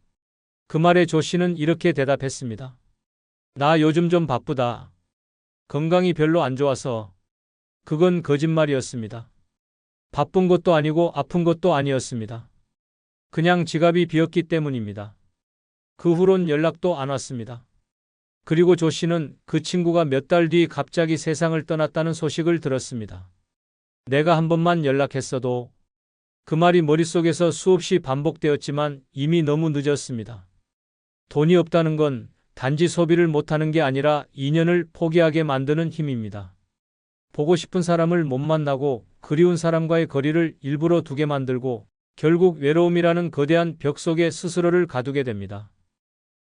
그 말에 조 씨는 이렇게 대답했습니다. 나 요즘 좀 바쁘다. 건강이 별로 안 좋아서. 그건 거짓말이었습니다. 바쁜 것도 아니고 아픈 것도 아니었습니다. 그냥 지갑이 비었기 때문입니다. 그 후론 연락도 안 왔습니다. 그리고 조 씨는 그 친구가 몇 달 뒤 갑자기 세상을 떠났다는 소식을 들었습니다. 내가 한 번만 연락했어도. 그 말이 머릿속에서 수없이 반복되었지만 이미 너무 늦었습니다. 돈이 없다는 건 단지 소비를 못하는 게 아니라 인연을 포기하게 만드는 힘입니다. 보고 싶은 사람을 못 만나고 그리운 사람과의 거리를 일부러 두게 만들고 결국 외로움이라는 거대한 벽 속에 스스로를 가두게 됩니다.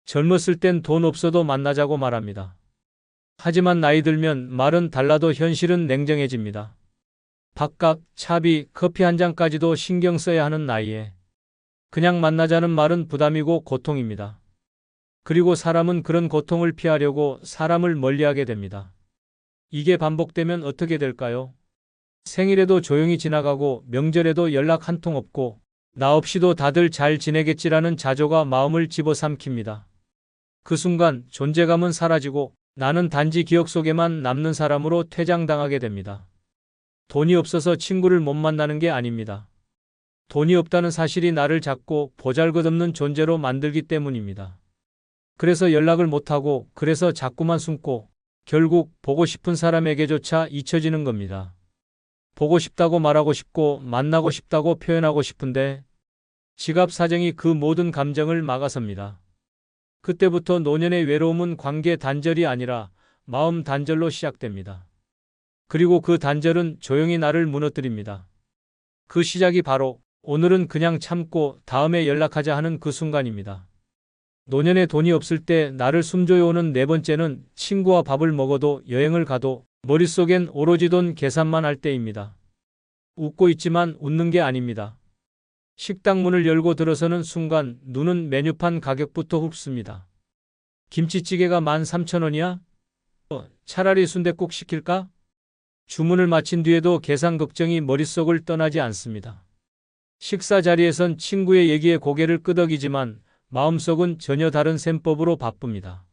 젊었을 땐 돈 없어도 만나자고 말합니다. 하지만 나이 들면 말은 달라도 현실은 냉정해집니다. 밥값, 차비, 커피 한 잔까지도 신경 써야 하는 나이에 그냥 만나자는 말은 부담이고 고통입니다. 그리고 사람은 그런 고통을 피하려고 사람을 멀리하게 됩니다. 이게 반복되면 어떻게 될까요? 생일에도 조용히 지나가고 명절에도 연락 한 통 없고 나 없이도 다들 잘 지내겠지라는 자조가 마음을 집어삼킵니다. 그 순간 존재감은 사라지고 나는 단지 기억 속에만 남는 사람으로 퇴장당하게 됩니다. 돈이 없어서 친구를 못 만나는 게 아닙니다. 돈이 없다는 사실이 나를 작고 보잘것없는 존재로 만들기 때문입니다. 그래서 연락을 못하고 그래서 자꾸만 숨고 결국 보고 싶은 사람에게조차 잊혀지는 겁니다. 보고 싶다고 말하고 싶고 만나고 싶다고 표현하고 싶은데 지갑 사정이 그 모든 감정을 막아섭니다. 그때부터 노년의 외로움은 관계 단절이 아니라 마음 단절로 시작됩니다. 그리고 그 단절은 조용히 나를 무너뜨립니다. 그 시작이 바로 오늘은 그냥 참고 다음에 연락하자 하는 그 순간입니다. 노년에 돈이 없을 때 나를 숨조여오는 네 번째는 친구와 밥을 먹어도 여행을 가도 머릿속엔 오로지 돈 계산만 할 때입니다. 웃고 있지만 웃는 게 아닙니다. 식당 문을 열고 들어서는 순간 눈은 메뉴판 가격부터 흡습니다. 김치찌개가 13,000원이야? 차라리 순댓국 시킬까? 주문을 마친 뒤에도 계산 걱정이 머릿속을 떠나지 않습니다. 식사 자리에선 친구의 얘기에 고개를 끄덕이지만 마음속은 전혀 다른 셈법으로 바쁩니다.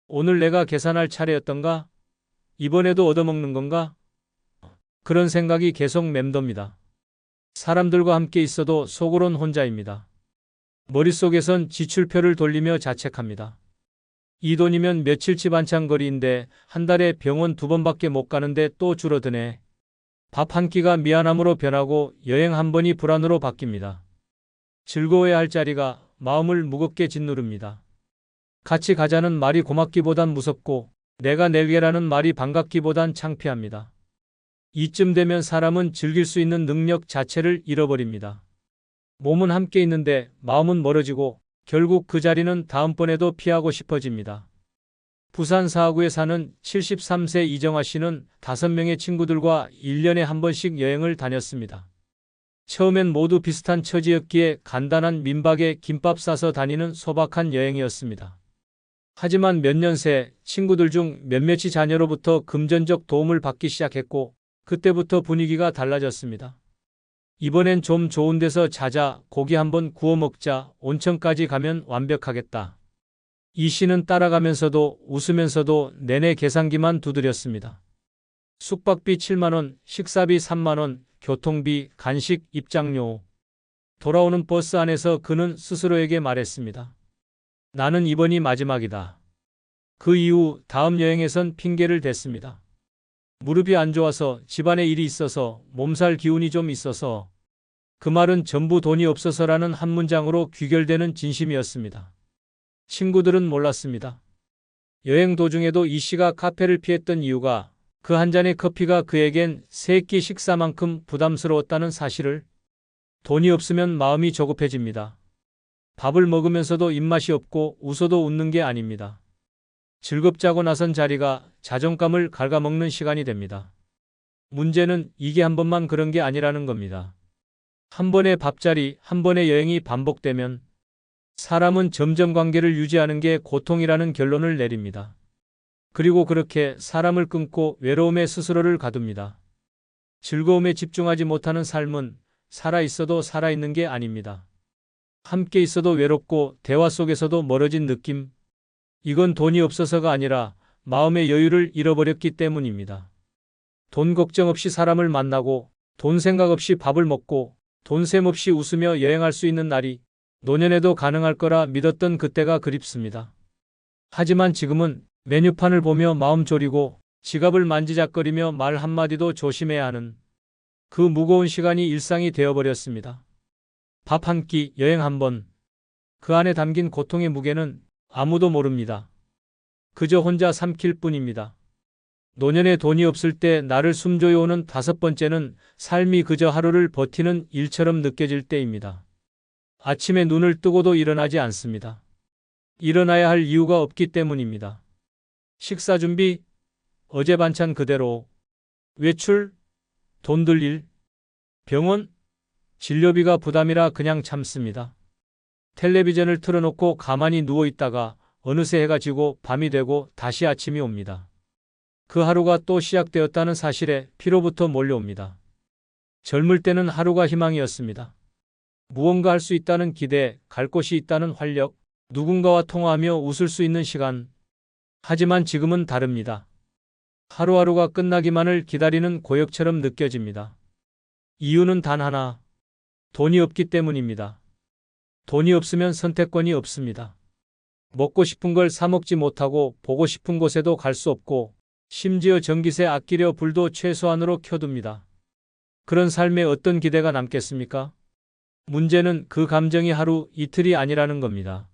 오늘 내가 계산할 차례였던가? 이번에도 얻어먹는 건가? 그런 생각이 계속 맴돕니다. 사람들과 함께 있어도 속으론 혼자입니다. 머릿속에선 지출표를 돌리며 자책합니다. 이 돈이면 며칠치 반찬거리인데 한 달에 병원 2번밖에 못 가는데 또 줄어드네. 밥 한 끼가 미안함으로 변하고 여행 한 번이 불안으로 바뀝니다. 즐거워야 할 자리가 마음을 무겁게 짓누릅니다. 같이 가자는 말이 고맙기보단 무섭고 내가 낼게라는 말이 반갑기보단 창피합니다. 이쯤 되면 사람은 즐길 수 있는 능력 자체를 잃어버립니다. 몸은 함께 있는데 마음은 멀어지고 결국 그 자리는 다음번에도 피하고 싶어집니다. 부산 사하구에 사는 73세 이정아 씨는 5명의 친구들과 1년에 한 번씩 여행을 다녔습니다. 처음엔 모두 비슷한 처지였기에 간단한 민박에 김밥 싸서 다니는 소박한 여행이었습니다. 하지만 몇 년 새 친구들 중 몇몇이 자녀로부터 금전적 도움을 받기 시작했고 그때부터 분위기가 달라졌습니다. 이번엔 좀 좋은 데서 자자, 고기 한번 구워 먹자, 온천까지 가면 완벽하겠다. 이 씨는 따라가면서도 웃으면서도 내내 계산기만 두드렸습니다. 숙박비 7만 원, 식사비 3만 원, 교통비, 간식, 입장료. 돌아오는 버스 안에서 그는 스스로에게 말했습니다. 나는 이번이 마지막이다. 그 이후 다음 여행에선 핑계를 댔습니다. 무릎이 안 좋아서, 집안에 일이 있어서, 몸살 기운이 좀 있어서. 그 말은 전부 돈이 없어서라는 한 문장으로 귀결되는 진심이었습니다. 친구들은 몰랐습니다. 여행 도중에도 이 씨가 카페를 피했던 이유가 그 한 잔의 커피가 그에겐 세 끼 식사만큼 부담스러웠다는 사실을. 돈이 없으면 마음이 조급해집니다. 밥을 먹으면서도 입맛이 없고 웃어도 웃는 게 아닙니다. 즐겁자고 나선 자리가 자존감을 갉아먹는 시간이 됩니다. 문제는 이게 한 번만 그런 게 아니라는 겁니다. 한 번의 밥자리, 한 번의 여행이 반복되면 사람은 점점 관계를 유지하는 게 고통이라는 결론을 내립니다. 그리고 그렇게 사람을 끊고 외로움에 스스로를 가둡니다. 즐거움에 집중하지 못하는 삶은 살아있어도 살아있는 게 아닙니다. 함께 있어도 외롭고 대화 속에서도 멀어진 느낌. 이건 돈이 없어서가 아니라 마음의 여유를 잃어버렸기 때문입니다. 돈 걱정 없이 사람을 만나고 돈 생각 없이 밥을 먹고 돈 셈 없이 웃으며 여행할 수 있는 날이 노년에도 가능할 거라 믿었던 그때가 그립습니다. 하지만 지금은 메뉴판을 보며 마음 졸이고 지갑을 만지작거리며 말 한마디도 조심해야 하는 그 무거운 시간이 일상이 되어버렸습니다. 밥 한 끼, 여행 한 번. 그 안에 담긴 고통의 무게는 아무도 모릅니다. 그저 혼자 삼킬 뿐입니다. 노년에 돈이 없을 때 나를 숨조여오는 다섯 번째는 삶이 그저 하루를 버티는 일처럼 느껴질 때입니다. 아침에 눈을 뜨고도 일어나지 않습니다. 일어나야 할 이유가 없기 때문입니다. 식사 준비, 어제 반찬 그대로, 외출, 돈 들 일, 병원, 진료비가 부담이라 그냥 참습니다. 텔레비전을 틀어놓고 가만히 누워있다가 어느새 해가 지고 밤이 되고 다시 아침이 옵니다. 그 하루가 또 시작되었다는 사실에 피로부터 몰려옵니다. 젊을 때는 하루가 희망이었습니다. 무언가 할 수 있다는 기대, 갈 곳이 있다는 활력, 누군가와 통화하며 웃을 수 있는 시간. 하지만 지금은 다릅니다. 하루하루가 끝나기만을 기다리는 고역처럼 느껴집니다. 이유는 단 하나. 돈이 없기 때문입니다. 돈이 없으면 선택권이 없습니다. 먹고 싶은 걸 사 먹지 못하고 보고 싶은 곳에도 갈 수 없고 심지어 전기세 아끼려 불도 최소한으로 켜둡니다. 그런 삶에 어떤 기대가 남겠습니까? 문제는 그 감정이 하루, 이틀이 아니라는 겁니다.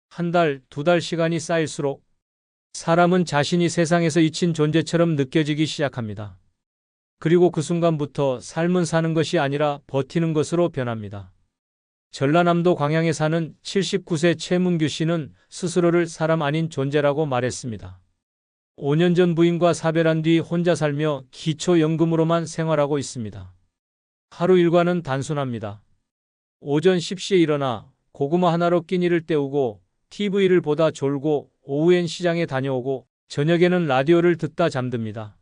한 달, 두 달 시간이 쌓일수록 사람은 자신이 세상에서 잊힌 존재처럼 느껴지기 시작합니다. 그리고 그 순간부터 삶은 사는 것이 아니라 버티는 것으로 변합니다. 전라남도 광양에 사는 79세 최문규 씨는 스스로를 사람 아닌 존재라고 말했습니다. 5년 전 부인과 사별한 뒤 혼자 살며 기초연금으로만 생활하고 있습니다. 하루 일과는 단순합니다. 오전 10시에 일어나 고구마 하나로 끼니를 때우고 TV를 보다 졸고 오후엔 시장에 다녀오고 저녁에는 라디오를 듣다 잠듭니다.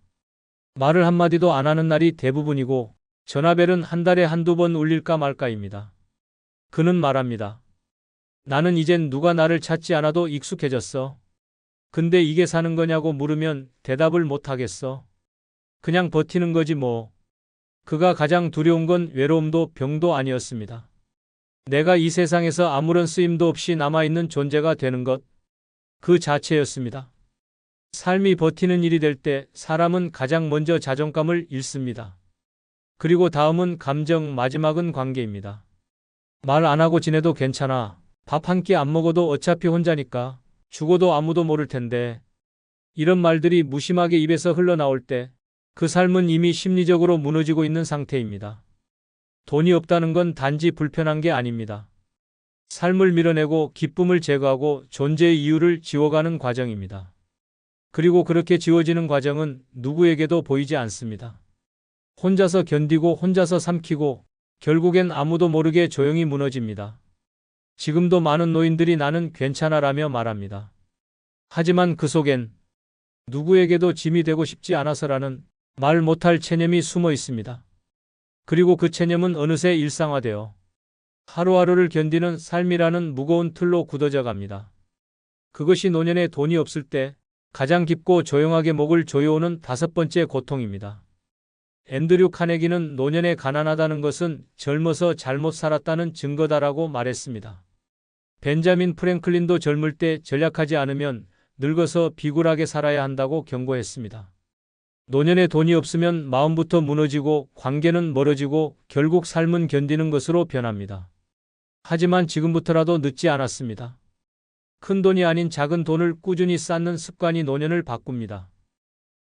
말을 한마디도 안 하는 날이 대부분이고 전화벨은 한 달에 한두 번 울릴까 말까입니다. 그는 말합니다. 나는 이젠 누가 나를 찾지 않아도 익숙해졌어. 근데 이게 사는 거냐고 물으면 대답을 못 하겠어. 그냥 버티는 거지 뭐. 그가 가장 두려운 건 외로움도 병도 아니었습니다. 내가 이 세상에서 아무런 쓰임도 없이 남아있는 존재가 되는 것. 그 자체였습니다. 삶이 버티는 일이 될 때 사람은 가장 먼저 자존감을 잃습니다. 그리고 다음은 감정, 마지막은 관계입니다. 말 안 하고 지내도 괜찮아. 밥 한 끼 안 먹어도 어차피 혼자니까. 죽어도 아무도 모를 텐데. 이런 말들이 무심하게 입에서 흘러나올 때 그 삶은 이미 심리적으로 무너지고 있는 상태입니다. 돈이 없다는 건 단지 불편한 게 아닙니다. 삶을 밀어내고 기쁨을 제거하고 존재의 이유를 지워가는 과정입니다. 그리고 그렇게 지워지는 과정은 누구에게도 보이지 않습니다. 혼자서 견디고 혼자서 삼키고 결국엔 아무도 모르게 조용히 무너집니다. 지금도 많은 노인들이 나는 괜찮아라며 말합니다. 하지만 그 속엔 누구에게도 짐이 되고 싶지 않아서라는 말 못할 체념이 숨어 있습니다. 그리고 그 체념은 어느새 일상화되어 하루하루를 견디는 삶이라는 무거운 틀로 굳어져 갑니다. 그것이 노년에 돈이 없을 때 가장 깊고 조용하게 목을 조여오는 다섯 번째 고통입니다. 앤드류 카네기는 노년에 가난하다는 것은 젊어서 잘못 살았다는 증거다라고 말했습니다. 벤자민 프랭클린도 젊을 때 전략하지 않으면 늙어서 비굴하게 살아야 한다고 경고했습니다. 노년에 돈이 없으면 마음부터 무너지고 관계는 멀어지고 결국 삶은 견디는 것으로 변합니다. 하지만 지금부터라도 늦지 않았습니다. 큰 돈이 아닌 작은 돈을 꾸준히 쌓는 습관이 노년을 바꿉니다.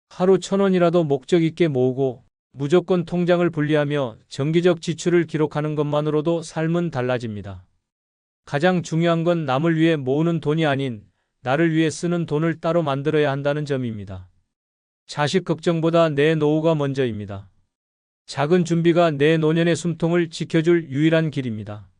하루 1,000원이라도 목적 있게 모으고 무조건 통장을 분리하며 정기적 지출을 기록하는 것만으로도 삶은 달라집니다. 가장 중요한 건 남을 위해 모으는 돈이 아닌 나를 위해 쓰는 돈을 따로 만들어야 한다는 점입니다. 자식 걱정보다 내 노후가 먼저입니다. 작은 준비가 내 노년의 숨통을 지켜줄 유일한 길입니다.